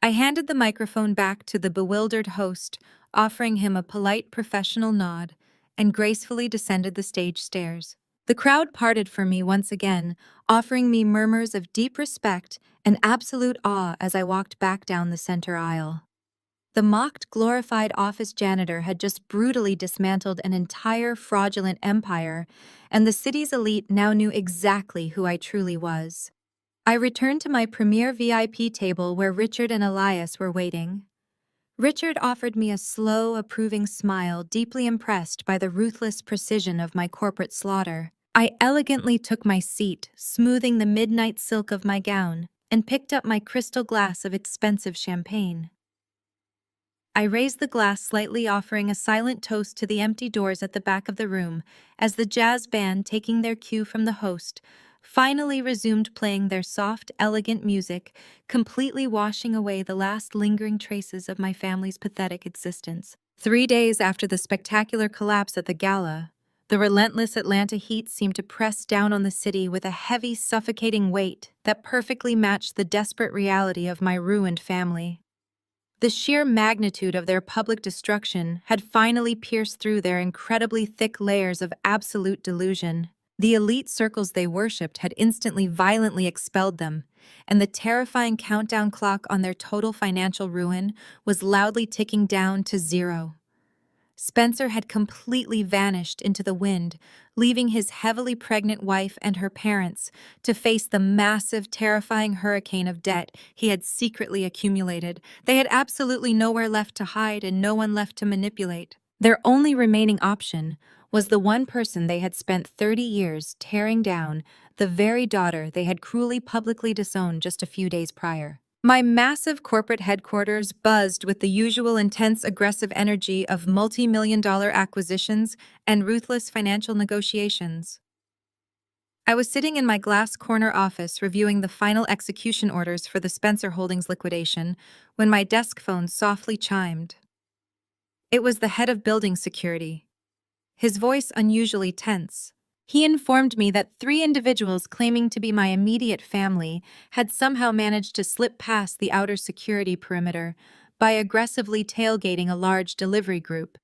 I handed the microphone back to the bewildered host, offering him a polite professional nod, and gracefully descended the stage stairs. The crowd parted for me once again, offering me murmurs of deep respect and absolute awe as I walked back down the center aisle. The mocked, glorified office janitor had just brutally dismantled an entire fraudulent empire, and the city's elite now knew exactly who I truly was. I returned to my premier VIP table where Richard and Elias were waiting. Richard offered me a slow, approving smile, deeply impressed by the ruthless precision of my corporate slaughter. I elegantly took my seat, smoothing the midnight silk of my gown, and picked up my crystal glass of expensive champagne. I raised the glass slightly, offering a silent toast to the empty doors at the back of the room as the jazz band, taking their cue from the host, finally resumed playing their soft, elegant music, completely washing away the last lingering traces of my family's pathetic existence. 3 days after the spectacular collapse at the gala, The relentless Atlanta heat seemed to press down on the city with a heavy, suffocating weight that perfectly matched the desperate reality of my ruined family. The sheer magnitude of their public destruction had finally pierced through their incredibly thick layers of absolute delusion. The elite circles they worshipped had instantly violently expelled them, and the terrifying countdown clock on their total financial ruin was loudly ticking down to zero. Spencer had completely vanished into the wind, leaving his heavily pregnant wife and her parents to face the massive, terrifying hurricane of debt he had secretly accumulated. They had absolutely nowhere left to hide and no one left to manipulate. Their only remaining option was the one person they had spent 30 years tearing down, the very daughter they had cruelly publicly disowned just a few days prior. My massive corporate headquarters buzzed with the usual intense, aggressive energy of multi-million-dollar acquisitions and ruthless financial negotiations. I was sitting in my glass corner office reviewing the final execution orders for the Spencer Holdings liquidation when my desk phone softly chimed. It was the head of building security, his voice unusually tense. He informed me that 3 individuals claiming to be my immediate family had somehow managed to slip past the outer security perimeter by aggressively tailgating a large delivery group.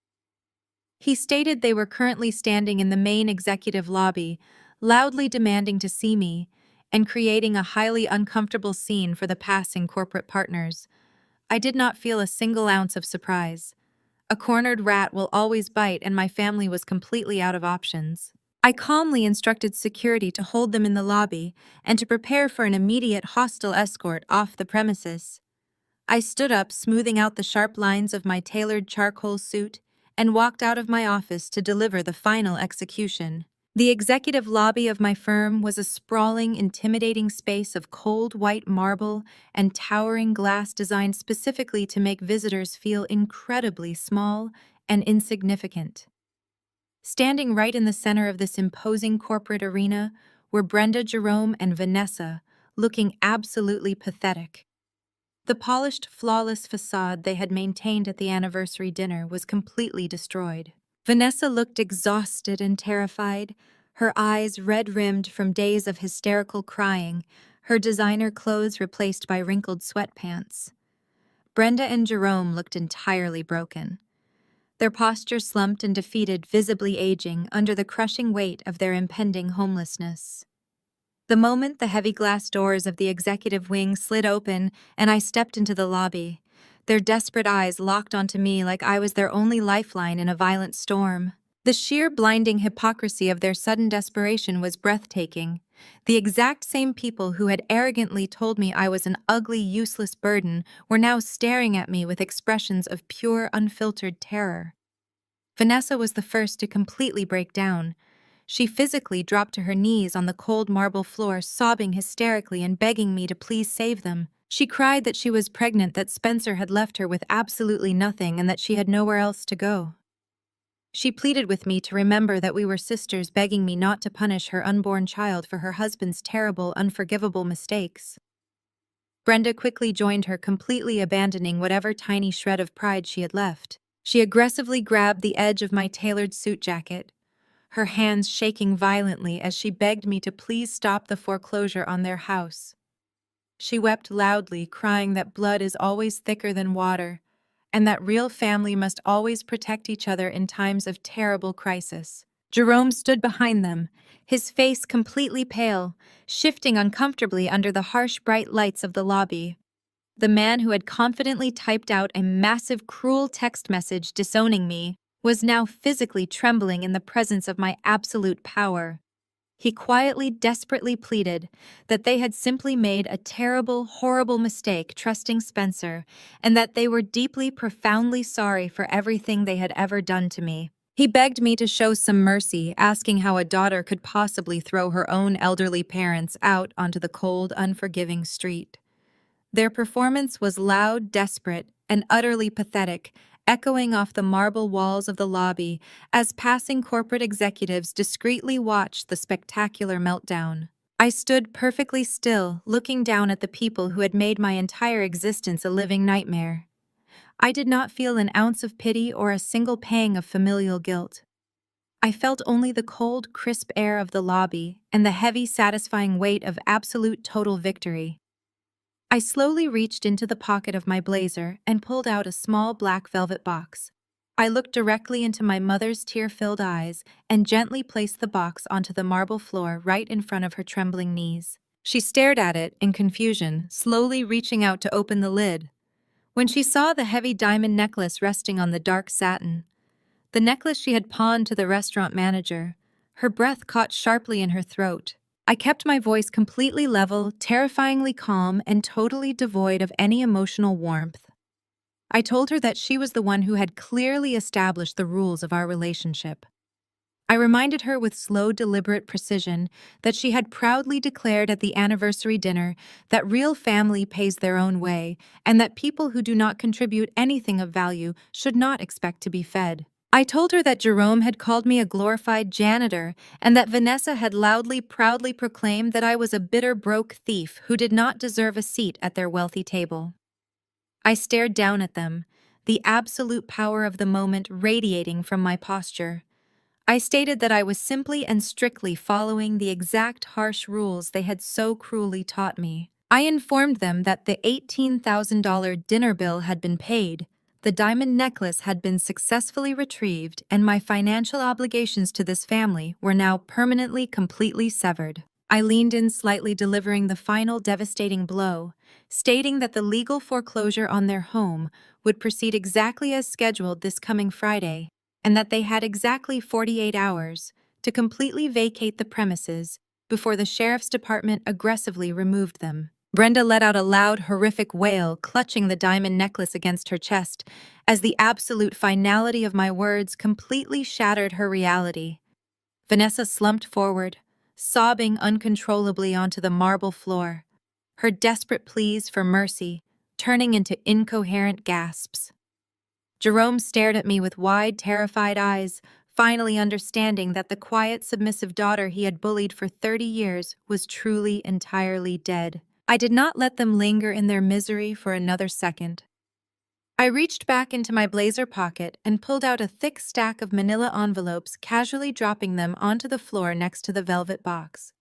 He stated they were currently standing in the main executive lobby, loudly demanding to see me and creating a highly uncomfortable scene for the passing corporate partners. I did not feel a single ounce of surprise. A cornered rat will always bite, and my family was completely out of options. I calmly instructed security to hold them in the lobby and to prepare for an immediate hostile escort off the premises. I stood up, smoothing out the sharp lines of my tailored charcoal suit, and walked out of my office to deliver the final execution. The executive lobby of my firm was a sprawling, intimidating space of cold white marble and towering glass designed specifically to make visitors feel incredibly small and insignificant. Standing right in the center of this imposing corporate arena were Brenda, Jerome, and Vanessa, looking absolutely pathetic. The polished, flawless facade they had maintained at the anniversary dinner was completely destroyed. Vanessa looked exhausted and terrified, her eyes red-rimmed from days of hysterical crying, her designer clothes replaced by wrinkled sweatpants. Brenda and Jerome looked entirely broken, their posture slumped and defeated, visibly aging under the crushing weight of their impending homelessness. The moment the heavy glass doors of the executive wing slid open and I stepped into the lobby, their desperate eyes locked onto me like I was their only lifeline in a violent storm. The sheer blinding hypocrisy of their sudden desperation was breathtaking. The exact same people who had arrogantly told me I was an ugly, useless burden were now staring at me with expressions of pure, unfiltered terror. Vanessa was the first to completely break down. She physically dropped to her knees on the cold marble floor, sobbing hysterically and begging me to please save them. She cried that she was pregnant, that Spencer had left her with absolutely nothing, and that she had nowhere else to go. She pleaded with me to remember that we were sisters, begging me not to punish her unborn child for her husband's terrible, unforgivable mistakes. Brenda quickly joined her, completely abandoning whatever tiny shred of pride she had left. She aggressively grabbed the edge of my tailored suit jacket, her hands shaking violently as she begged me to please stop the foreclosure on their house. She wept loudly, crying that blood is always thicker than water, and that real family must always protect each other in times of terrible crisis. Jerome stood behind them, his face completely pale, shifting uncomfortably under the harsh bright lights of the lobby. The man who had confidently typed out a massive, cruel text message disowning me was now physically trembling in the presence of my absolute power. He quietly, desperately pleaded that they had simply made a terrible, horrible mistake trusting Spencer, and that they were deeply, profoundly sorry for everything they had ever done to me. He begged me to show some mercy, asking how a daughter could possibly throw her own elderly parents out onto the cold, unforgiving street. Their performance was loud, desperate, and utterly pathetic, echoing off the marble walls of the lobby as passing corporate executives discreetly watched the spectacular meltdown. I stood perfectly still, looking down at the people who had made my entire existence a living nightmare. I did not feel an ounce of pity or a single pang of familial guilt. I felt only the cold, crisp air of the lobby and the heavy, satisfying weight of absolute total victory. I slowly reached into the pocket of my blazer and pulled out a small black velvet box. I looked directly into my mother's tear-filled eyes and gently placed the box onto the marble floor right in front of her trembling knees. She stared at it in confusion, slowly reaching out to open the lid. When she saw the heavy diamond necklace resting on the dark satin, the necklace she had pawned to the restaurant manager, her breath caught sharply in her throat. I kept my voice completely level, terrifyingly calm, and totally devoid of any emotional warmth. I told her that she was the one who had clearly established the rules of our relationship. I reminded her with slow, deliberate precision that she had proudly declared at the anniversary dinner that real family pays their own way and that people who do not contribute anything of value should not expect to be fed. I told her that Jerome had called me a glorified janitor and that Vanessa had loudly, proudly proclaimed that I was a bitter, broke thief who did not deserve a seat at their wealthy table. I stared down at them, the absolute power of the moment radiating from my posture. I stated that I was simply and strictly following the exact harsh rules they had so cruelly taught me. I informed them that the $18,000 dinner bill had been paid, the diamond necklace had been successfully retrieved, and my financial obligations to this family were now permanently, completely severed. I leaned in slightly, delivering the final devastating blow, stating that the legal foreclosure on their home would proceed exactly as scheduled this coming Friday, and that they had exactly 48 hours to completely vacate the premises before the sheriff's department aggressively removed them. Brenda let out a loud, horrific wail, clutching the diamond necklace against her chest, as the absolute finality of my words completely shattered her reality. Vanessa slumped forward, sobbing uncontrollably onto the marble floor, her desperate pleas for mercy turning into incoherent gasps. Jerome stared at me with wide, terrified eyes, finally understanding that the quiet, submissive daughter he had bullied for 30 years was truly, entirely dead. I did not let them linger in their misery for another second. I reached back into my blazer pocket and pulled out a thick stack of manila envelopes, casually dropping them onto the floor next to the velvet box.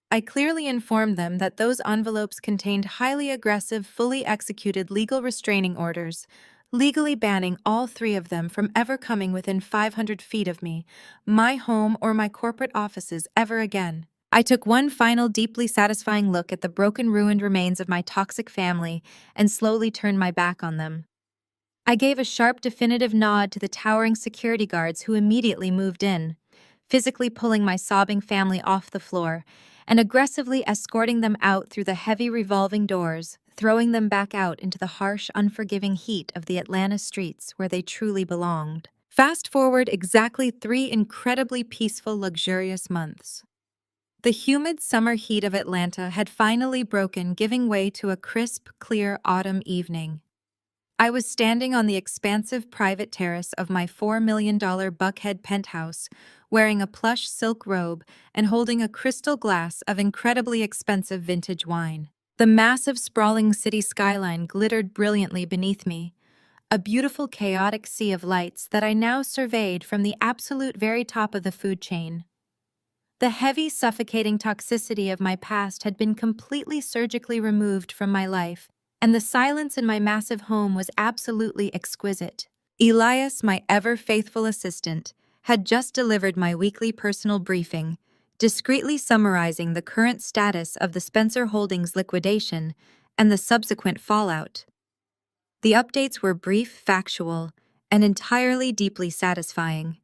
I clearly informed them that those envelopes contained highly aggressive, fully executed legal restraining orders, legally banning all three of them from ever coming within 500 feet of me, my home, or my corporate offices ever again. I took one final deeply satisfying look at the broken, ruined remains of my toxic family and slowly turned my back on them. I gave a sharp, definitive nod to the towering security guards who immediately moved in, physically pulling my sobbing family off the floor and aggressively escorting them out through the heavy revolving doors, throwing them back out into the harsh, unforgiving heat of the Atlanta streets where they truly belonged. Fast forward exactly 3 incredibly peaceful, luxurious months. The humid summer heat of Atlanta had finally broken, giving way to a crisp, clear autumn evening. I was standing on the expansive private terrace of my $4 million Buckhead penthouse, wearing a plush silk robe and holding a crystal glass of incredibly expensive vintage wine. The massive, sprawling city skyline glittered brilliantly beneath me, a beautiful, chaotic sea of lights that I now surveyed from the absolute very top of the food chain. The heavy, suffocating toxicity of my past had been completely surgically removed from my life, and the silence in my massive home was absolutely exquisite. Elias, my ever-faithful assistant, had just delivered my weekly personal briefing, discreetly summarizing the current status of the Spencer Holdings liquidation and the subsequent fallout. The updates were brief, factual, and entirely deeply satisfying.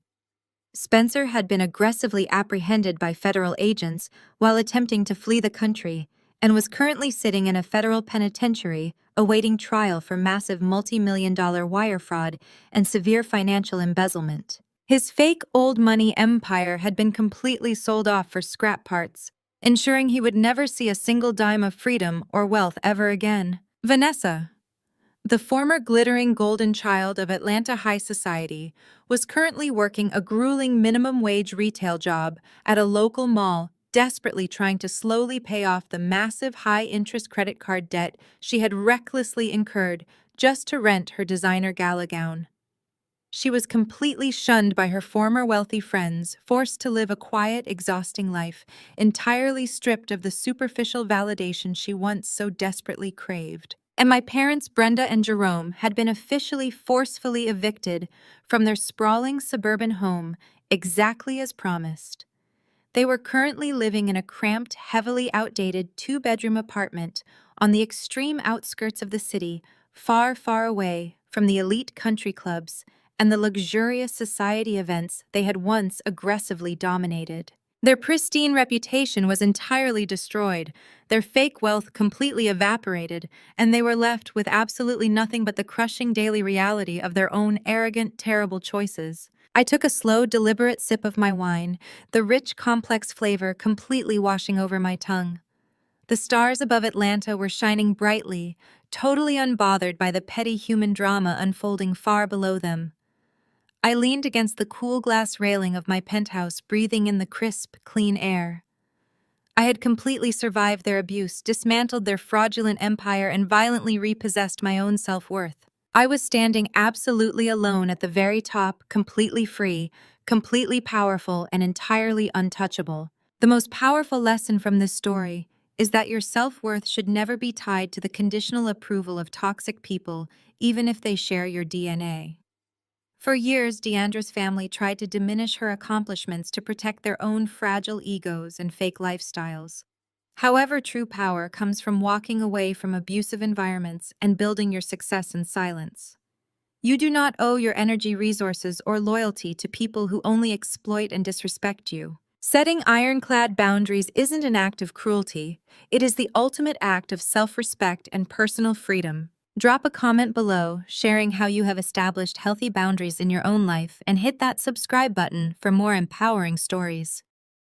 Spencer had been aggressively apprehended by federal agents while attempting to flee the country and was currently sitting in a federal penitentiary awaiting trial for massive multi-million-dollar wire fraud and severe financial embezzlement. His fake old money empire had been completely sold off for scrap parts, ensuring he would never see a single dime of freedom or wealth ever again. Vanessa, the former glittering golden child of Atlanta high society, was currently working a grueling minimum wage retail job at a local mall, desperately trying to slowly pay off the massive high-interest credit card debt she had recklessly incurred just to rent her designer gala gown. She was completely shunned by her former wealthy friends, forced to live a quiet, exhausting life, entirely stripped of the superficial validation she once so desperately craved. And my parents, Brenda and Jerome, had been officially forcefully evicted from their sprawling suburban home, exactly as promised. They were currently living in a cramped, heavily outdated two-bedroom apartment on the extreme outskirts of the city, far, far away from the elite country clubs and the luxurious society events they had once aggressively dominated. Their pristine reputation was entirely destroyed, their fake wealth completely evaporated, and they were left with absolutely nothing but the crushing daily reality of their own arrogant, terrible choices. I took a slow, deliberate sip of my wine, the rich, complex flavor completely washing over my tongue. The stars above Atlanta were shining brightly, totally unbothered by the petty human drama unfolding far below them. I leaned against the cool glass railing of my penthouse, breathing in the crisp, clean air. I had completely survived their abuse, dismantled their fraudulent empire, and violently repossessed my own self-worth. I was standing absolutely alone at the very top, completely free, completely powerful, and entirely untouchable. The most powerful lesson from this story is that your self-worth should never be tied to the conditional approval of toxic people, even if they share your DNA. For years, Deandra's family tried to diminish her accomplishments to protect their own fragile egos and fake lifestyles. However, true power comes from walking away from abusive environments and building your success in silence. You do not owe your energy, resources, or loyalty to people who only exploit and disrespect you. Setting ironclad boundaries isn't an act of cruelty, it is the ultimate act of self-respect and personal freedom. Drop a comment below sharing how you have established healthy boundaries in your own life, and hit that subscribe button for more empowering stories.